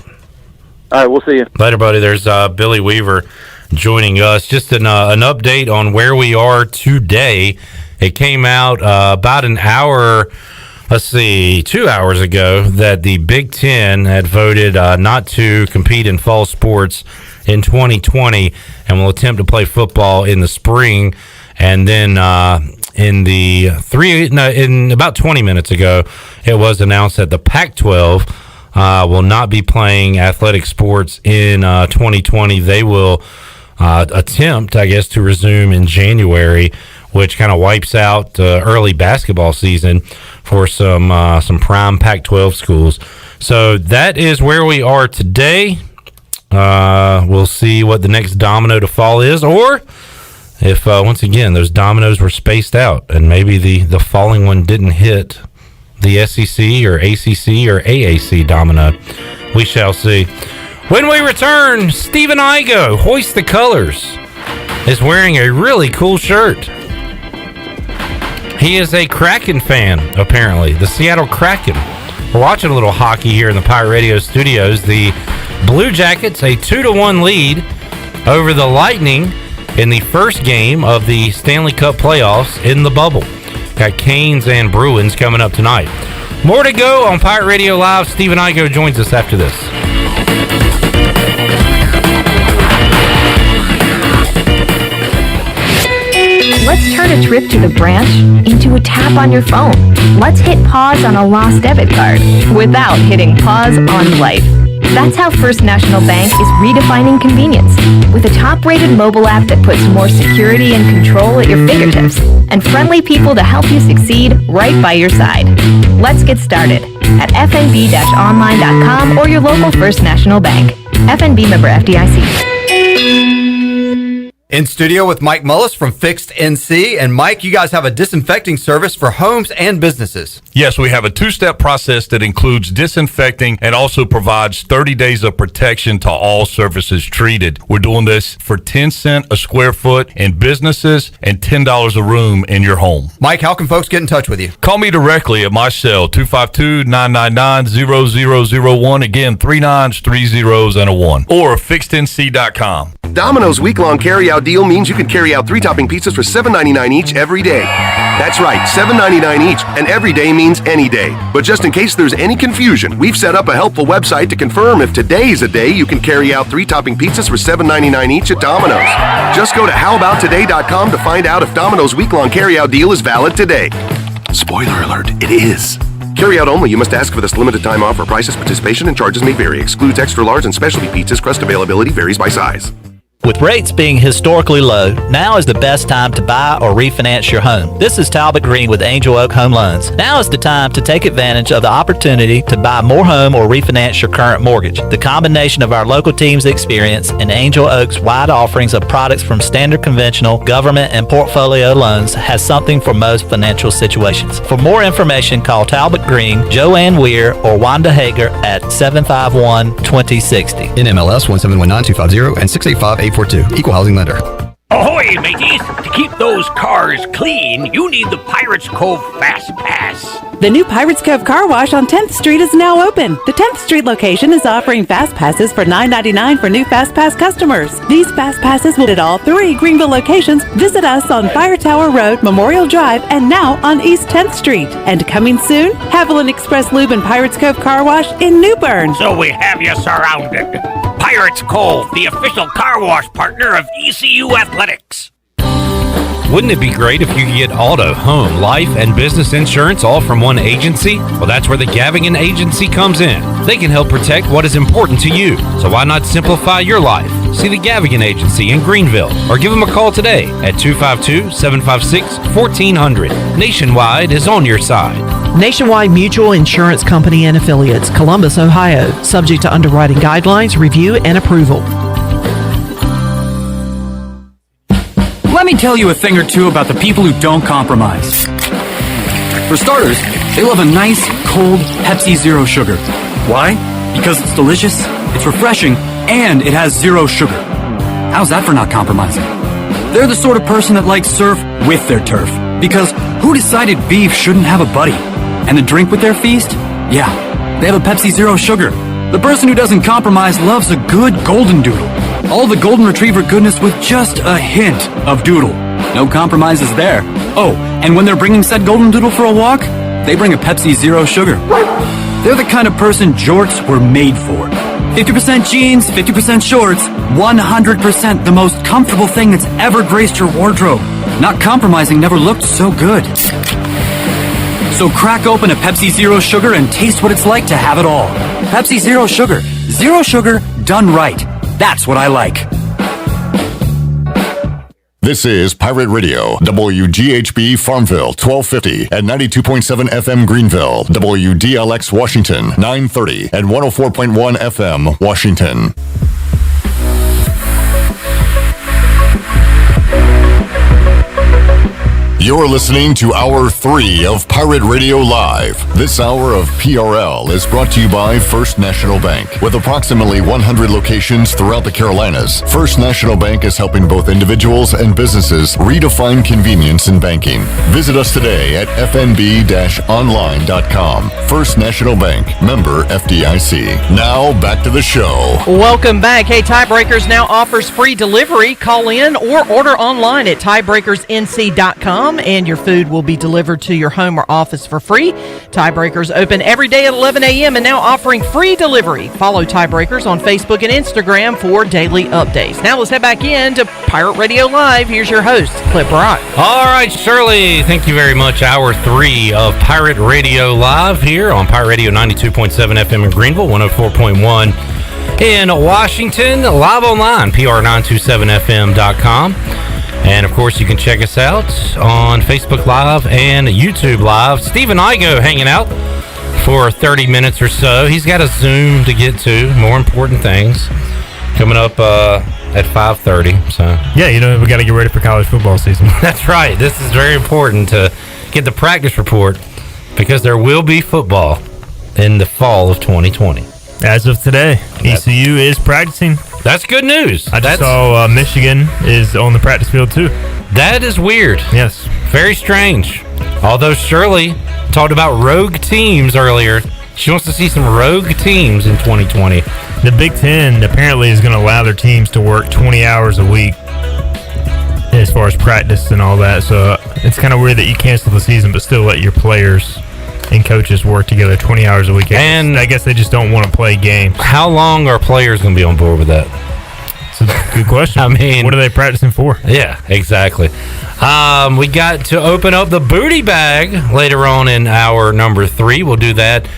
All right, we'll see you later, buddy. There's Billy Weaver joining us. Just an update on where we are today. It came out about an hour. 2 hours ago that the Big Ten had voted not to compete in fall sports in 2020 and will attempt to play football in the spring. And then in about 20 minutes ago, it was announced that the Pac-12 will not be playing athletic sports in 2020. They will attempt, I guess, to resume in January, which kind of wipes out the early basketball season for some prime Pac-12 schools. So that is where we are today. We'll see what the next domino to fall is, or if, once again, those dominoes were spaced out and maybe the falling one didn't hit the SEC or ACC or AAC domino. We shall see. When we return, Stephen Igoe, Hoist the Colors, is wearing a really cool shirt. He is a Kraken fan, apparently. The Seattle Kraken. We're watching a little hockey here in the Pirate Radio studios. The Blue Jackets, a 2-1 lead over the Lightning in the first game of the Stanley Cup playoffs in the bubble. Got Canes and Bruins coming up tonight. More to go on Pirate Radio Live. Stephen Igoe joins us after this. Let's turn a trip to the branch into a tap on your phone. Let's hit pause on a lost debit card without hitting pause on life. That's how First National Bank is redefining convenience. With a top-rated mobile app that puts more security and control at your fingertips, and friendly people to help you succeed right by your side. Let's get started at fnb-online.com or your local First National Bank. FNB member FDIC. In studio with Mike Mullis from Fixed NC. And Mike, you guys have a disinfecting service for homes and businesses. Yes, we have a two-step process that includes disinfecting and also provides 30 days of protection to all surfaces treated. We're doing this for 10 cents a square foot in businesses and $10 a room in your home. Mike, how can folks get in touch with you? Call me directly at my cell, 252-999-0001. Again, 3 9s, 3 zeros, and a 1. Or fixednc.com. Domino's week-long carry-out deal means you can carry out 3-topping pizzas for $7.99 each every day. That's right, $7.99 each, and every day means any day. But just in case there's any confusion, we've set up a helpful website to confirm if today's a day you can carry out 3-topping pizzas for $7.99 each at Domino's. Just go to howaboutoday.com to find out if Domino's week-long carry-out deal is valid today. Spoiler alert, it is. Carry out only. You must ask for this limited time offer. Prices, participation, and charges may vary. Excludes extra large and specialty pizzas. Crust availability varies by size. With rates being historically low, now is the best time to buy or refinance your home. This is Talbot Green with Angel Oak Home Loans. Now is the time to take advantage of the opportunity to buy more home or refinance your current mortgage. The combination of our local team's experience and Angel Oak's wide offerings of products from standard conventional, government, and portfolio loans has something for most financial situations. For more information, call Talbot Green, Joanne Weir, or Wanda Hager at 751-2060. NMLS 1719250 and 685-842. Equal housing lender. Ahoy, mateys! To keep those cars clean, you need the Pirates Cove Fast Pass. The new Pirates Cove Car Wash on 10th Street is now open. The 10th Street location is offering Fast Passes for $9.99 for new Fast Pass customers. These Fast Passes will at all 3 Greenville locations. Visit us on Fire Tower Road, Memorial Drive, and now on East 10th Street. And coming soon, Haviland Express Lube and Pirates Cove Car Wash in New Bern. So we have you surrounded. Pirates Cove, the official car wash partner of ECU Athletics. Wouldn't it be great if you could get auto, home, life, and business insurance all from one agency? Well, that's where the Gavigan Agency comes in. They can help protect what is important to you. So why not simplify your life? See the Gavigan Agency in Greenville or give them a call today at 252-756-1400. Nationwide is on your side. Nationwide Mutual Insurance Company and Affiliates, Columbus, Ohio. Subject to underwriting guidelines, review, and approval. Let me tell you a thing or two about the people who don't compromise. For starters, they love a nice, cold Pepsi Zero Sugar. Why? Because it's delicious, it's refreshing, and it has zero sugar. How's that for not compromising? They're the sort of person that likes surf with their turf. Because who decided beef shouldn't have a buddy? And the drink with their feast? Yeah, they have a Pepsi Zero Sugar. The person who doesn't compromise loves a good golden doodle. All the golden retriever goodness with just a hint of doodle. No compromises there. Oh, and when they're bringing said golden doodle for a walk, they bring a Pepsi Zero Sugar. They're the kind of person jorts were made for. 50% jeans, 50% shorts, 100% the most comfortable thing that's ever graced your wardrobe. Not compromising never looked so good. So crack open a Pepsi Zero Sugar and taste what it's like to have it all. Pepsi Zero Sugar. Zero sugar done right. That's what I like. This is Pirate Radio, WGHB Farmville, 1250 and 92.7 FM Greenville, WDLX Washington, 930 and 104.1 FM Washington. You're listening to Hour 3 of Pirate Radio Live. This hour of PRL is brought to you by First National Bank. With approximately 100 locations throughout the Carolinas, First National Bank is helping both individuals and businesses redefine convenience in banking. Visit us today at fnb-online.com. First National Bank, member FDIC. Now, back to the show. Welcome back. Hey, Tiebreakers now offers free delivery. Call in or order online at tiebreakersnc.com. And your food will be delivered to your home or office for free. Tiebreakers open every day at 11 a.m. and now offering free delivery. Follow Tiebreakers on Facebook and Instagram for daily updates. Now let's head back in to Pirate Radio Live. Here's your host, Clip Rock. All right, Shirley, thank you very much. Hour 3 of Pirate Radio Live here on Pirate Radio 92.7 FM in Greenville, 104.1 in Washington, live online, pr927fm.com. And, of course, you can check us out on Facebook Live and YouTube Live. Stephen Igoe hanging out for 30 minutes or so. He's got a Zoom to get to, more important things, coming up at 5:30. So yeah, we got to get ready for college football season. That's right. This is very important to get the practice report because there will be football in the fall of 2020. As of today, ECU is practicing. That's good news. I just saw Michigan is on the practice field too. That is weird. Yes. Very strange. Although Shirley talked about rogue teams earlier. She wants to see some rogue teams in 2020. The Big Ten apparently is going to allow their teams to work 20 hours a week as far as practice and all that. So it's kind of weird that you cancel the season but still let your players and coaches work together 20 hours a week. And I guess they just don't want to play games. How long are players going to be on board with that? It's a good question. I mean, what are they practicing for? Yeah, exactly. We got to open up the booty bag later on in hour number 3. We'll do that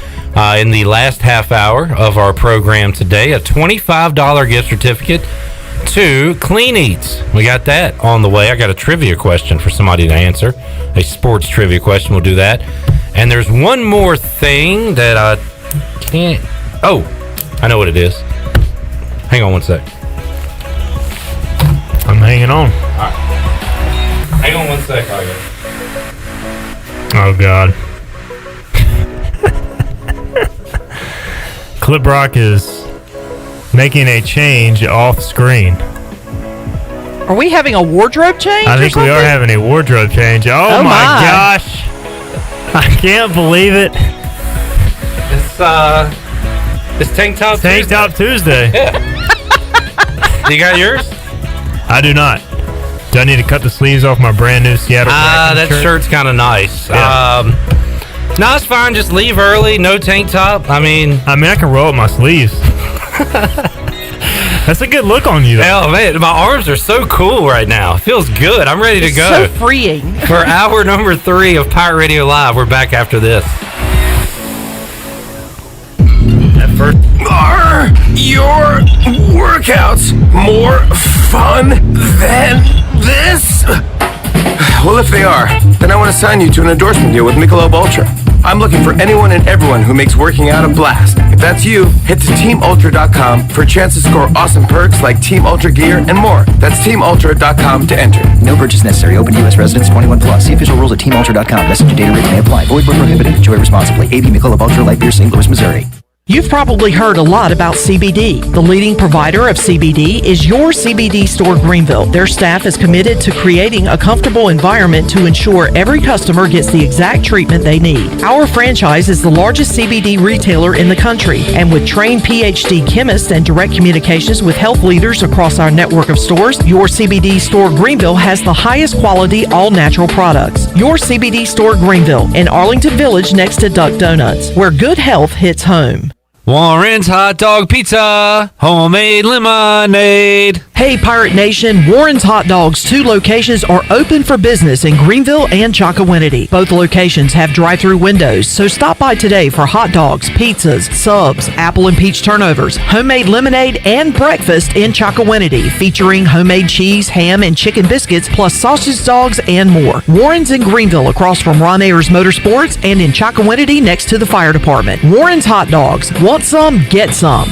in the last half hour of our program today. A $25 gift certificate to Clean Eats. We got that on the way. I got a trivia question for somebody to answer. A sports trivia question. We'll do that. And there's one more thing that I can't... Oh, I know what it is. Hang on one sec. I'm hanging on. All right. Hang on one sec, Oh, God. Clip Rock is making a change off screen. Are we having a wardrobe change? I think we are having a wardrobe change. Oh my gosh. I can't believe it. It's Tank Top Tuesday. Tank Top Tuesday. Yeah. You got yours? I do not. Do I need to cut the sleeves off my brand new Seattle that shirt's kind of nice. Yeah. No, it's fine. Just leave early. No tank top. I mean, I can roll up my sleeves. That's a good look on you, though. Oh, man, my arms are so cool right now. It feels good. I'm ready to go. So freeing. For hour number 3 of Pirate Radio Live. We're back after this. Are your workouts more fun than this? Well, if they are, then I want to sign you to an endorsement deal with Michelob Ultra. I'm looking for anyone and everyone who makes working out a blast. If that's you, head to TeamUltra.com for a chance to score awesome perks like Team Ultra gear and more. That's TeamUltra.com to enter. No purchase necessary. Open U.S. residents 21 plus. See official rules at TeamUltra.com. Message and data rate may apply. Void where prohibited. Enjoy responsibly. AB Michelob Ultra Light Beer, St. Louis, Missouri. You've probably heard a lot about CBD. The leading provider of CBD is your CBD store Greenville. Their staff is committed to creating a comfortable environment to ensure every customer gets the exact treatment they need. Our franchise is the largest CBD retailer in the country, and with trained PhD chemists and direct communications with health leaders across our network of stores, your CBD store Greenville has the highest quality all-natural products. Your CBD store Greenville in Arlington Village next to Duck Donuts, where good health hits home. Warren's Hot Dog Pizza, homemade lemonade. Hey, Pirate Nation, Warren's Hot Dogs, 2 locations are open for business in Greenville and Chocowinity. Both locations have drive-through windows, so stop by today for hot dogs, pizzas, subs, apple and peach turnovers, homemade lemonade, and breakfast in Chocowinity, featuring homemade cheese, ham, and chicken biscuits, plus sausage dogs and more. Warren's in Greenville, across from Ron Ayers Motorsports, and in Chocowinity next to the fire department. Warren's Hot Dogs. Want some? Get some.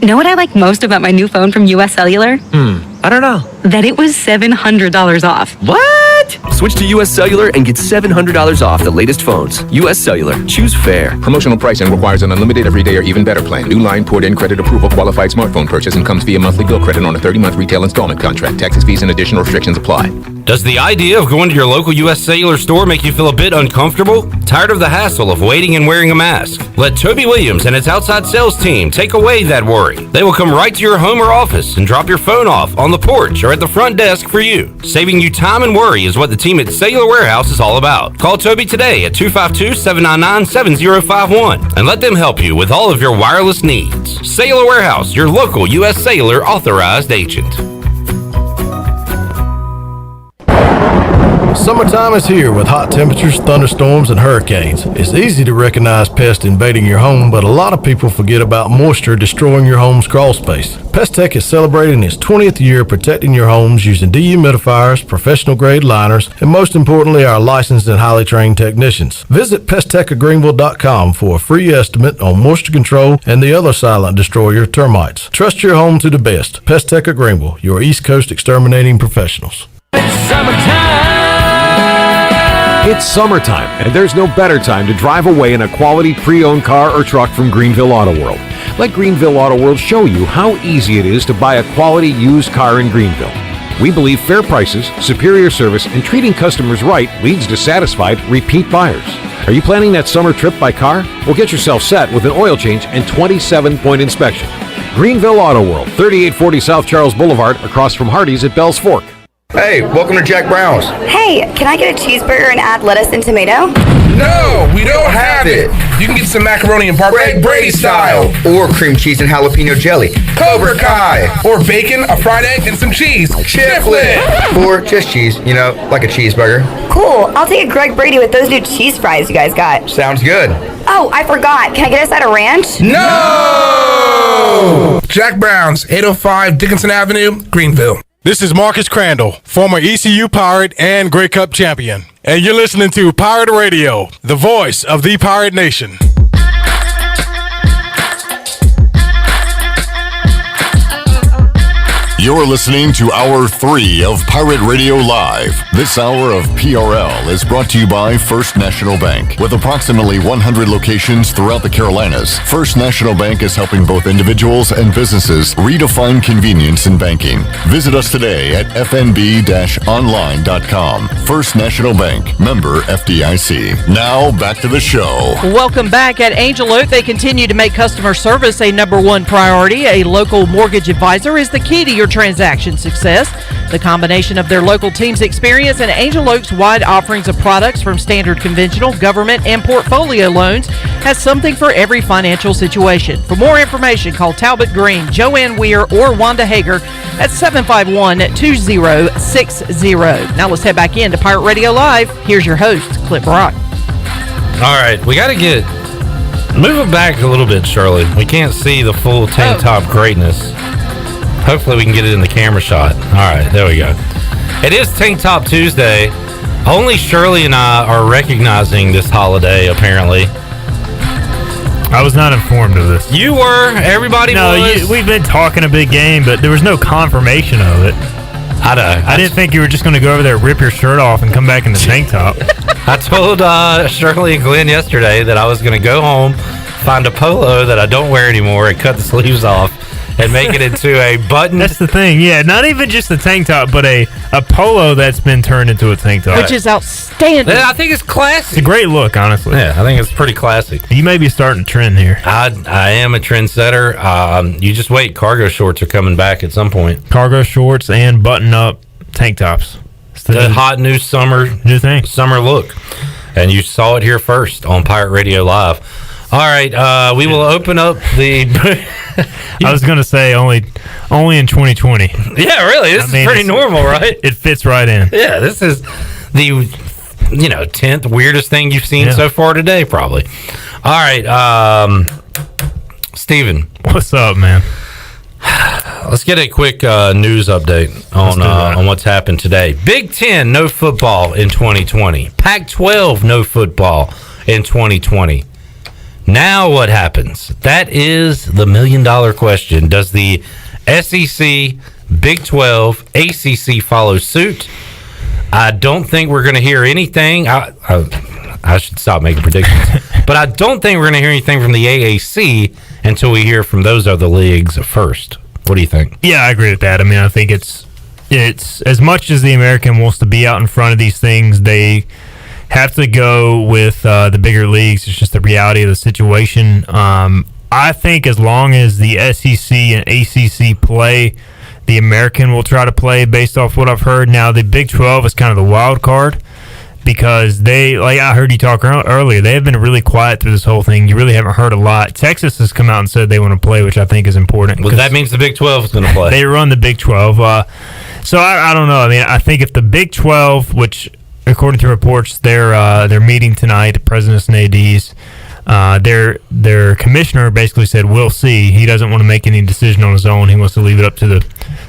Know what I like most about my new phone from US Cellular? I don't know. That it was $700 off. What? Switch to US Cellular and get $700 off the latest phones. US Cellular. Choose fair. Promotional pricing requires an unlimited everyday or even better plan. New line port-in credit approval qualified smartphone purchase and comes via monthly bill credit on a 30-month retail installment contract. Taxes, fees, and additional restrictions apply. Does the idea of going to your local U.S. Cellular store make you feel a bit uncomfortable? Tired of the hassle of waiting and wearing a mask? Let Toby Williams and his outside sales team take away that worry. They will come right to your home or office and drop your phone off on the porch or at the front desk for you. Saving you time and worry is what the team at Cellular Warehouse is all about. Call Toby today at 252-799-7051 and let them help you with all of your wireless needs. Cellular Warehouse, your local U.S. Cellular authorized agent. Summertime is here with hot temperatures, thunderstorms, and hurricanes. It's easy to recognize pests invading your home, but a lot of people forget about moisture destroying your home's crawl space. Pest Tech is celebrating its 20th year protecting your homes using dehumidifiers, professional-grade liners, and most importantly, our licensed and highly trained technicians. Visit pesttechofgreenville.com for a free estimate on moisture control and the other silent destroyer, termites. Trust your home to the best. Pest Tech of Greenville, your East Coast exterminating professionals. It's summertime, and there's no better time to drive away in a quality pre-owned car or truck from Greenville Auto World. Let Greenville Auto World show you how easy it is to buy a quality used car in Greenville. We believe fair prices, superior service, and treating customers right leads to satisfied, repeat buyers. Are you planning that summer trip by car? Well, get yourself set with an oil change and 27-point inspection. Greenville Auto World, 3840 South Charles Boulevard, across from Hardee's at Bell's Fork. Hey, welcome to Jack Brown's. Hey, can I get a cheeseburger and add lettuce and tomato? No, we don't have it. You can get some macaroni and Greg Brady style. Or cream cheese and jalapeno jelly. Cobra Kai. Or bacon, a fried egg, and some cheese. Chiflet. Or just cheese, like a cheeseburger. Cool, I'll take a Greg Brady with those new cheese fries you guys got. Sounds good. Oh, I forgot. Can I get a side of ranch? No! Jack Brown's, 805 Dickinson Avenue, Greenville. This is Marcus Crandall, former ECU Pirate and Grey Cup champion. And you're listening to Pirate Radio, the voice of the Pirate Nation. You're listening to Hour 3 of Pirate Radio Live. This hour of PRL is brought to you by First National Bank. With approximately 100 locations throughout the Carolinas, First National Bank is helping both individuals and businesses redefine convenience in banking. Visit us today at fnb-online.com. First National Bank, member FDIC. Now, back to the show. Welcome back. At Angel Oak, they continue to make customer service a #1 priority. A local mortgage advisor is the key to your transaction success. The combination of their local team's experience and Angel Oak's wide offerings of products from standard, conventional, government, and portfolio loans has something for every financial situation. For more information, call Talbot Green, Joanne Weir, or Wanda Hager at 751-2060. Now let's head back into Pirate Radio Live. Here's your host, Clip Rock. All right, we got to move it back a little bit, Shirley. We can't see the full tank top greatness. Hopefully we can get it in the camera shot. All right, there we go. It is Tank Top Tuesday. Only Shirley and I are recognizing this holiday, apparently. I was not informed of this. You were. Everybody was. We've been talking a big game, but there was no confirmation of it. I know. I didn't think you were just going to go over there, rip your shirt off, and come back in the tank top. I told Shirley and Glenn yesterday that I was going to go home, find a polo that I don't wear anymore, and cut the sleeves off. And make it into a button. That's the thing, yeah. Not even just a tank top, but a polo that's been turned into a tank top. Which is outstanding. I think it's classy. It's a great look, honestly. Yeah, I think it's pretty classy. You may be starting a trend here. I am a trendsetter. You just wait. Cargo shorts are coming back at some point. Cargo shorts and button-up tank tops. It's the hot new summer look. And you saw it here first on Pirate Radio Live. All right, we will open up the... I was going to say only in 2020. Yeah, really. This is pretty normal, right? It fits right in. Yeah, this is the 10th weirdest thing you've seen so far today, probably. All right, Steven. What's up, man? Let's get a quick news update on what's happened today. Big Ten, no football in 2020. Pac-12, no football in 2020. Now what happens? That is the million-dollar question. Does the SEC, Big 12, ACC follow suit? I don't think we're going to hear anything. I should stop making predictions. But I don't think we're going to hear anything from the AAC until we hear from those other leagues first. What do you think? Yeah, I agree with that. I mean, I think it's as much as the American wants to be out in front of these things, they have to go with the bigger leagues. It's just the reality of the situation. I think as long as the SEC and ACC play, the American will try to play based off what I've heard. Now, the Big 12 is kind of the wild card because they, like I heard you talk earlier, they have been really quiet through this whole thing. You really haven't heard a lot. Texas has come out and said they want to play, which I think is important. Well, that means the Big 12 is going to play. They run the Big 12. So I don't know. I mean, I think if the Big 12, which according to reports, they're meeting tonight, the presidents and ADs. Their commissioner basically said, we'll see. He doesn't want to make any decision on his own. He wants to leave it up to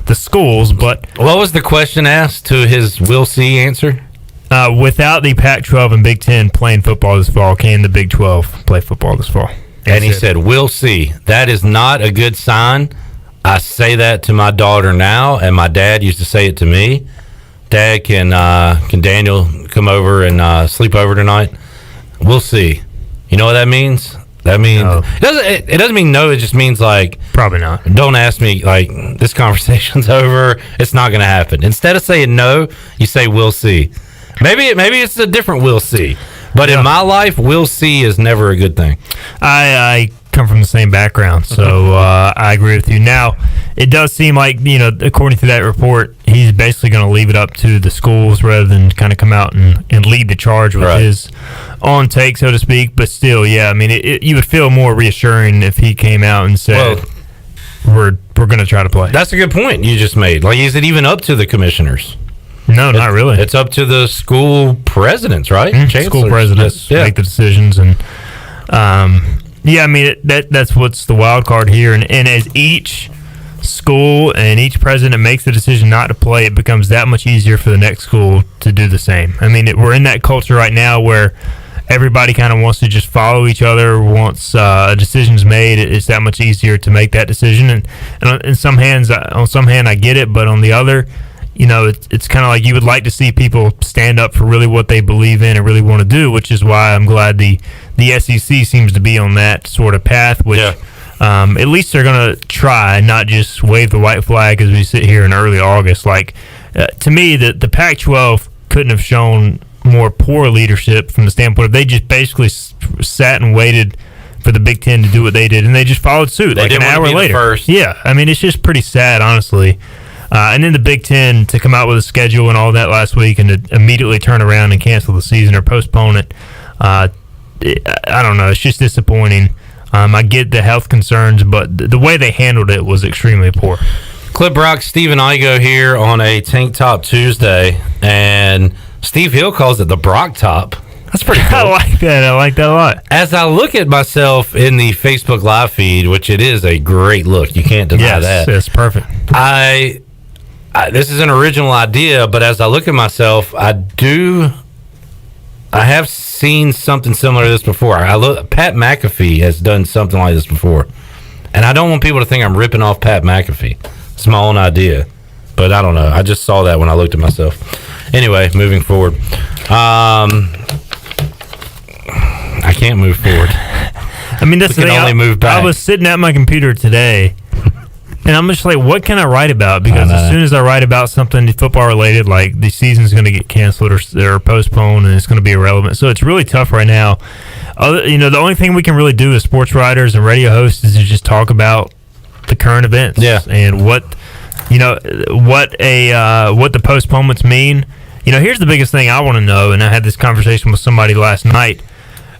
the schools. But what was the question asked to his we'll see answer? Without the Pac-12 and Big Ten playing football this fall, can the Big 12 play football this fall? And he said, we'll see. That is not a good sign. I say that to my daughter now, and my dad used to say it to me. Dad, can Daniel come over and sleep over tonight? We'll see. You know what that means? That means no. It doesn't mean no. It just means like probably not. Don't ask me. Like, this conversation's over. It's not going to happen. Instead of saying no, you say we'll see. Maybe it's a different we'll see. But in my life, we'll see is never a good thing. I come from the same background, so I agree with you. Now, it does seem like, according to that report, he's basically going to leave it up to the schools rather than kind of come out and lead the charge with his on take, so to speak. But still, yeah, I mean, you would feel more reassuring if he came out and said, we're going to try to play. That's a good point you just made. Like, is it even up to the commissioners? No, not really. It's up to the school presidents, right? School presidents make the decisions, and I mean that's what's the wild card here. And as each school and each president makes the decision not to play, it becomes that much easier for the next school to do the same. I mean, we're in that culture right now where everybody kind of wants to just follow each other. Once a decision's made, it's that much easier to make that decision. And on some hand, I get it, but on the other, it's kind of like you would like to see people stand up for really what they believe in and really want to do, which is why I'm glad the SEC seems to be on that sort of path, which at least they're going to try, not just wave the white flag as we sit here in early August. Like, to me, the Pac-12 couldn't have shown more poor leadership from the standpoint of they just basically sat and waited for the Big Ten to do what they did, and they just followed suit like an hour later. First. Yeah, I mean, it's just pretty sad, honestly. And then the Big Ten to come out with a schedule and all that last week and to immediately turn around and cancel the season or postpone it. I don't know. It's just disappointing. I get the health concerns, but the way they handled it was extremely poor. Clip Brock, Stephen Igoe here on a Tank Top Tuesday, and Steve Hill calls it the Brock Top. That's pretty cool. I like that a lot. As I look at myself in the Facebook Live feed, which it is a great look, you can't deny that. Yes, it's perfect. This is an original idea, but as I look at myself, I have seen something similar to this before. Pat McAfee has done something like this before, and I don't want people to think I'm ripping off Pat McAfee. It's my own idea, but I don't know. I just saw that when I looked at myself. Anyway, moving forward. I can't move forward. I mean, that's we can only move back. I was sitting at my computer today, and I'm just like, what can I write about? Because as soon as I write about something football related, like the season's going to get canceled or postponed, and it's going to be irrelevant. So it's really tough right now. The only thing we can really do as sports writers and radio hosts is to just talk about the current events, and what the postponements mean. Here's the biggest thing I want to know, and I had this conversation with somebody last night.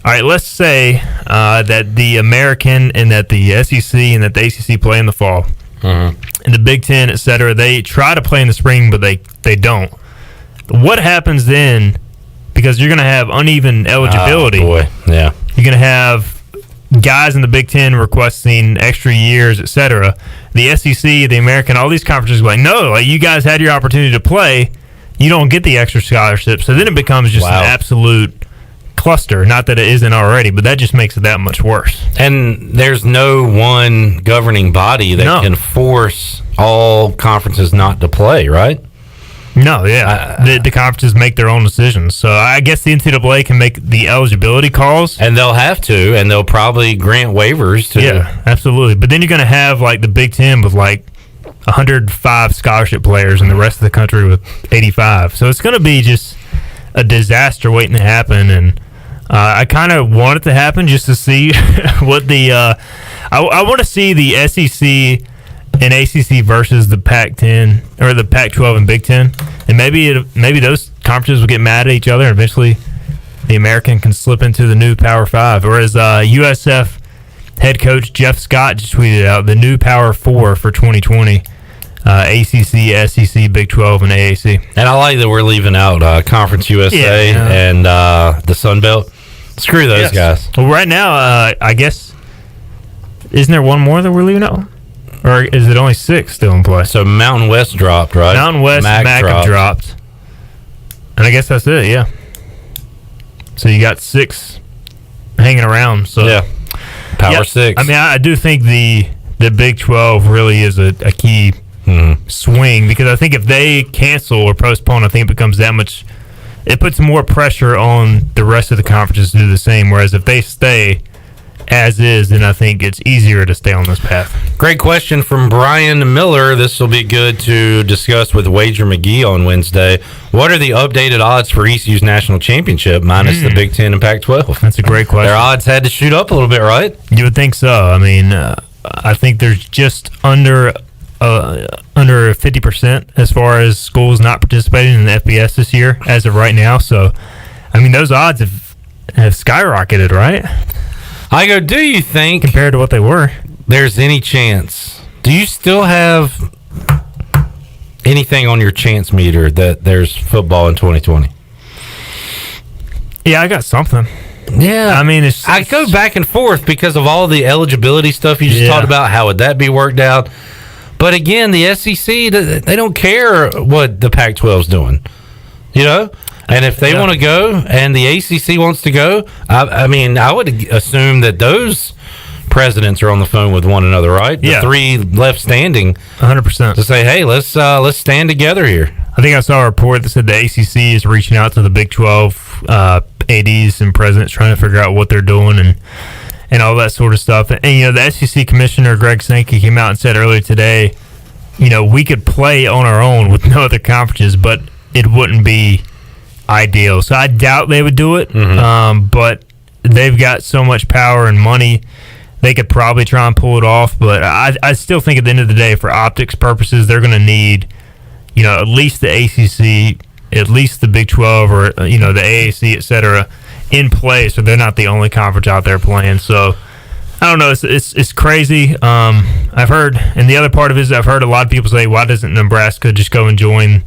All right, let's say that the American and that the SEC and that the ACC play in the fall, and the Big Ten, et cetera, they try to play in the spring, but they don't. What happens then? Because you're going to have uneven eligibility. Oh, boy. Yeah. You're going to have guys in the Big Ten requesting extra years, et cetera. The SEC, the American, all these conferences are like, no, like you guys had your opportunity to play. You don't get the extra scholarship. So then it becomes just an absolute cluster. Not that it isn't already, but that just makes it that much worse. And there's no one governing body that can force all conferences not to play, right? No, yeah. The conferences make their own decisions. So I guess the NCAA can make the eligibility calls. And they'll have to, and they'll probably grant waivers to. Yeah, absolutely. But then you're going to have like the Big Ten with like 105 scholarship players and the rest of the country with 85. So it's going to be just a disaster waiting to happen. And I kind of want it to happen just to see what the I want to see the SEC and ACC versus the Pac-10 or the Pac-12 and Big Ten, and maybe those conferences will get mad at each other, and eventually the American can slip into the new Power 5. Whereas USF head coach Jeff Scott just tweeted out the new Power 4 for 2020 ACC, SEC, Big 12, and AAC. And I like that we're leaving out Conference USA and the Sun Belt. Screw those guys. Well, right now, I guess, isn't there one more that we're leaving out? Or is it only 6 still in play? So Mountain West dropped, right? Mountain West, MAC have dropped. And I guess that's it, yeah. So you got 6 hanging around. So yeah, Power 6. I mean, I do think the Big 12 really is a key swing, because I think if they cancel or postpone, I think it becomes that much. It puts more pressure on the rest of the conferences to do the same. Whereas if they stay as is, then I think it's easier to stay on this path. Great question from Brian Miller. This will be good to discuss with Wager McGee on Wednesday. What are the updated odds for ECU's national championship minus the Big Ten and Pac-12? That's a great question. Their odds had to shoot up a little bit, right? You would think so. I mean, I think there's just under 50% as far as schools not participating in the FBS this year as of right now. So, I mean, those odds have skyrocketed, right? Igoe, do you think, compared to what they were, there's any chance? Do you still have anything on your chance meter that there's football in 2020? Yeah, I got something. Yeah, I mean, I go back and forth because of all the eligibility stuff you just talked about. How would that be worked out? But again, the SEC, they don't care what the Pac-12 is doing, you know? And if they want to go and the ACC wants to go, I mean, I would assume that those presidents are on the phone with one another, right? The 3 left standing. 100%. To say, hey, let's stand together here. I think I saw a report that said the ACC is reaching out to the Big 12 ADs and presidents trying to figure out what they're doing and all that sort of stuff. And, you know, the SEC commissioner, Greg Sankey, came out and said earlier today, you know, we could play on our own with no other conferences, but it wouldn't be ideal. So I doubt they would do it, but they've got so much power and money, they could probably try and pull it off. But I still think at the end of the day, for optics purposes, they're going to need, you know, at least the ACC, at least the Big 12, or, you know, the AAC, et cetera, in play, so they're not the only conference out there playing. So I don't know, it's crazy. I've heard, and the other part of it is I've heard a lot of people say, why doesn't Nebraska just go and join,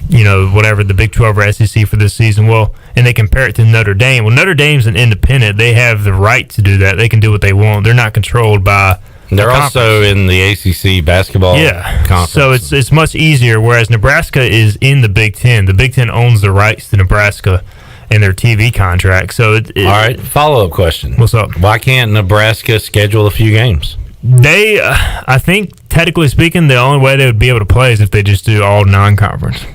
you know, whatever, the Big 12 or SEC for this season? Well, and they compare it to Notre Dame. Well, Notre Dame's an independent. They have the right to do that. They can do what they want. They're not controlled by They're also in the ACC basketball conference. So it's much easier, whereas Nebraska is in the Big Ten. The Big Ten owns the rights to Nebraska and their TV contract. So all right, follow-up question. What's up? Why can't Nebraska schedule a few games? They, I think, technically speaking, the only way they would be able to play is if they just do all non-conference.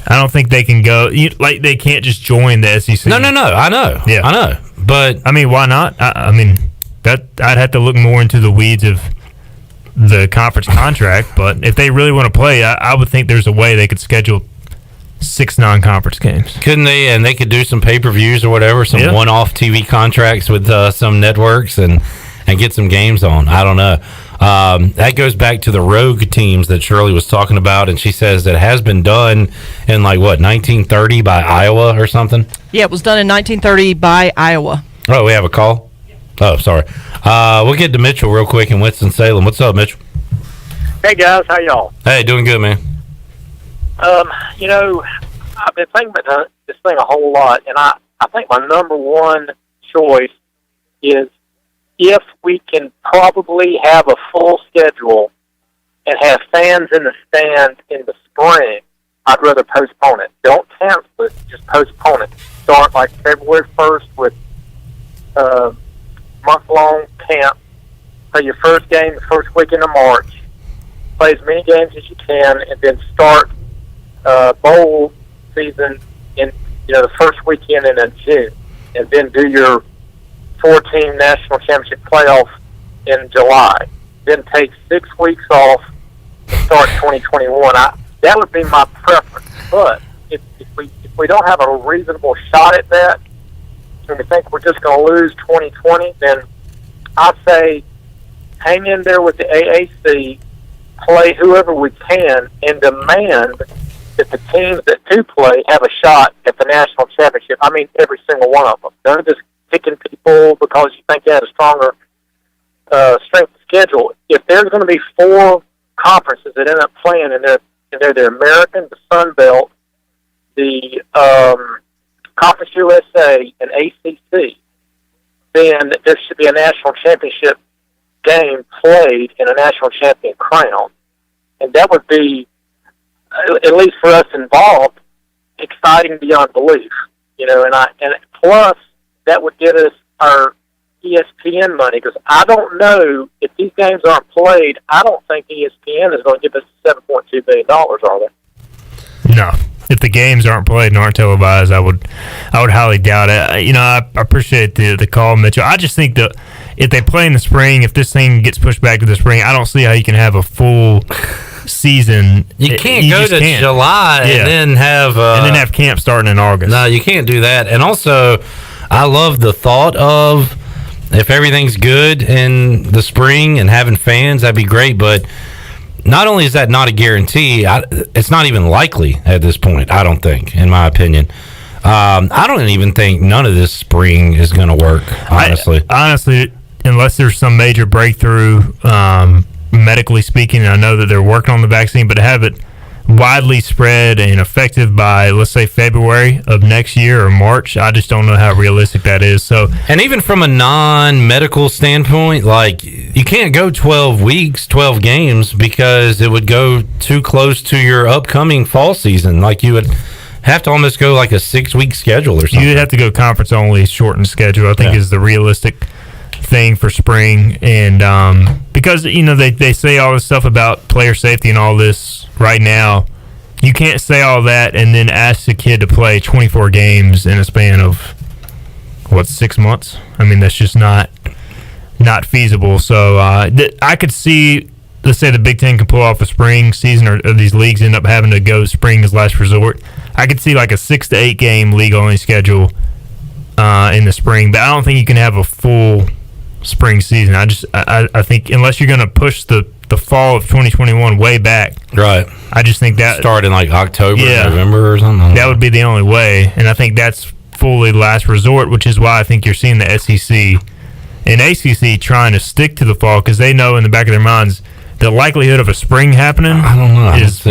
I don't think they can go, like, they can't just join the SEC. No, I know. Yeah, I know. But I mean, why not? I mean, that I'd have to look more into the weeds of the conference contract. But if they really want to play, I would think there's a way they could schedule 6 non-conference games. Couldn't they? And they could do some pay-per-views or whatever, some one-off TV contracts with some networks and get some games on. I don't know. That goes back to the rogue teams that Shirley was talking about, and she says that it has been done in, like, what, 1930 by Iowa or something? Yeah, it was done in 1930 by Iowa. Oh, we have a call? Oh, sorry. We'll get to Mitchell real quick in Winston-Salem. What's up, Mitchell? Hey, guys. How y'all? Hey, doing good, man. You know, I've been thinking about this thing a whole lot, and I think my number one choice is if we can probably have a full schedule and have fans in the stands in the spring, I'd rather postpone it. Don't cancel it, just postpone it. Start like February 1st with month-long camp. Play your first game the first weekend of March. Play as many games as you can, and then start bowl season in the first weekend in June, and then do your 4-team national championship playoff in July. Then take 6 weeks off and start 2021. That would be my preference. But if we don't have a reasonable shot at that, and we think we're just going to lose 2020, then I say hang in there with the AAC, play whoever we can, and demand that the teams that do play have a shot at the national championship. I mean, every single one of them. None of this picking people because you think they have a stronger strength schedule. If there's going to be 4 conferences that end up playing, and they're the American, the Sun Belt, the Conference USA, and ACC, then there should be a national championship game played in a national champion crown. And that would be, at least for us involved, exciting beyond belief. And plus that would get us our ESPN money, because I don't know if these games aren't played. I don't think ESPN is going to give us $7.2 billion, are they? No. If the games aren't played and aren't televised, I would highly doubt it. I appreciate the call, Mitchell. I just think that if they play in the spring, if this thing gets pushed back to the spring, I don't see how you can have a full season. You can't go to July and then have camp starting in August. No, you can't do that. And also, I love the thought of, if everything's good in the spring and having fans, that'd be great. But not only is that not a guarantee, it's not even likely at this point, I don't think, in my opinion. I don't even think none of this spring is going to work, honestly. Honestly, unless there's some major breakthrough, medically speaking, and I know that they're working on the vaccine, but to have it widely spread and effective by, let's say, February of next year or March, I just don't know how realistic that is. So, and even from a non-medical standpoint, like, you can't go 12 weeks, 12 games, because it would go too close to your upcoming fall season. Like, you would have to almost go like a 6-week schedule or something. You'd have to go conference only, shortened schedule, I think is the realistic thing for spring. And because they say all this stuff about player safety and all this right now, you can't say all that and then ask the kid to play 24 games in a span of 6 months. I mean, that's just not feasible. So I could see, let's say the Big Ten can pull off a spring season, or these leagues end up having to go spring as last resort. I could see like a 6 to 8 game league only schedule in the spring, but I don't think you can have a full spring season. I think unless you're going to push the fall of 2021 way back, right? I just think that start in like October, November, or something. That would be the only way, and I think that's fully last resort, which is why I think you're seeing the SEC and ACC trying to stick to the fall, because they know in the back of their minds the likelihood of a spring happening is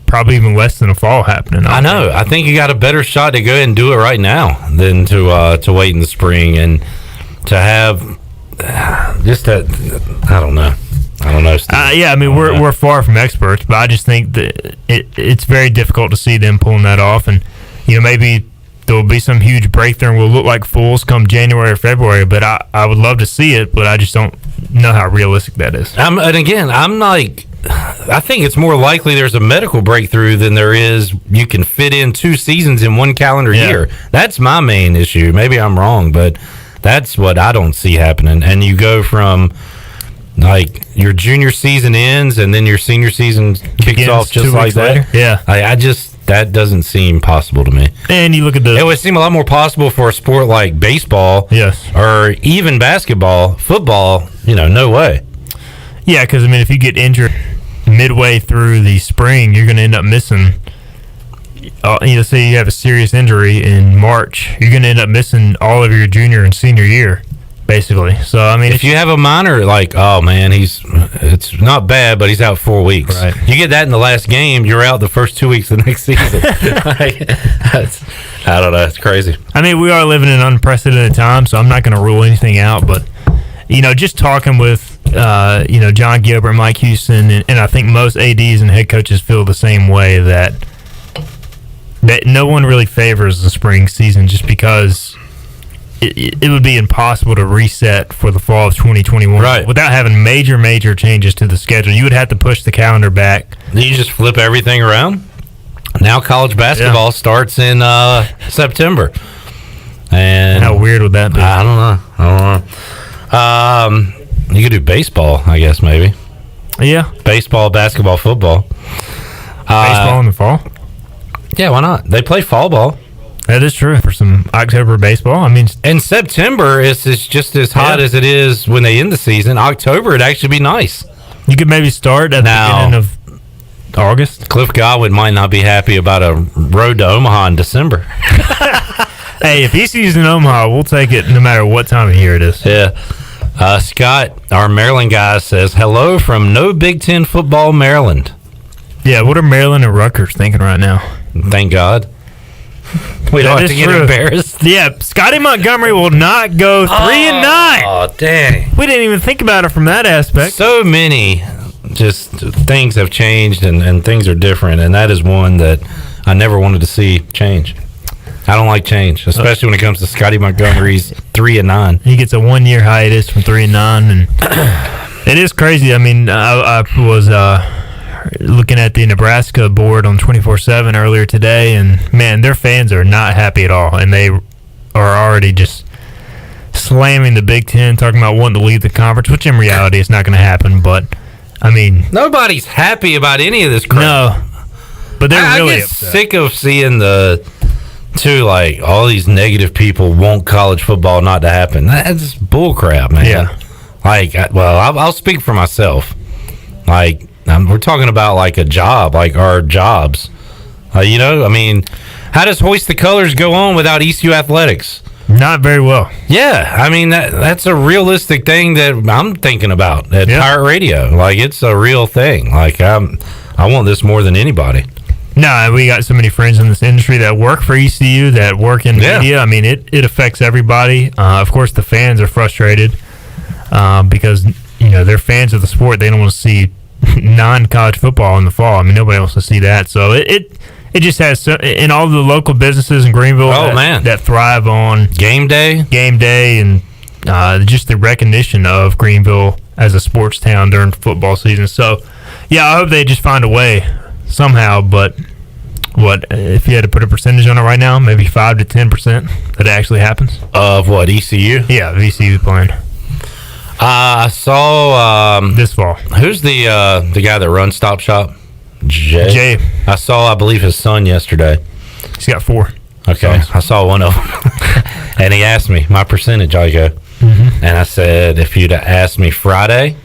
probably even less than a fall happening. I know. I think you got a better shot to go ahead and do it right now than to wait in the spring and to have just that. I don't know, Steve. I mean, we're far from experts, but I just think that it's very difficult to see them pulling that off, and maybe there will be some huge breakthrough and we'll look like fools come January or February. But I would love to see it, but I just don't know how realistic that is. I think it's more likely there's a medical breakthrough than there is you can fit in 2 seasons in one calendar year. That's my main issue. Maybe I'm wrong, but that's what I don't see happening. And you go from like your junior season ends and then your senior season kicks off just like that. Yeah. That doesn't seem possible to me. And you look at it would seem a lot more possible for a sport like baseball, or even basketball. Football, no way. Yeah, because I mean, if you get injured midway through the spring, you're going to end up missing. Say you have a serious injury in March, you're going to end up missing all of your junior and senior year, basically. So I mean, if you have a minor, like, oh man, it's not bad, but he's out 4 weeks. Right. You get that in the last game, you're out the first 2 weeks of the next season. I don't know. It's crazy. I mean, we are living in unprecedented times, so I'm not going to rule anything out. But just talking with John Gilbert, Mike Houston, and I think most ADs and head coaches feel the same way, that no one really favors the spring season, just because it would be impossible to reset for the fall of 2021 without having major changes to the schedule. You would have to push the calendar back. Then you just flip everything around. Now college basketball starts in September. And how weird would that be? I don't know. You could do baseball, I guess, maybe. Yeah. Baseball, basketball, football. Baseball in the fall? Yeah, why not? They play fall ball. That is true. For some October baseball, I mean, in September it's just as hot as it is when they end the season. October, it'd actually be nice. You could maybe start at the beginning of August. Cliff Godwin might not be happy about a road to Omaha in December. Hey, if ECU's in Omaha, we'll take it no matter what time of year it is. Yeah. Scott, our Maryland guy, says hello from no Big Ten football, Maryland. Yeah, what are Maryland and Rutgers thinking right now? Thank God. We don't have to get embarrassed. Yeah, Scotty Montgomery will not go 3-9. Oh, dang. We didn't even think about it from that aspect. So many just things have changed and things are different, and that is one that I never wanted to see change. I don't like change, especially when it comes to Scotty Montgomery's 3-9. He gets a 1-year hiatus from 3-9, and it is crazy. I mean, I was looking at the Nebraska board on 24/7 earlier today, and man, their fans are not happy at all, and they are already just slamming the Big Ten, talking about wanting to leave the conference, which in reality is not going to happen. But I mean, nobody's happy about any of this crap. No, but they're really I get upset. sick of seeing like all these negative people want college football not to happen. That's bull crap, man. Yeah. Like, I'll speak for myself. Like, we're talking about like a job, like our jobs. You know, I mean, how does Hoist the Colors go on without ECU athletics? Not very well. Yeah, I mean that's a realistic thing that I'm thinking about at Pirate Radio. Like, it's a real thing. Like, I want this more than anybody. No, we got so many friends in this industry that work for ECU, that work in media. I mean, it affects everybody. Of course, the fans are frustrated because, you know, they're fans of the sport. They don't want to see non-college football in the fall. I mean, nobody wants to see that. So it just has in all the local businesses in Greenville that thrive on game day, and just the recognition of Greenville as a sports town during football season. So, yeah, I hope they just find a way somehow. But what if you had to put a percentage on it right now? Maybe 5 to 10% that it actually happens. Of what, ECU? Yeah, ECU playing. I saw this fall. Who's the guy that runs Stop Shop? Jay. I saw, I believe, his son yesterday. He's got 4. Okay, I saw one of them, and he asked me my percentage. Igoe, and I said, if you'd have asked me Friday,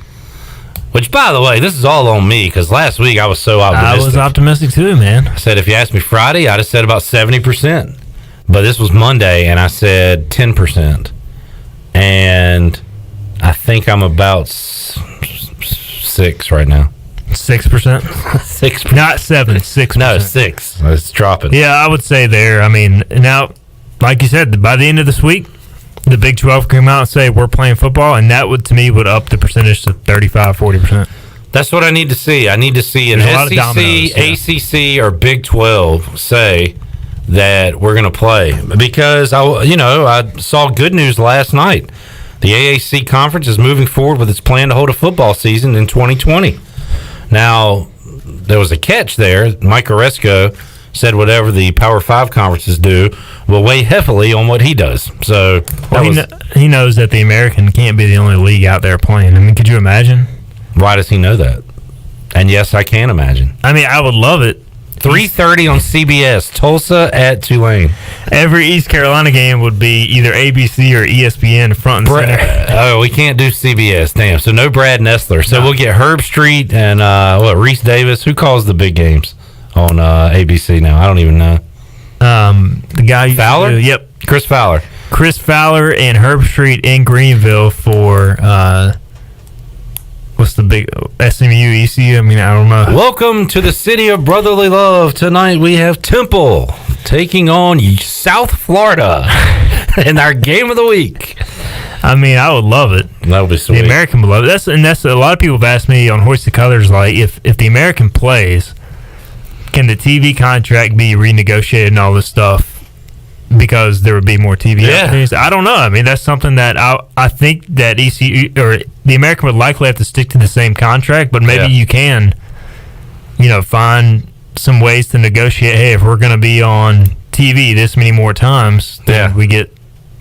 which, by the way, this is all on me because last week I was so optimistic. I was optimistic too, man. I said, if you asked me Friday, I'd have said about 70%, but this was Monday, and I said 10%, and I think I'm about 6 right now. 6%? 6%. Not 7, 6%. No, 6. It's dropping. Yeah, I would say there. I mean, now, like you said, by the end of this week, the Big 12 came out and say we're playing football, and that would, to me, would up the percentage to 35, 40%. That's what I need to see. I need to see an SEC, ACC, or Big 12 say that we're going to play. Because, I saw good news last night. The AAC conference is moving forward with its plan to hold a football season in 2020. Now, there was a catch there. Mike Oresco said whatever the Power 5 conferences do will weigh heavily on what he does. So he knows that the American can't be the only league out there playing. I mean, could you imagine? Why does he know that? And yes, I can imagine. I mean, I would love it. 3:30 on CBS, Tulsa at Tulane. Every East Carolina game would be either ABC or ESPN front and center. Oh, we can't do CBS. Damn. So no Brad Nessler. So we'll get Herb Street and Reese Davis. Who calls the big games on ABC now? I don't even know. The guy Fowler? Yep. Chris Fowler. Chris Fowler and Herb Street in Greenville for what's the big SMU, ECU? I mean, I don't know. Welcome to the city of brotherly love. Tonight we have Temple taking on South Florida in our game of the week. I mean, I would love it. That would be sweet. The American would love it. That's a lot of people have asked me on Hoist the Colors, like, if the American plays, can the TV contract be renegotiated and all this stuff? Because there would be more TV opportunities. I don't know. I mean, that's something that I think that ECU or the American would likely have to stick to the same contract, but maybe you can, find some ways to negotiate. Hey, if we're going to be on TV this many more times, then we get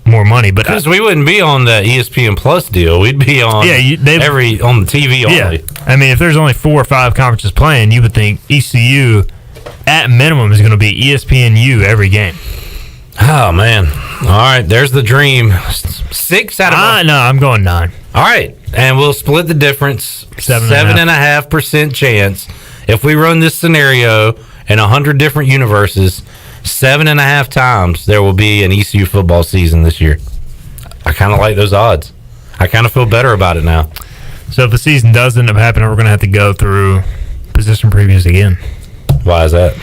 more money. But because we wouldn't be on the ESPN Plus deal, we'd be on on the TV only. Yeah. I mean, if there's only 4 or 5 conferences playing, you would think ECU at minimum is going to be ESPNU every game. Oh, man. All right, there's the dream. 6 out of... No, I'm going 9. All right, and we'll split the difference. 7.5% chance. If we run this scenario in 100 different universes, 7.5 times there will be an ECU football season this year. I kind of like those odds. I kind of feel better about it now. So if the season does end up happening, we're going to have to go through position previews again. Why is that?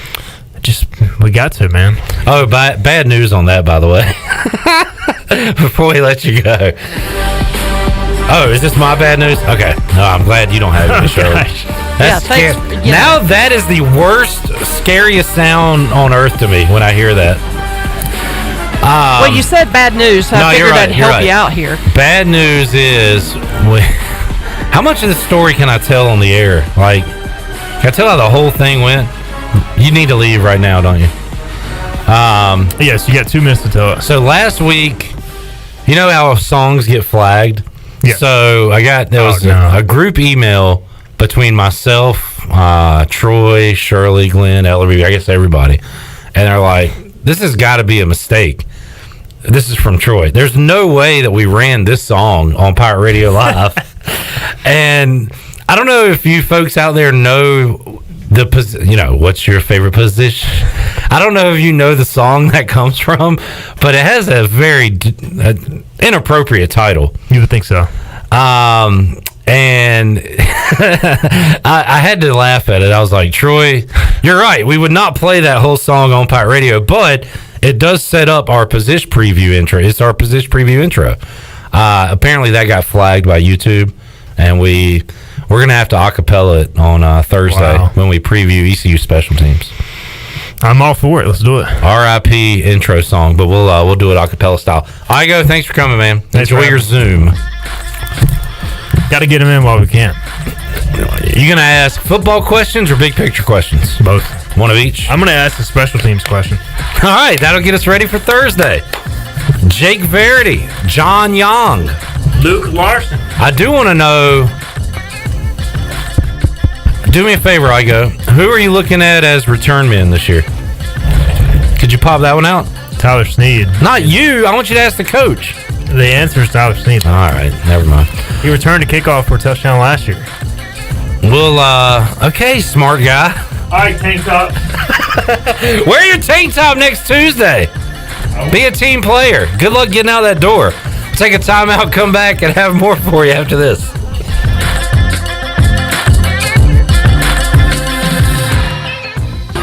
We got to, man. Oh, bad news on that, by the way. Before we let you go. Oh, is this my bad news? Okay. No, I'm glad you don't have it, Shirley. That's scary. Now that is the worst, scariest sound on earth to me when I hear that. Well, you said bad news, so I figured I'd help you out here. Bad news is, how much of the story can I tell on the air? Like, can I tell how the whole thing went? You need to leave right now, don't you? Yes, you got 2 minutes to tell it. So last week, you know how songs get flagged? Yeah. So there was a group email between myself, Troy, Shirley, Glenn, Ellerby, I guess everybody. And they're like, this has got to be a mistake. This is from Troy. There's no way that we ran this song on Pirate Radio Live. And I don't know if you folks out there know what's your favorite position? I don't know if you know the song that comes from, but it has a very inappropriate title. You would think so. And I had to laugh at it. I was like, Troy, you're right. We would not play that whole song on Pirate Radio, but it does set up our position preview intro. It's our position preview intro. Apparently that got flagged by YouTube, and we're going to have to acapella it on Thursday when we preview ECU special teams. I'm all for it. Let's do it. R.I.P. intro song, but we'll do it acapella style. Igoe, thanks for coming, man. Enjoy your Zoom. Got to get them in while we can. You going to ask football questions or big picture questions? Both. One of each? I'm going to ask a special teams question. All right, that'll get us ready for Thursday. Jake Verity, John Young, Luke Larson. I do want to know, do me a favor, Igoe. Who are you looking at as return men this year? Could you pop that one out? Tyler Snead. Not you. I want you to ask the coach. The answer is Tyler Snead. All right, never mind. He returned a kickoff for a touchdown last year. Well, okay, smart guy. All right, tank top. Wear your tank top next Tuesday. Be a team player. Good luck getting out that door. Take a timeout, come back, and have more for you after this.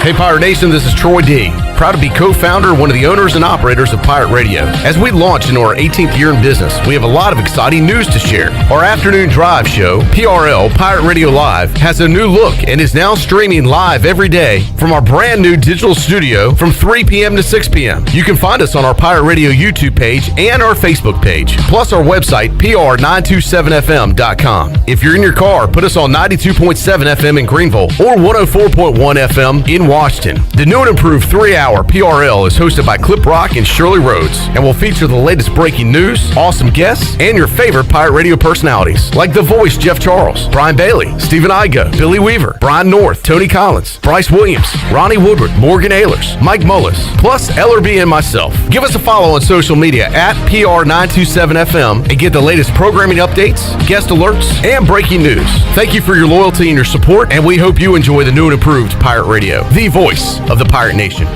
Hey Pirate Nation, this is Troy D. Proud to be co-founder, one of the owners and operators of Pirate Radio. As we launch into our 18th year in business, we have a lot of exciting news to share. Our afternoon drive show, PRL, Pirate Radio Live, has a new look and is now streaming live every day from our brand new digital studio from 3 p.m. to 6 p.m. You can find us on our Pirate Radio YouTube page and our Facebook page, plus our website, pr927fm.com. If you're in your car, put us on 92.7 FM in Greenville or 104.1 FM in Washington. The new and improved 3-hour PRL is hosted by Clip Rock and Shirley Rhodes and will feature the latest breaking news, awesome guests, and your favorite Pirate Radio personalities like The Voice Jeff Charles, Brian Bailey, Stephen Igoe, Billy Weaver, Brian North, Tony Collins, Bryce Williams, Ronnie Woodward, Morgan Ehlers, Mike Mullis, plus Ellerby and myself. Give us a follow on social media at PR927FM and get the latest programming updates, guest alerts, and breaking news. Thank you for your loyalty and your support, and we hope you enjoy the new and improved Pirate Radio, the voice of the Pirate Nation.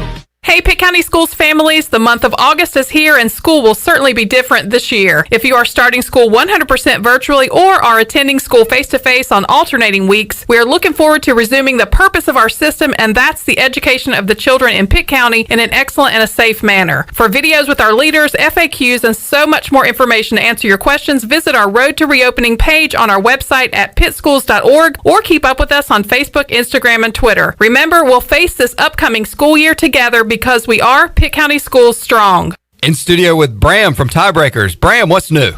Hey Pitt County Schools families, the month of August is here and school will certainly be different this year. If you are starting school 100% virtually or are attending school face-to-face on alternating weeks, we are looking forward to resuming the purpose of our system, and that's the education of the children in Pitt County in an excellent and a safe manner. For videos with our leaders, FAQs, and so much more information to answer your questions, visit our Road to Reopening page on our website at pittschools.org or keep up with us on Facebook, Instagram, and Twitter. Remember, we'll face this upcoming school year together because we are Pitt County Schools strong. In studio with Bram from Tiebreakers. Bram, what's new?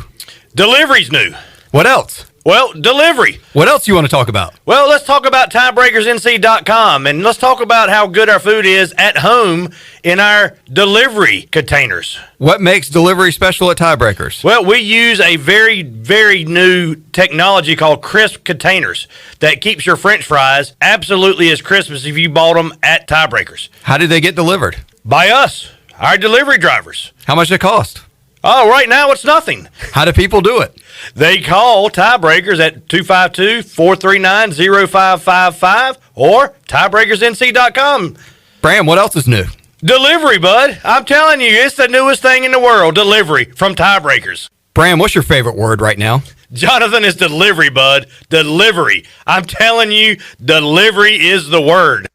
Delivery's new. What else? Well, delivery. What else you want to talk about? Well, let's talk about tiebreakersnc.com, and let's talk about how good our food is at home in our delivery containers. What makes delivery special at Tiebreakers? Well, we use a very, very new technology called crisp containers that keeps your French fries absolutely as crisp as if you bought them at Tiebreakers. How did they get delivered? By us, our delivery drivers. How much it cost? Oh, right now it's nothing. How do people do it? They call Tiebreakers at 252-439-0555 or tiebreakersnc.com. Bram, what else is new? Delivery, bud. I'm telling you, it's the newest thing in the world, delivery from Tiebreakers. Bram, what's your favorite word right now? Jonathan, is delivery, bud. Delivery. I'm telling you, delivery is the word.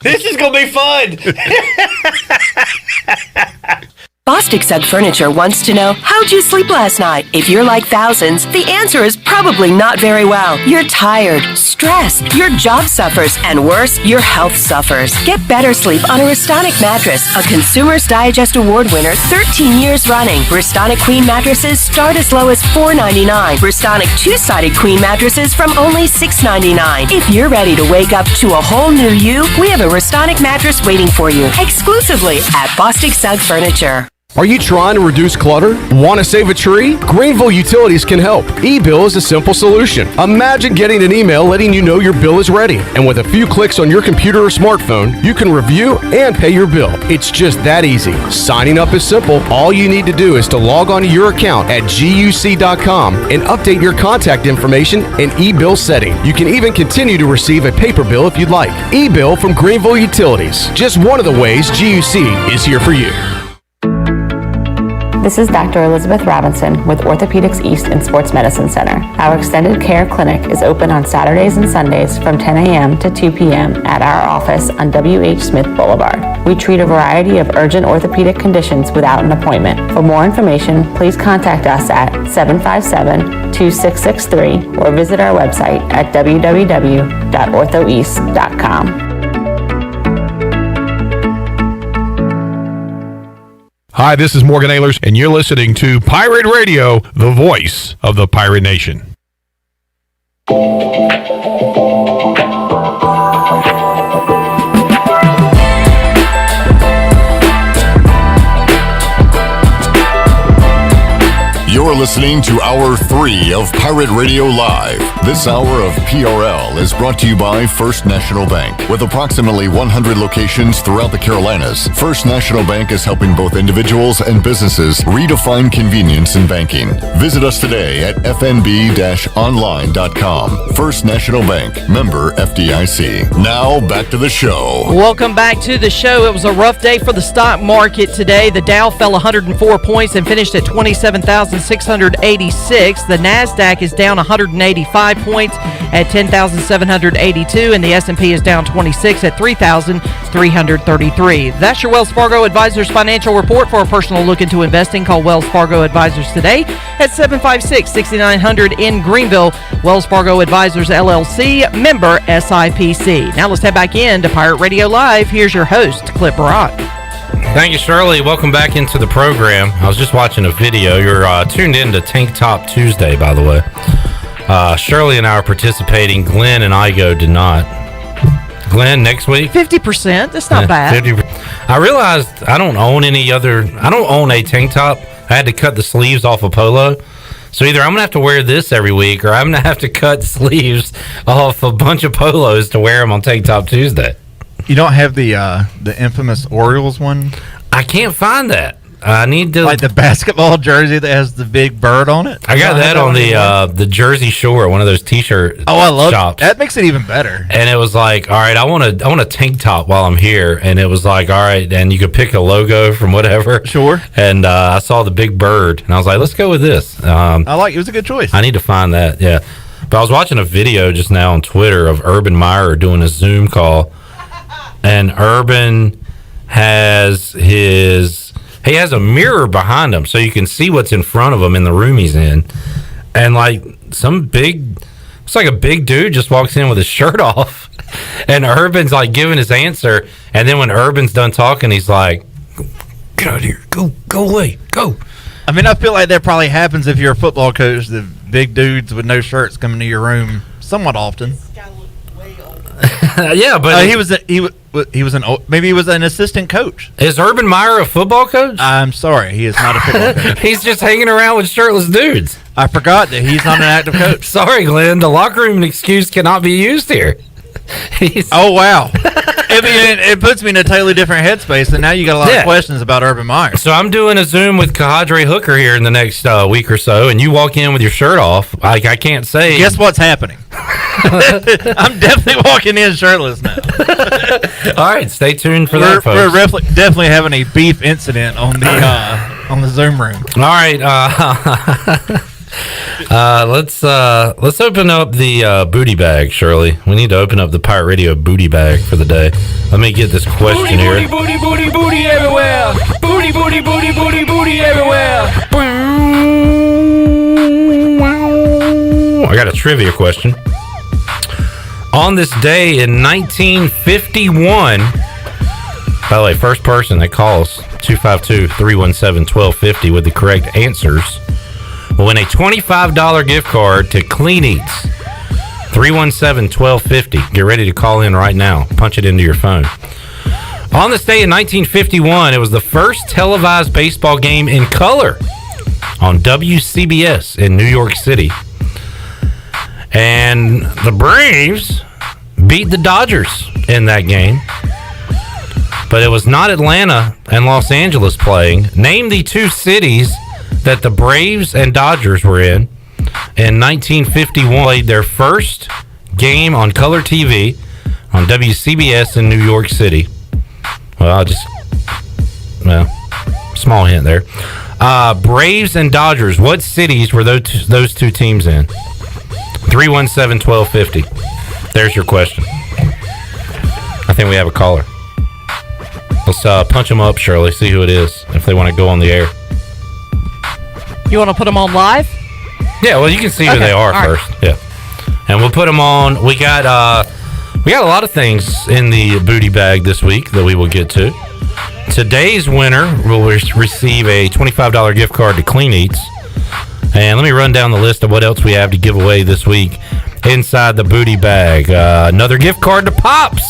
This is going to be fun. Bostic Sugg Furniture wants to know, how'd you sleep last night? If you're like thousands, the answer is probably not very well. You're tired, stressed, your job suffers, and worse, your health suffers. Get better sleep on a Restonic mattress, a Consumer's Digest Award winner 13 years running. Restonic Queen mattresses start as low as $4.99. Restonic two-sided Queen mattresses from only $6.99. If you're ready to wake up to a whole new you, we have a Restonic mattress waiting for you, exclusively at Bostic Sugg Furniture. Are you trying to reduce clutter? Want to save a tree? Greenville Utilities can help. E-bill is a simple solution. Imagine getting an email letting you know your bill is ready. And with a few clicks on your computer or smartphone, you can review and pay your bill. It's just that easy. Signing up is simple. All you need to do is to log on to your account at guc.com and update your contact information and e-bill setting. You can even continue to receive a paper bill if you'd like. E-bill from Greenville Utilities. Just one of the ways GUC is here for you. This is Dr. Elizabeth Robinson with Orthopedics East and Sports Medicine Center. Our extended care clinic is open on Saturdays and Sundays from 10 a.m. to 2 p.m. at our office on W.H. Smith Boulevard. We treat a variety of urgent orthopedic conditions without an appointment. For more information, please contact us at 757-2663 or visit our website at www.orthoeast.com. Hi, this is Morgan Ehlers, and you're listening to Pirate Radio, the voice of the Pirate Nation. You're listening to Hour 3 of Pirate Radio Live. This hour of PRL is brought to you by First National Bank. With approximately 100 locations throughout the Carolinas, First National Bank is helping both individuals and businesses redefine convenience in banking. Visit us today at fnb-online.com. First National Bank, member FDIC. Now, back to the show. Welcome back to the show. It was a rough day for the stock market today. The Dow fell 104 points and finished at 27,686. The NASDAQ is down 185 points at 10,782, and the S&P is down 26 at 3,333. That's your Wells Fargo Advisors financial report. For a personal look into investing, call Wells Fargo Advisors today at 756-6900 in Greenville. Wells Fargo Advisors, LLC, member SIPC. Now let's head back in to Pirate Radio Live. Here's your host, Clip Rock. Thank you, Shirley. Welcome back into the program. I was just watching a video. You're tuned in to Tank Top Tuesday, by the way. Shirley and I are participating. Glenn and Igoe did not. Glenn, next week? 50%. That's not bad. 50%. I realized I don't own a tank top. I had to cut the sleeves off a polo. So either I'm going to have to wear this every week, or I'm going to have to cut sleeves off a bunch of polos to wear them on Tank Top Tuesday. You don't have the infamous Orioles one? I can't find that. I need to, like the basketball jersey that has the big bird on it. I got that on the Jersey Shore, one of those T-shirt shops. I love that. Makes it even better. And it was like, all right, I want a tank top while I'm here. And it was like, all right, and you could pick a logo from whatever. Sure. And I saw the big bird, and I was like, let's go with this. I like it. It was a good choice. I need to find that. Yeah. But I was watching a video just now on Twitter of Urban Meyer doing a Zoom call, and Urban has he has a mirror behind him so you can see what's in front of him in the room he's in. And like it's like a big dude just walks in with his shirt off, and Urban's like giving his answer. And then when Urban's done talking, he's like, get out of here, go away, go. I mean, I feel like that probably happens if you're a football coach, the big dudes with no shirts coming to your room somewhat often. Yeah, but he was an assistant coach. Is Urban Meyer a football coach? I'm sorry, he is not a football coach. He's just hanging around with shirtless dudes. I forgot that he's not an active coach. Sorry, Glenn, the locker room excuse cannot be used here. Oh wow, it puts me in a totally different headspace, and now you got a lot of questions about Urban Meyer. So I'm doing a Zoom with Kahadre Hooker here in the next week or so, and you walk in with your shirt off. I can't say. Guess what's happening? I'm definitely walking in shirtless now. All right, stay tuned for that, folks. We're definitely having a beef incident on on the Zoom room. All right. Let's open up the booty bag, Shirley. We need to open up the Pirate Radio booty bag for the day. Let me get this question here. Booty, booty, booty everywhere. Booty, booty, booty, booty, booty everywhere. I got a trivia question. On this day in 1951, by the way, first person that calls 252-317-1250 with the correct answers will win a $25 gift card to Clean Eats. 317-1250. Get ready to call in right now. Punch it into your phone. On this day in 1951, it was the first televised baseball game in color on WCBS in New York City. And the Braves beat the Dodgers in that game. But it was not Atlanta and Los Angeles playing. Name the two cities that the Braves and Dodgers were in 1951. Played their first game on color TV on WCBS in New York City. Well, small hint there. Braves and Dodgers. What cities were those two teams in? 317-1250. There's your question. I think we have a caller. Let's punch them up, Shirley. See who it is if they want to go on the air. You want to put them on live? Yeah, well, you can see who they are first. Right. Yeah, and we'll put them on. We got a lot of things in the booty bag this week that we will get to. Today's winner will receive a $25 gift card to Clean Eats. And let me run down the list of what else we have to give away this week inside the booty bag. Another gift card to Pops.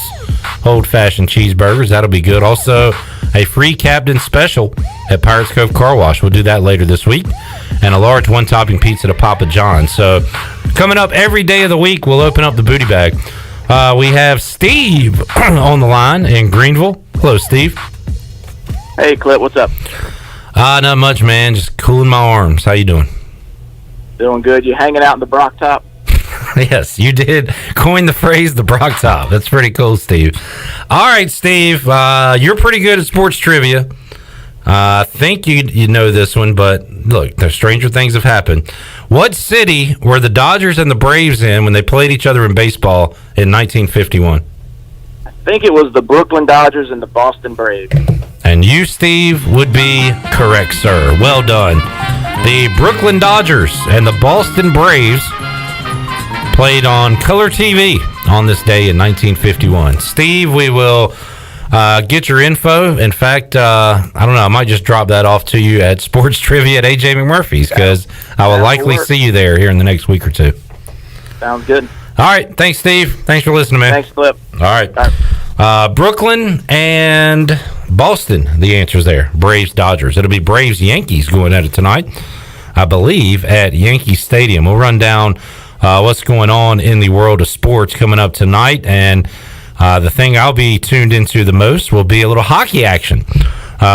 Old-fashioned cheeseburgers. That'll be good. Also, a free Captain Special at Pirates Cove Car Wash. We'll do that later this week. And a large one-topping pizza to Papa John's. So, coming up every day of the week, we'll open up the booty bag. We have Steve on the line in Greenville. Hello, Steve. Hey, Clip. What's up? Not much, man. Just cooling my arms. How you doing? Doing good. You hanging out in the Brock Top? Yes, you did coin the phrase the Brock Top. That's pretty cool, Steve. All right, Steve, you're pretty good at sports trivia. I think you know this one, but look, there's stranger things have happened. What city were the Dodgers and the Braves in when they played each other in baseball in 1951? I think it was the Brooklyn Dodgers and the Boston Braves. And you, Steve, would be correct, sir. Well done. The Brooklyn Dodgers and the Boston Braves played on color TV on this day in 1951. Steve, we will get your info. In fact, I don't know, I might just drop that off to you at Sports Trivia at AJ McMurphy's because I will likely see you there here in the next week or two. Sounds good. All right. Thanks, Steve. Thanks for listening, man. Thanks, Flip. All right. Brooklyn and Boston, the answer's there. Braves, Dodgers. It'll be Braves, Yankees going at it tonight, I believe, at Yankee Stadium. We'll run down what's going on in the world of sports coming up tonight. And the thing I'll be tuned into the most will be a little hockey action,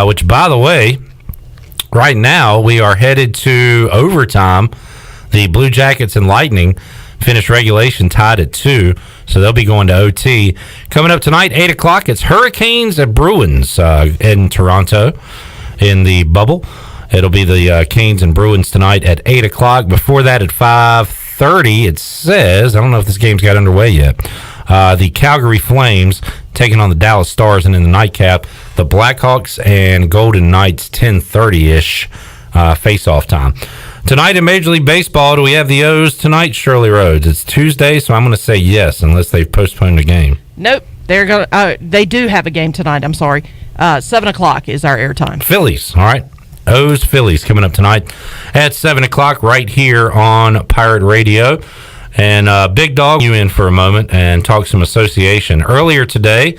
which, by the way, right now we are headed to overtime. The Blue Jackets and Lightning finished regulation tied at 2, so they'll be going to OT. Coming up tonight, 8 o'clock, it's Hurricanes-Bruins in Toronto in the bubble. It'll be the Canes and Bruins tonight at 8 o'clock. Before that, at 5:30, it says, I don't know if this game's got underway yet, the Calgary Flames taking on the Dallas Stars, and in the nightcap, the Blackhawks and Golden Knights, 10:30-ish face-off time. Tonight in Major League Baseball, do we have the O's tonight, Shirley Rhodes? It's Tuesday, so I'm going to say yes, unless they've postponed the game. Nope. They do have a game tonight. I'm sorry. 7 o'clock is our airtime. Phillies, all right. O's Phillies coming up tonight at 7 o'clock right here on Pirate Radio. And Big Dog, you in for a moment and talk some association. Earlier today,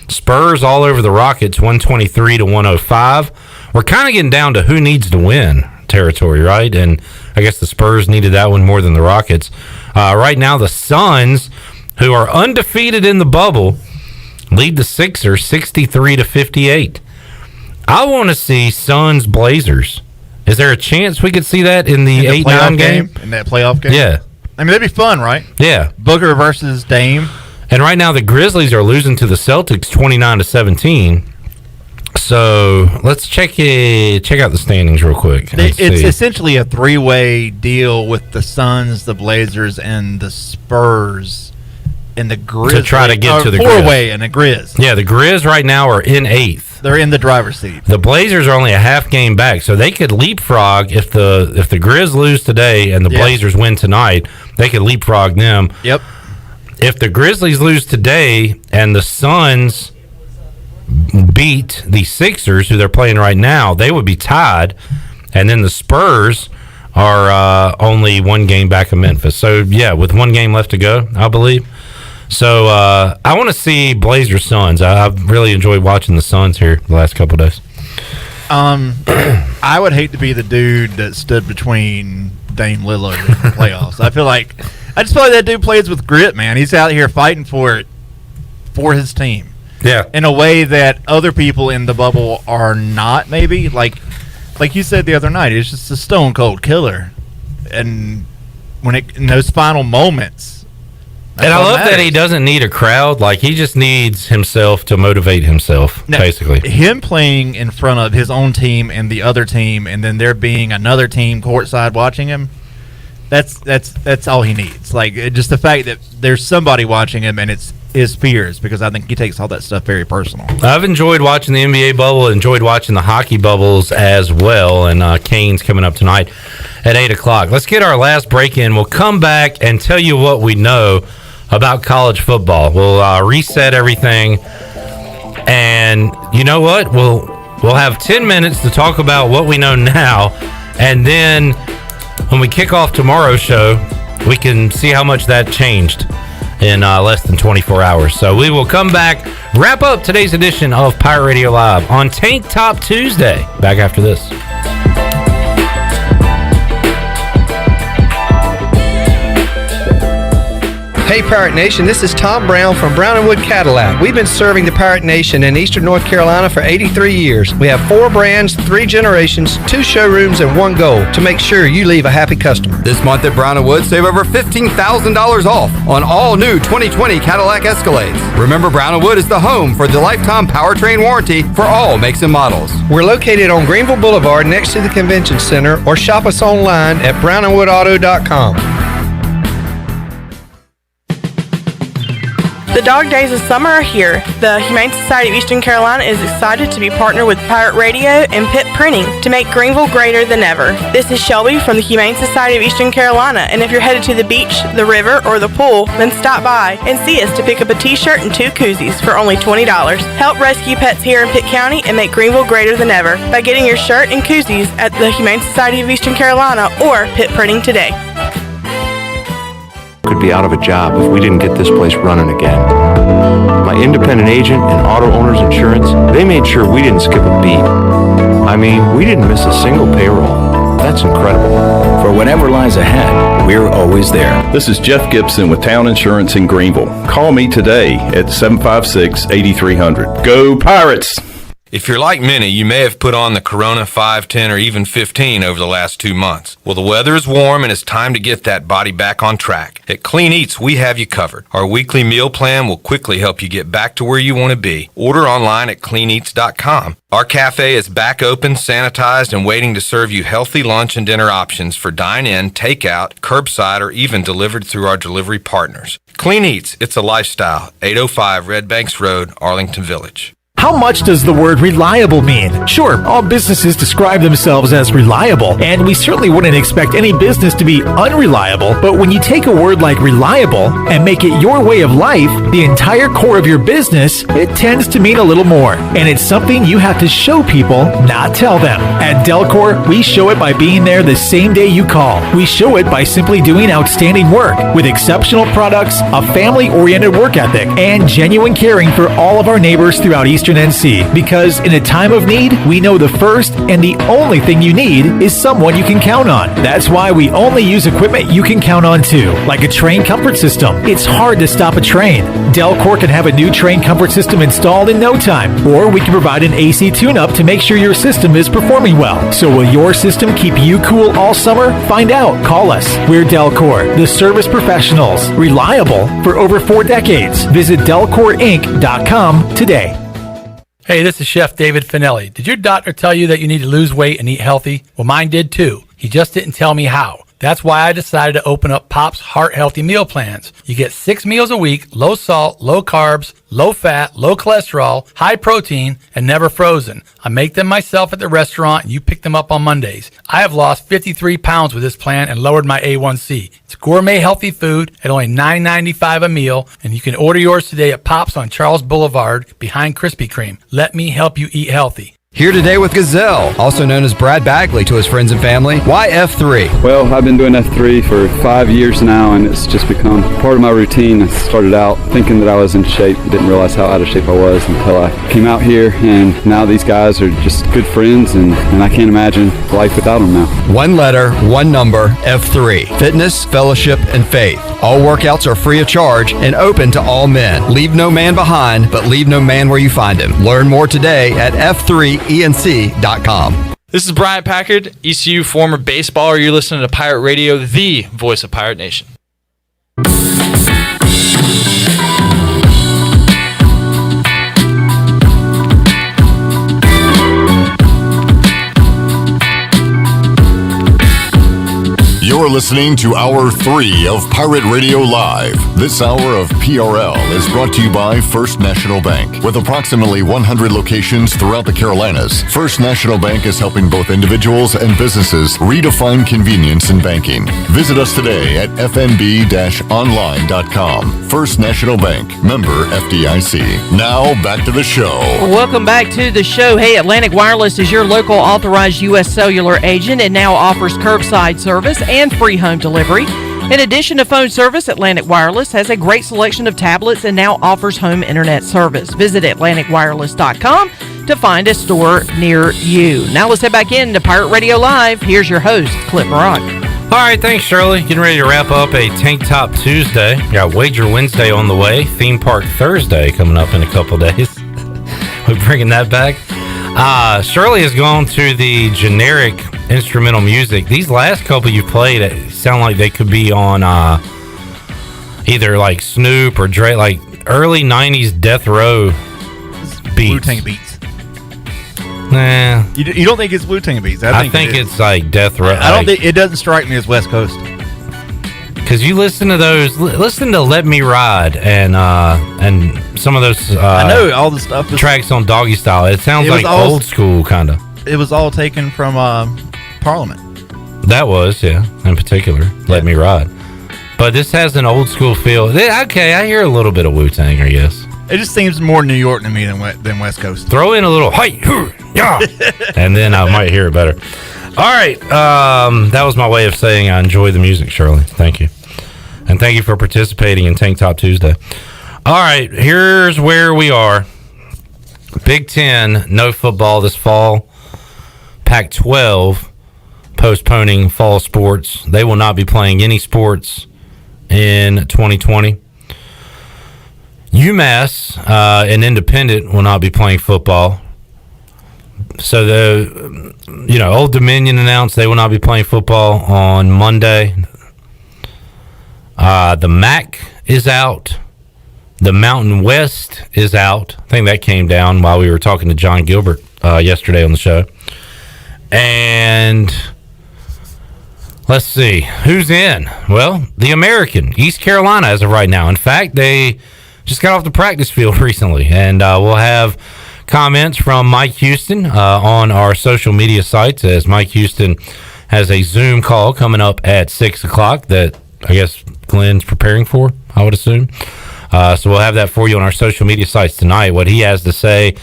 Spurs all over the Rockets, 123-105. We're kind of getting down to who needs to win territory, right? And I guess the Spurs needed that one more than the Rockets. Right now, the Suns, who are undefeated in the bubble, lead the Sixers 63-58. I want to see Suns Blazers. Is there a chance we could see that in the 8-9 game? In that playoff game? Yeah. I mean, that'd be fun, right? Yeah. Booker versus Dame. And right now, the Grizzlies are losing to the Celtics 29-17. So let's check out the standings real quick. It's essentially a three-way deal with the Suns, the Blazers, and the Spurs, and the Grizz to try to get to the four-way and the Grizz. Yeah, the Grizz right now are in 8th. They're in the driver's seat. The Blazers are only a half game back, so they could leapfrog if the Grizz lose today and the Blazers win tonight. They could leapfrog them. Yep. If the Grizzlies lose today and the Suns beat the Sixers, who they're playing right now, they would be tied, and then the Spurs are only 1 game back of Memphis. So yeah, with 1 game left to go, I believe. So I want to see Blazers Suns. I've really enjoyed watching the Suns here the last couple of days. I would hate to be the dude that stood between Dame Lillard and the playoffs. I just feel like that dude plays with grit, man. He's out here fighting for it for his team. Yeah. In a way that other people in the bubble are not, maybe. Like you said the other night, it's just a stone cold killer. And in those final moments. And I love that he doesn't need a crowd. Like, he just needs himself to motivate himself, basically. Him playing in front of his own team and the other team, and then there being another team courtside watching him, that's all he needs. Like, just the fact that there's somebody watching him and it's his peers, because I think he takes all that stuff very personal. I've enjoyed watching the NBA bubble, enjoyed watching the hockey bubbles as well, and Canes coming up tonight at 8 o'clock. Let's get our last break in. We'll come back and tell you what we know about college football. We'll reset everything, and you know what? We'll have 10 minutes to talk about what we know now, and then when we kick off tomorrow's show, we can see how much that changed in less than 24 hours. So we will come back, wrap up today's edition of Pirate Radio Live on Tank Top Tuesday. Back after this. Hey Pirate Nation, this is Tom Brown from Brown & Wood Cadillac. We've been serving the Pirate Nation in Eastern North Carolina for 83 years. We have 4 brands, 3 generations, 2 showrooms, and 1 goal to make sure you leave a happy customer. This month at Brown & Wood, save over $15,000 off on all new 2020 Cadillac Escalades. Remember, Brown & Wood is the home for the lifetime powertrain warranty for all makes and models. We're located on Greenville Boulevard next to the Convention Center, or shop us online at brownandwoodauto.com. The dog days of summer are here. The Humane Society of Eastern Carolina is excited to be partnered with Pirate Radio and Pitt Printing to make Greenville greater than ever. This is Shelby from the Humane Society of Eastern Carolina, and if you're headed to the beach, the river, or the pool, then stop by and see us to pick up a t-shirt and 2 koozies for only $20. Help rescue pets here in Pitt County and make Greenville greater than ever by getting your shirt and koozies at the Humane Society of Eastern Carolina or Pitt Printing today. Could be out of a job if we didn't get this place running again. My independent agent and auto owners insurance, they made sure we didn't skip a beat. I mean, we didn't miss a single payroll. That's incredible. For whatever lies ahead, we're always there. This is Jeff Gibson with Town Insurance in Greenville. Call me today at 756-8300. Go Pirates! If you're like many, you may have put on the Corona 5, 10, or even 15 over the last 2 months. Well, the weather is warm and it's time to get that body back on track. At Clean Eats, we have you covered. Our weekly meal plan will quickly help you get back to where you want to be. Order online at cleaneats.com. Our cafe is back open, sanitized, and waiting to serve you healthy lunch and dinner options for dine-in, takeout, curbside, or even delivered through our delivery partners. Clean Eats, it's a lifestyle. 805 Red Banks Road, Arlington Village. How much does the word reliable mean? Sure, all businesses describe themselves as reliable, and we certainly wouldn't expect any business to be unreliable, but when you take a word like reliable and make it your way of life, the entire core of your business, it tends to mean a little more. And it's something you have to show people, not tell them. At Delcor, we show it by being there the same day you call. We show it by simply doing outstanding work with exceptional products, a family-oriented work ethic, and genuine caring for all of our neighbors throughout Eastern NC, because in a time of need, we know the first and the only thing you need is someone you can count on. That's why we only use equipment you can count on too, like a train comfort system. It's hard to stop a train. Delcor can have a new train comfort system installed in no time, or we can provide an AC tune-up to make sure your system is performing well. So will your system keep you cool all summer? Find out. Call us. We're Delcor, the service professionals, reliable for over 4 decades. Visit DelcorInc.com today. Hey, this is Chef David Finelli. Did your doctor tell you that you need to lose weight and eat healthy? Well, mine did too. He just didn't tell me how. That's why I decided to open up Pop's Heart Healthy Meal Plans. You get 6 meals a week, low salt, low carbs, low fat, low cholesterol, high protein, and never frozen. I make them myself at the restaurant, and you pick them up on Mondays. I have lost 53 pounds with this plan and lowered my A1C. It's gourmet healthy food at only $9.95 a meal, and you can order yours today at Pop's on Charles Boulevard behind Krispy Kreme. Let me help you eat healthy. Here today with Gazelle, also known as Brad Bagley to his friends and family. Why F3? Well, I've been doing F3 for 5 years now, and it's just become part of my routine. I started out thinking that I was in shape, didn't realize how out of shape I was until I came out here, and now these guys are just good friends, and I can't imagine life without them now. One letter, one number, F3. Fitness, fellowship, and faith. All workouts are free of charge and open to all men. Leave no man behind, but leave no man where you find him. Learn more today at F3ENC.com. This is Brian Packard, ECU former baseballer. You're listening to Pirate Radio, the voice of Pirate Nation. You're listening to Hour 3 of Pirate Radio Live. This hour of PRL is brought to you by First National Bank. With approximately 100 locations throughout the Carolinas, First National Bank is helping both individuals and businesses redefine convenience in banking. Visit us today at fnb-online.com. First National Bank, member FDIC. Now, back to the show. Welcome back to the show. Hey, Atlantic Wireless is your local authorized U.S. cellular agent and now offers curbside service and free home delivery. In addition to phone service, Atlantic Wireless has a great selection of tablets and now offers home internet service. Visit AtlanticWireless.com to find a store near you. Now let's head back into Pirate Radio Live. Here's your host, Clip Rock. All right, thanks, Shirley. Getting ready to wrap up a Tank Top Tuesday. Got Wager Wednesday on the way. Theme Park Thursday coming up in a couple days. We're bringing that back. Shirley has gone to the generic instrumental music. These last couple you played sound like they could be on either like Snoop or Dre, like early 90s Death Row beats. Wu-Tang beats. Nah. You don't think it's Wu-Tang beats? I think it's like Death Row. I don't think it doesn't strike me as West Coast. Because you listen to those, listen to "Let Me Ride" and some of those. I know all the stuff. Tracks on Doggy Style. It sounds like old school kind of. It was all taken from Parliament. That was, yeah, in particular, "Let Me Ride." But this has an old school feel. Okay, I hear a little bit of Wu-Tang, I guess. It just seems more New York to me than West Coast. Throw in a little "Hey, yeah," and then I might hear it better. All right, that was my way of saying I enjoy the music, Shirley. Thank you. And thank you for participating in Tank Top Tuesday. All right, here's where we are. Big Ten, no football this fall. Pac-12, postponing fall sports. They will not be playing any sports in 2020. UMass, an independent, will not be playing football. So Old Dominion announced they will not be playing football on Monday. The MAC is out. The Mountain West is out. I think that came down while we were talking to John Gilbert yesterday on the show. And let's see, who's in? Well, the American, East Carolina as of right now. In fact, they just got off the practice field recently. And we'll have comments from Mike Houston on our social media sites, as Mike Houston has a Zoom call coming up at 6 o'clock that I guess Glenn's preparing for, I would assume. So we'll have that for you on our social media sites tonight, what he has to say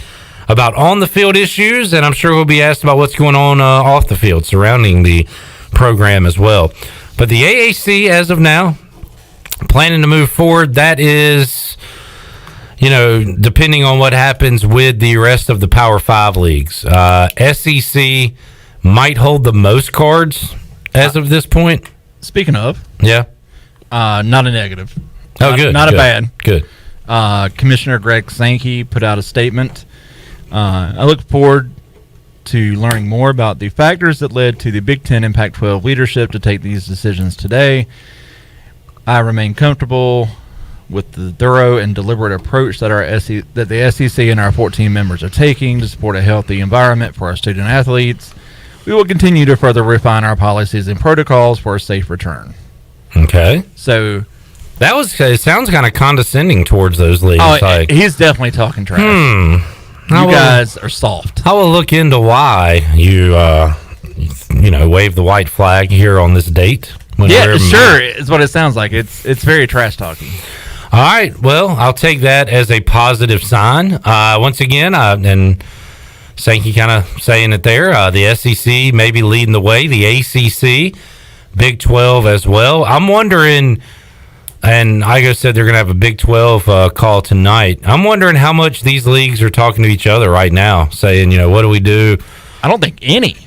about on-the-field issues, and I'm sure we'll be asked about what's going on off the field surrounding the program as well. But the AAC, as of now, planning to move forward. That is, depending on what happens with the rest of the Power 5 leagues. SEC might hold the most cards as of this point. Speaking of. Yeah. Not a negative. Oh, good. Not good, a bad. Good. Commissioner Greg Sankey put out a statement. I look forward to learning more about the factors that led to the Big Ten and Pac-12 leadership to take these decisions today. I remain comfortable with the thorough and deliberate approach that that the SEC and our 14 members are taking to support a healthy environment for our student athletes, we will continue to further refine our policies and protocols for a safe return. Okay. So it sounds kind of condescending towards those leagues. Oh, he's definitely talking trash. You guys are soft. I will look into why you wave the white flag here on this date. Yeah, sure, is what it sounds like. It's very trash talking. All right, well, I'll take that as a positive sign. Once again, and Sankey kind of saying it there, the SEC may be leading the way, the ACC, Big 12 as well. I'm wondering, and Igoe said they're going to have a Big 12 call tonight. I'm wondering how much these leagues are talking to each other right now, saying, what do we do? I don't think any.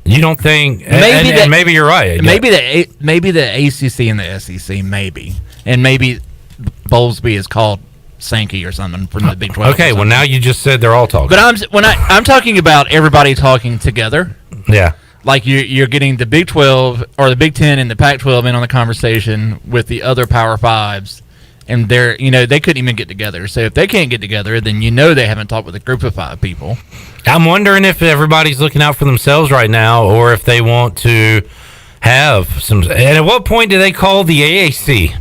You don't think? And maybe you're right. Maybe the ACC and the SEC, maybe, and maybe Bowlesby is called Sankey or something from the Big 12. Okay, well now you just said they're all talking. But I'm talking about everybody talking together. Yeah, like you're getting the Big 12 or the Big 10 and the Pac-12 in on the conversation with the other Power Fives, and they couldn't even get together. So if they can't get together, then they haven't talked with a group of 5 people. I'm wondering if everybody's looking out for themselves right now, or if they want to have some. And at what point do they call the AAC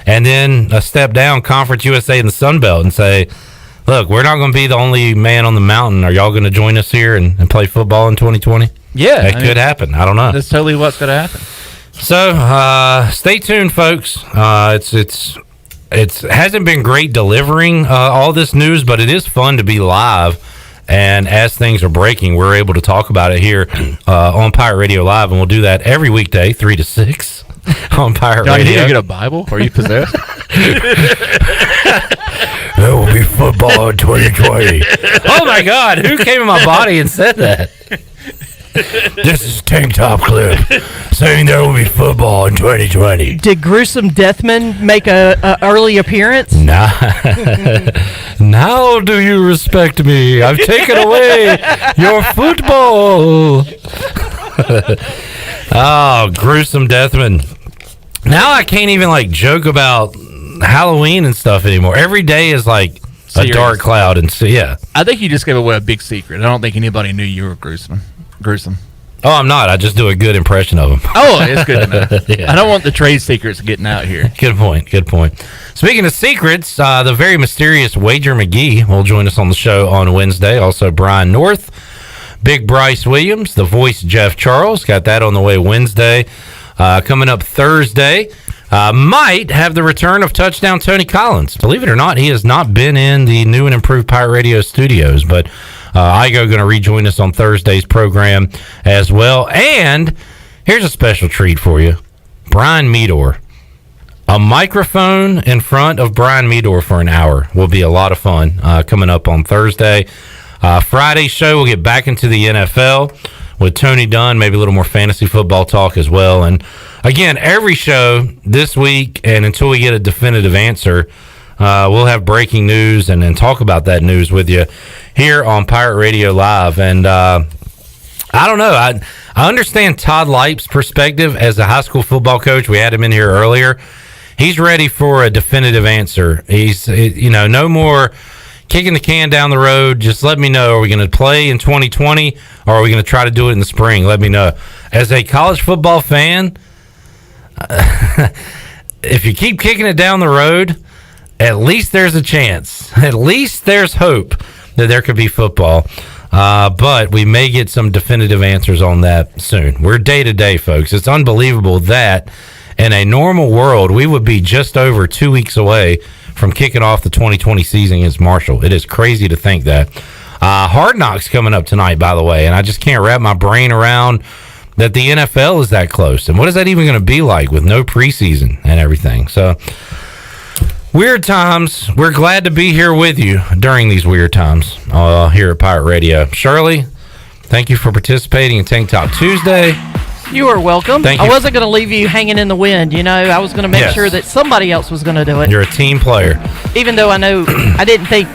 and then a step down, Conference USA and the Sun Belt, and say, "Look, we're not going to be the only man on the mountain. Are y'all going to join us here and play football in 2020?" Yeah, that could happen. I don't know. That's totally what's going to happen. So stay tuned, folks. It hasn't been great delivering all this news, but it is fun to be live. And as things are breaking, we're able to talk about it here on Pirate Radio Live, and we'll do that every weekday, 3 to 6 on Pirate Radio. You need to get a Bible? Are you possessed? There will be football in 2020. Oh, my God. Who came in my body and said that? This is Tank Top Clip saying there will be football in 2020. Did Gruesome Deathman make a early appearance? Nah. Now do you respect me? I've taken away your football. Oh, Gruesome Deathman. Now I can't even joke about Halloween and stuff anymore. Every day is like a dark cloud, and I think you just gave away a big secret. I don't think anybody knew you were gruesome. Oh, I'm not. I just do a good impression of him. Oh, it's good enough. Yeah. I don't want the trade secrets getting out here. Good point. Speaking of secrets, the very mysterious Wager McGee will join us on the show on Wednesday. Also, Brian North, Big Bryce Williams, the voice Jeff Charles. Got that on the way Wednesday. Coming up Thursday, might have the return of Touchdown Tony Collins. Believe it or not, he has not been in the new and improved Pirate Radio studios, but Igoe going to rejoin us on Thursday's program as well. And here's a special treat for you. Brian Meador. A microphone in front of Brian Meador for an hour will be a lot of fun coming up on Thursday. Friday's show, we'll get back into the NFL with Tony Dunn, maybe a little more fantasy football talk as well. And again, every show this week, and until we get a definitive answer, we'll have breaking news and talk about that news with you here on Pirate Radio Live. And I don't know. I understand Todd Leip's perspective as a high school football coach. We had him in here earlier. He's ready for a definitive answer. He's, no more kicking the can down the road. Just let me know. Are we going to play in 2020 or are we going to try to do it in the spring? Let me know. As a college football fan, if you keep kicking it down the road, at least there's a chance. At least there's hope that there could be football. But we may get some definitive answers on that soon. We're day to day, folks. It's unbelievable that in a normal world, we would be just over 2 weeks away from kicking off the 2020 season against Marshall. It is crazy to think that. Hard Knocks coming up tonight, by the way, and I just can't wrap my brain around that the NFL is that close. And what is that even going to be like with no preseason and everything? So, weird times. We're glad to be here with you during these weird times here at Pirate Radio. Shirley, thank you for participating in Tank Top Tuesday. You are welcome. Thank you. I wasn't going to leave you hanging in the wind. I was going to make sure that somebody else was going to do it. You're a team player. Even though I know, I didn't think,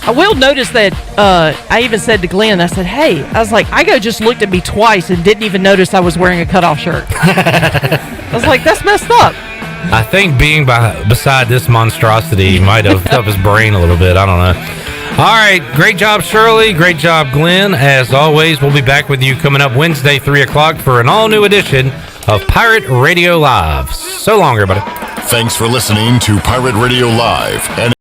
I will notice that I even said to Glenn, I said, hey, I was like, Igoe just looked at me twice and didn't even notice I was wearing a cutoff shirt. I was like, that's messed up. I think being beside this monstrosity might have up his brain a little bit. I don't know. All right. Great job, Shirley. Great job, Glenn. As always, we'll be back with you coming up Wednesday, 3 o'clock for an all-new edition of Pirate Radio Live. So long, everybody. Thanks for listening to Pirate Radio Live. And